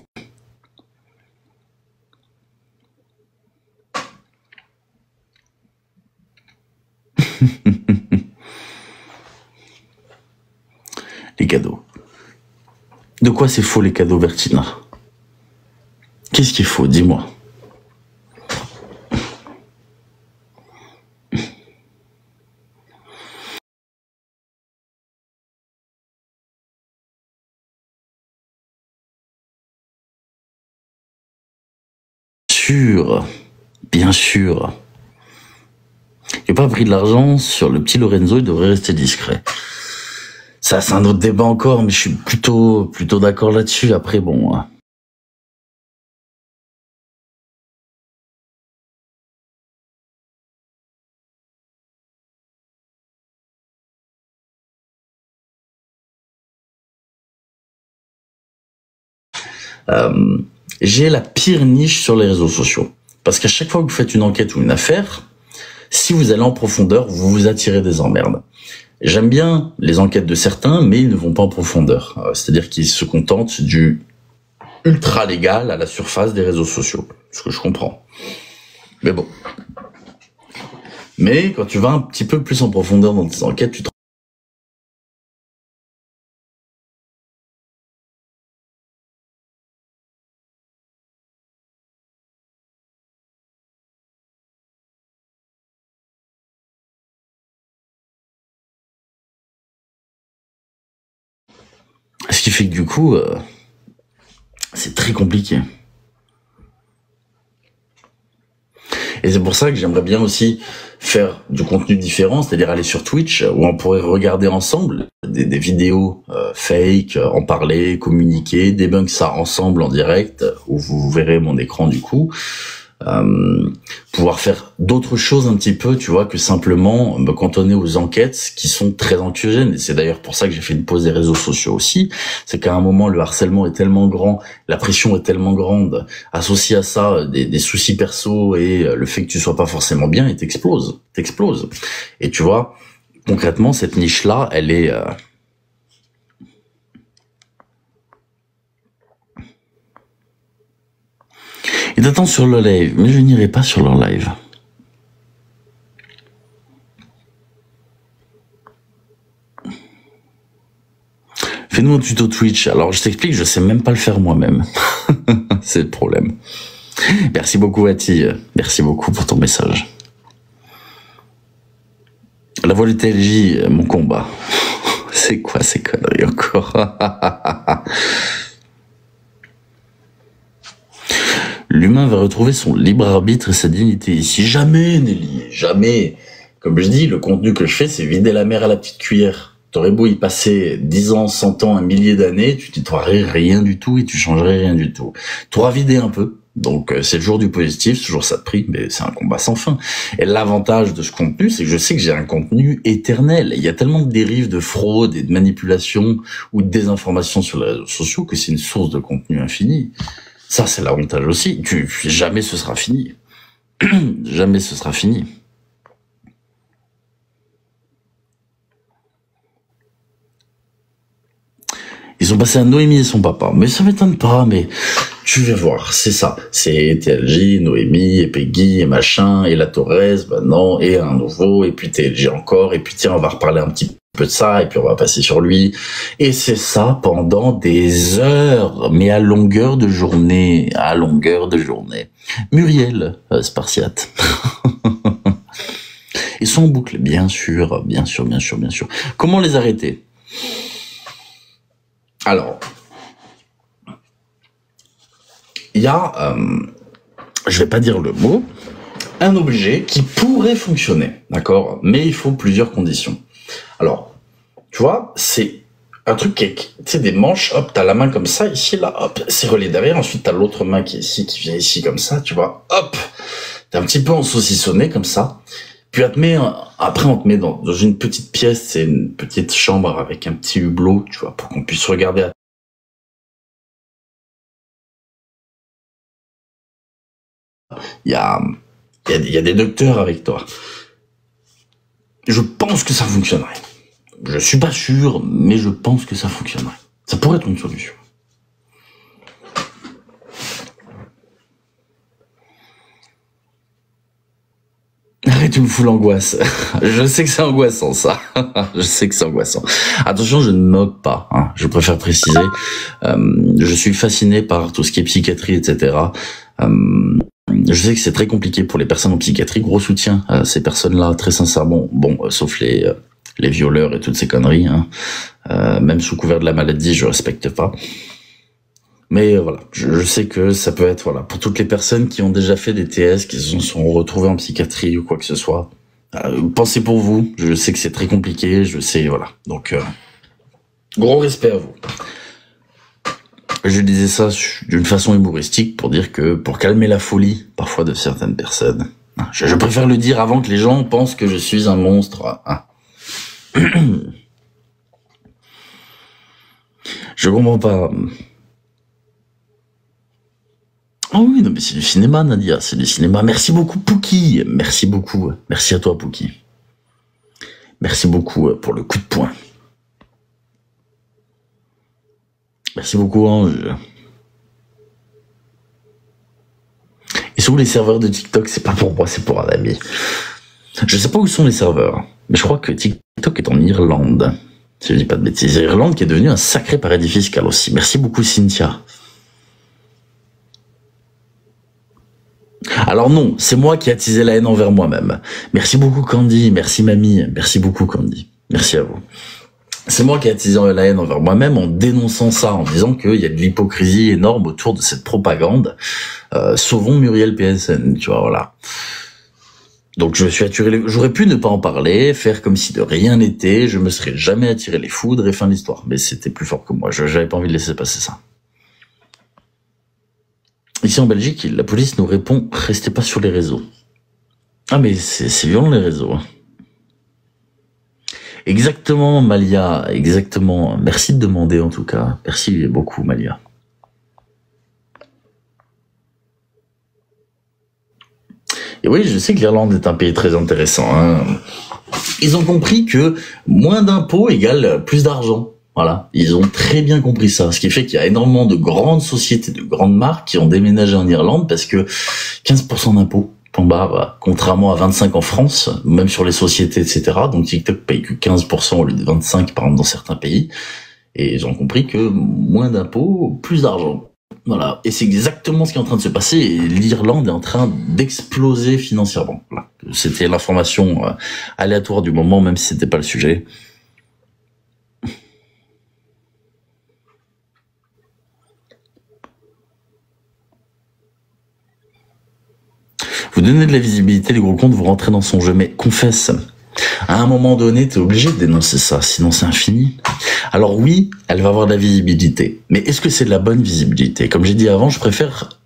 Les cadeaux. De quoi c'est faux, les cadeaux, Bertina? Qu'est-ce qui est faux? Dis-moi. Bien sûr. J'ai pas pris de l'argent sur le petit Lorenzo, il devrait rester discret. Ça, c'est un autre débat encore, mais je suis plutôt d'accord là-dessus. Après, bon. J'ai la pire niche sur les réseaux sociaux. Parce qu'à chaque fois que vous faites une enquête ou une affaire, si vous allez en profondeur, vous vous attirez des emmerdes. J'aime bien les enquêtes de certains, mais ils ne vont pas en profondeur. C'est-à-dire qu'ils se contentent du ultra légal à la surface des réseaux sociaux. Ce que je comprends. Mais bon. Mais quand tu vas un petit peu plus en profondeur dans tes enquêtes, tu te ce qui fait que du coup, c'est très compliqué. Et c'est pour ça que j'aimerais bien aussi faire du contenu différent, c'est-à-dire aller sur Twitch, où on pourrait regarder ensemble des vidéos fake, en parler, communiquer, débunk ça ensemble en direct, où vous verrez mon écran du coup. Pouvoir faire d'autres choses un petit peu, tu vois, que simplement me cantonner aux enquêtes qui sont très anxiogènes. Et c'est d'ailleurs pour ça que j'ai fait une pause des réseaux sociaux aussi. C'est qu'à un moment, le harcèlement est tellement grand, la pression est tellement grande, associé à ça, des soucis perso et le fait que tu sois pas forcément bien, et t'exploses. Et tu vois, concrètement, cette niche-là, elle est... Et t'attends sur le live, mais je n'irai pas sur leur live. Fais-nous un tuto Twitch. Alors je t'explique, je sais même pas le faire moi-même. C'est le problème. Merci beaucoup Ati, merci beaucoup pour ton message. La voix du TLJ, mon combat. C'est quoi ces conneries encore? L'humain va retrouver son libre arbitre et sa dignité ici. Jamais, Nelly, jamais. Comme je dis, le contenu que je fais, c'est vider la mer à la petite cuillère. T'aurais beau y passer 10 ans, 100 ans, un millier d'années, tu t'y rien du tout et tu changerais rien du tout. T'auras vidé un peu. Donc c'est le jour du positif, c'est toujours ça de prix, mais c'est un combat sans fin. Et l'avantage de ce contenu, c'est que je sais que j'ai un contenu éternel. Il y a tellement de dérives, de fraude et de manipulation ou de désinformation sur les réseaux sociaux que c'est une source de contenu infini. Ça, c'est l'avantage aussi. Jamais ce sera fini. Jamais ce sera fini. Ils sont passés à Noémie et son papa. Mais ça m'étonne pas, mais tu vas voir, c'est ça. C'est TLJ, Noémie, et Peggy, et machin, et la Torres, non, et un nouveau, et puis TLJ encore, et puis tiens, on va reparler un petit peu de ça, et puis on va passer sur lui. Et c'est ça pendant des heures, mais à longueur de journée, Muriel, Spartiate. Ils sont en boucle, bien sûr. Comment les arrêter? Alors, il y a, je vais pas dire le mot, un objet qui pourrait fonctionner, d'accord? Mais il faut plusieurs conditions. Alors, tu vois, c'est un truc qui est, tu sais, des manches, hop, t'as la main comme ça, ici, là, hop, c'est relié derrière, ensuite t'as l'autre main qui est ici, qui vient ici comme ça, tu vois, hop, t'es un petit peu en saucissonné comme ça. Puis après on te met dans une petite pièce, c'est une petite chambre avec un petit hublot, tu vois, pour qu'on puisse regarder. Il y a des docteurs avec toi. Je pense que ça fonctionnerait. Je suis pas sûr, mais je pense que ça fonctionnerait. Ça pourrait être une solution. Arrête, tu me fous l'angoisse. Je sais que c'est angoissant, ça. Je sais que c'est angoissant. Attention, je ne moque pas, hein. Je préfère préciser. Je suis fasciné par tout ce qui est psychiatrie, etc. Je sais que c'est très compliqué pour les personnes en psychiatrie. Gros soutien à ces personnes-là, très sincèrement. Bon, sauf les violeurs et toutes ces conneries, hein. Même sous couvert de la maladie, je respecte pas. Mais voilà, je sais que ça peut être, voilà, pour toutes les personnes qui ont déjà fait des TS, qui se sont retrouvées en psychiatrie ou quoi que ce soit. Pensez pour vous, je sais que c'est très compliqué, je sais, voilà. Donc, gros respect à vous. Je disais ça d'une façon humoristique pour dire que, pour calmer la folie, parfois de certaines personnes, je préfère le dire avant que les gens pensent que je suis un monstre. Je comprends pas. Oh oui, non mais c'est du cinéma, Nadia, c'est du cinéma. Merci beaucoup, Pookie. Merci beaucoup. Merci à toi, Pookie. Merci beaucoup pour le coup de poing. Merci beaucoup, Ange. Et sur les serveurs de TikTok, c'est pas pour moi, c'est pour un ami. Je sais pas où sont les serveurs, mais je crois que TikTok est en Irlande. Si je dis pas de bêtises. Irlande qui est devenue un sacré paradis fiscal aussi. Merci beaucoup, Cynthia. Alors non, c'est moi qui ai attisé la haine envers moi-même. Merci beaucoup Candy, merci Mamie, merci beaucoup Candy. Merci à vous. C'est moi qui ai attisé la haine envers moi-même en dénonçant ça, en disant qu'il y a de l'hypocrisie énorme autour de cette propagande. Sauvons Muriel PSN, tu vois, voilà. Donc je me suis attiré j'aurais pu ne pas en parler, faire comme si de rien n'était, je me serais jamais attiré les foudres et fin de l'histoire. Mais c'était plus fort que moi, j'avais pas envie de laisser passer ça. Ici en Belgique, la police nous répond « Restez pas sur les réseaux ». Ah mais c'est violent les réseaux. Hein. Exactement Malia, exactement. Merci de demander en tout cas. Merci beaucoup Malia. Et oui, je sais que l'Irlande est un pays très intéressant. Hein. Ils ont compris que moins d'impôts égale plus d'argent. Voilà, ils ont très bien compris ça, ce qui fait qu'il y a énormément de grandes sociétés, de grandes marques qui ont déménagé en Irlande parce que 15% d'impôts, point barre, contrairement à 25 en France, même sur les sociétés, etc. Donc TikTok paye que 15% au lieu de 25 par exemple dans certains pays, et ils ont compris que moins d'impôts, plus d'argent. Voilà, et c'est exactement ce qui est en train de se passer, et l'Irlande est en train d'exploser financièrement. Voilà. C'était l'information aléatoire du moment, même si c'était pas le sujet. Vous donnez de la visibilité, les gros comptes, vous rentrez dans son jeu, mais confesse. À un moment donné, t'es obligé de dénoncer ça, sinon c'est infini. Alors oui, elle va avoir de la visibilité, mais est-ce que c'est de la bonne visibilité? Comme j'ai dit avant, je préfère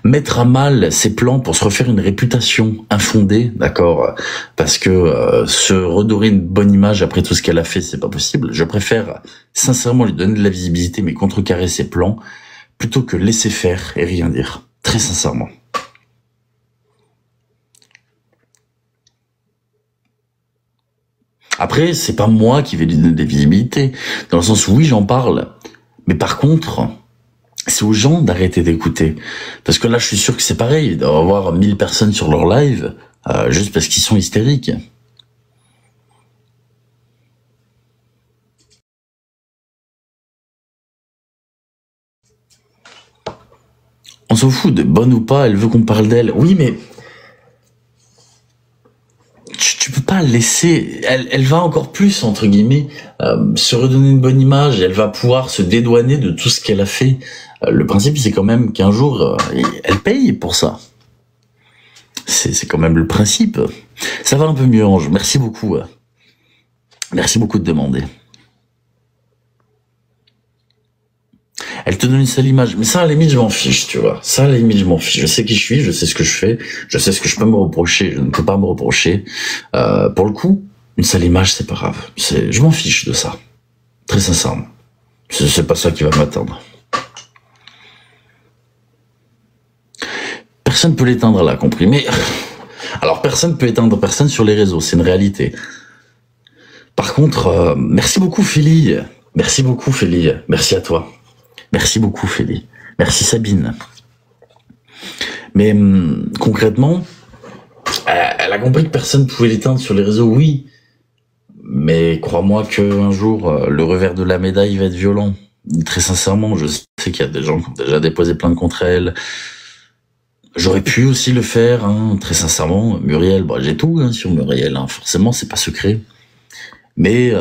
mettre à mal ses plans pour se refaire une réputation infondée, d'accord? Parce que se redorer une bonne image après tout ce qu'elle a fait, c'est pas possible. Je préfère sincèrement lui donner de la visibilité, mais contrecarrer ses plans, plutôt que laisser faire et rien dire. Très sincèrement. Après, c'est pas moi qui vais lui donner des visibilités, dans le sens où oui, j'en parle, mais par contre, c'est aux gens d'arrêter d'écouter. Parce que là, je suis sûr que c'est pareil, il doit y avoir 1000 personnes sur leur live, juste parce qu'ils sont hystériques. On s'en fout de bonne ou pas, elle veut qu'on parle d'elle. Oui, mais tu peux pas laisser, elle va encore plus, entre guillemets, se redonner une bonne image, et elle va pouvoir se dédouaner de tout ce qu'elle a fait. Le principe, c'est quand même qu'un jour, elle paye pour ça. C'est quand même le principe. Ça va un peu mieux, Ange. Merci beaucoup. Merci beaucoup de demander. Elle te donne une sale image. Mais ça, à la limite, je m'en fiche, tu vois. Ça, à la limite, je m'en fiche. Je sais qui je suis, je sais ce que je fais, je sais ce que je peux me reprocher, je ne peux pas me reprocher. Pour le coup, une sale image, c'est pas grave. Je m'en fiche de ça. Très sincèrement. C'est pas ça qui va m'atteindre. Personne peut l'éteindre là, compris. Mais, alors, personne peut éteindre personne sur les réseaux, c'est une réalité. Par contre, merci beaucoup, Philly. Merci beaucoup, Philly. Merci à toi. Merci beaucoup, Philly. Merci, Sabine. Mais concrètement, elle a compris que personne ne pouvait l'éteindre sur les réseaux, oui. Mais crois-moi qu'un jour, le revers de la médaille va être violent. Très sincèrement, je sais qu'il y a des gens qui ont déjà déposé plainte contre elle. J'aurais pu aussi le faire, hein, très sincèrement. Muriel, bon, j'ai tout sur Muriel, hein, forcément, c'est pas secret. Mais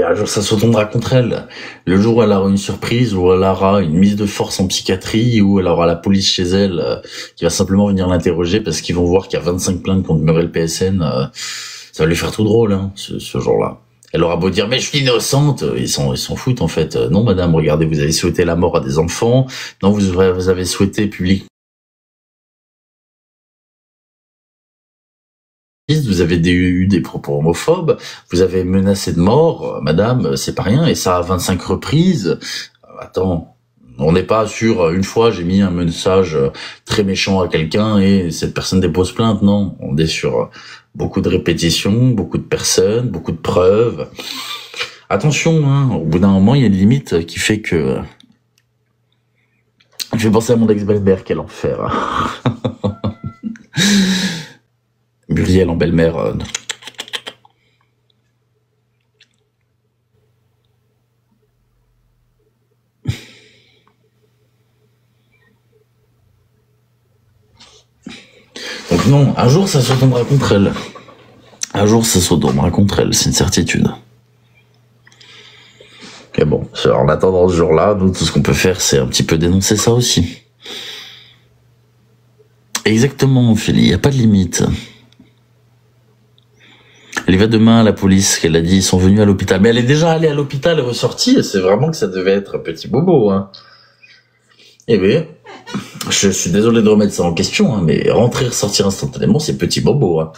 un jour, ça se retournera contre elle. Le jour où elle aura une surprise, où elle aura une mise de force en psychiatrie, où elle aura la police chez elle qui va simplement venir l'interroger parce qu'ils vont voir qu'il y a 25 plaintes contre Muriel PSN, ça va lui faire tout drôle, hein, ce jour-là. Elle aura beau dire, mais je suis innocente, ils s'en foutent en fait. Non, madame, regardez, vous avez souhaité la mort à des enfants. Non, vous avez souhaité publiquement. Vous avez eu des propos homophobes, vous avez menacé de mort, madame, c'est pas rien, et ça à 25 reprises. Attends, on n'est pas sur une fois j'ai mis un message très méchant à quelqu'un et cette personne dépose plainte, non. On est sur beaucoup de répétitions, beaucoup de personnes, beaucoup de preuves. Attention, hein, au bout d'un moment, il y a une limite qui fait que... Je vais penser à mon ex-belle-mère, quel enfer. Muriel en belle-mère. Donc non, un jour ça se retournera contre elle. Un jour ça se retournera contre elle, c'est une certitude. Mais bon, en attendant ce jour-là, nous, tout ce qu'on peut faire, c'est un petit peu dénoncer ça aussi. Exactement, Philly, il n'y a pas de limite. Elle y va demain à la police, qu'elle a dit, ils sont venus à l'hôpital. Mais elle est déjà allée à l'hôpital et ressortie, et c'est vraiment que ça devait être un petit bobo, hein. Eh bien, je suis désolé de remettre ça en question, hein, mais rentrer et ressortir instantanément, c'est petit bobo, hein.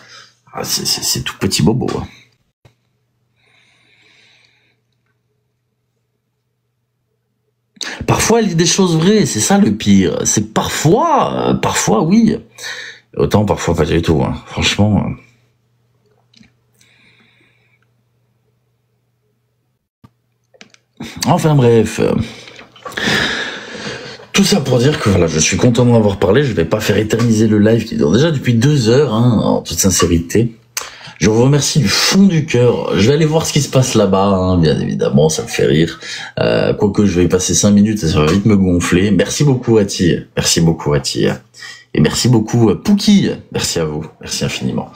Ah, c'est tout petit bobo, hein. Parfois, elle dit des choses vraies, c'est ça le pire. C'est parfois oui. Autant parfois pas du tout, hein. Franchement... Enfin bref, tout ça pour dire que voilà, je suis content d'en avoir parlé. Je vais pas faire éterniser le live qui dure déjà depuis 2 heures, hein, en toute sincérité. Je vous remercie du fond du cœur. Je vais aller voir ce qui se passe là-bas, hein, bien évidemment, ça me fait rire. Quoique je vais y passer 5 minutes, ça va vite me gonfler. Merci beaucoup Ati, merci beaucoup Ati, et merci beaucoup Pouki. Merci à vous, merci infiniment.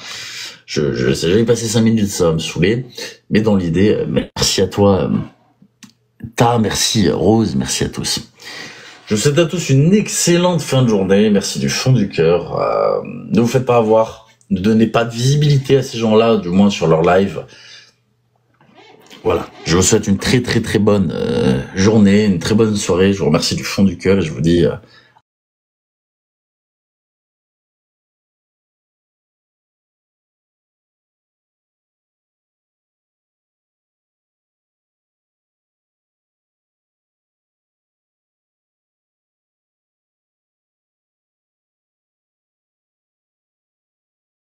Je sais, j'avais passé 5 minutes, ça va me saouler, mais dans l'idée, merci à toi. Merci Rose, merci à tous. Je vous souhaite à tous une excellente fin de journée, merci du fond du cœur. Ne vous faites pas avoir, ne donnez pas de visibilité à ces gens-là, du moins sur leur live. Voilà, je vous souhaite une très très très bonne journée, une très bonne soirée, je vous remercie du fond du cœur et je vous dis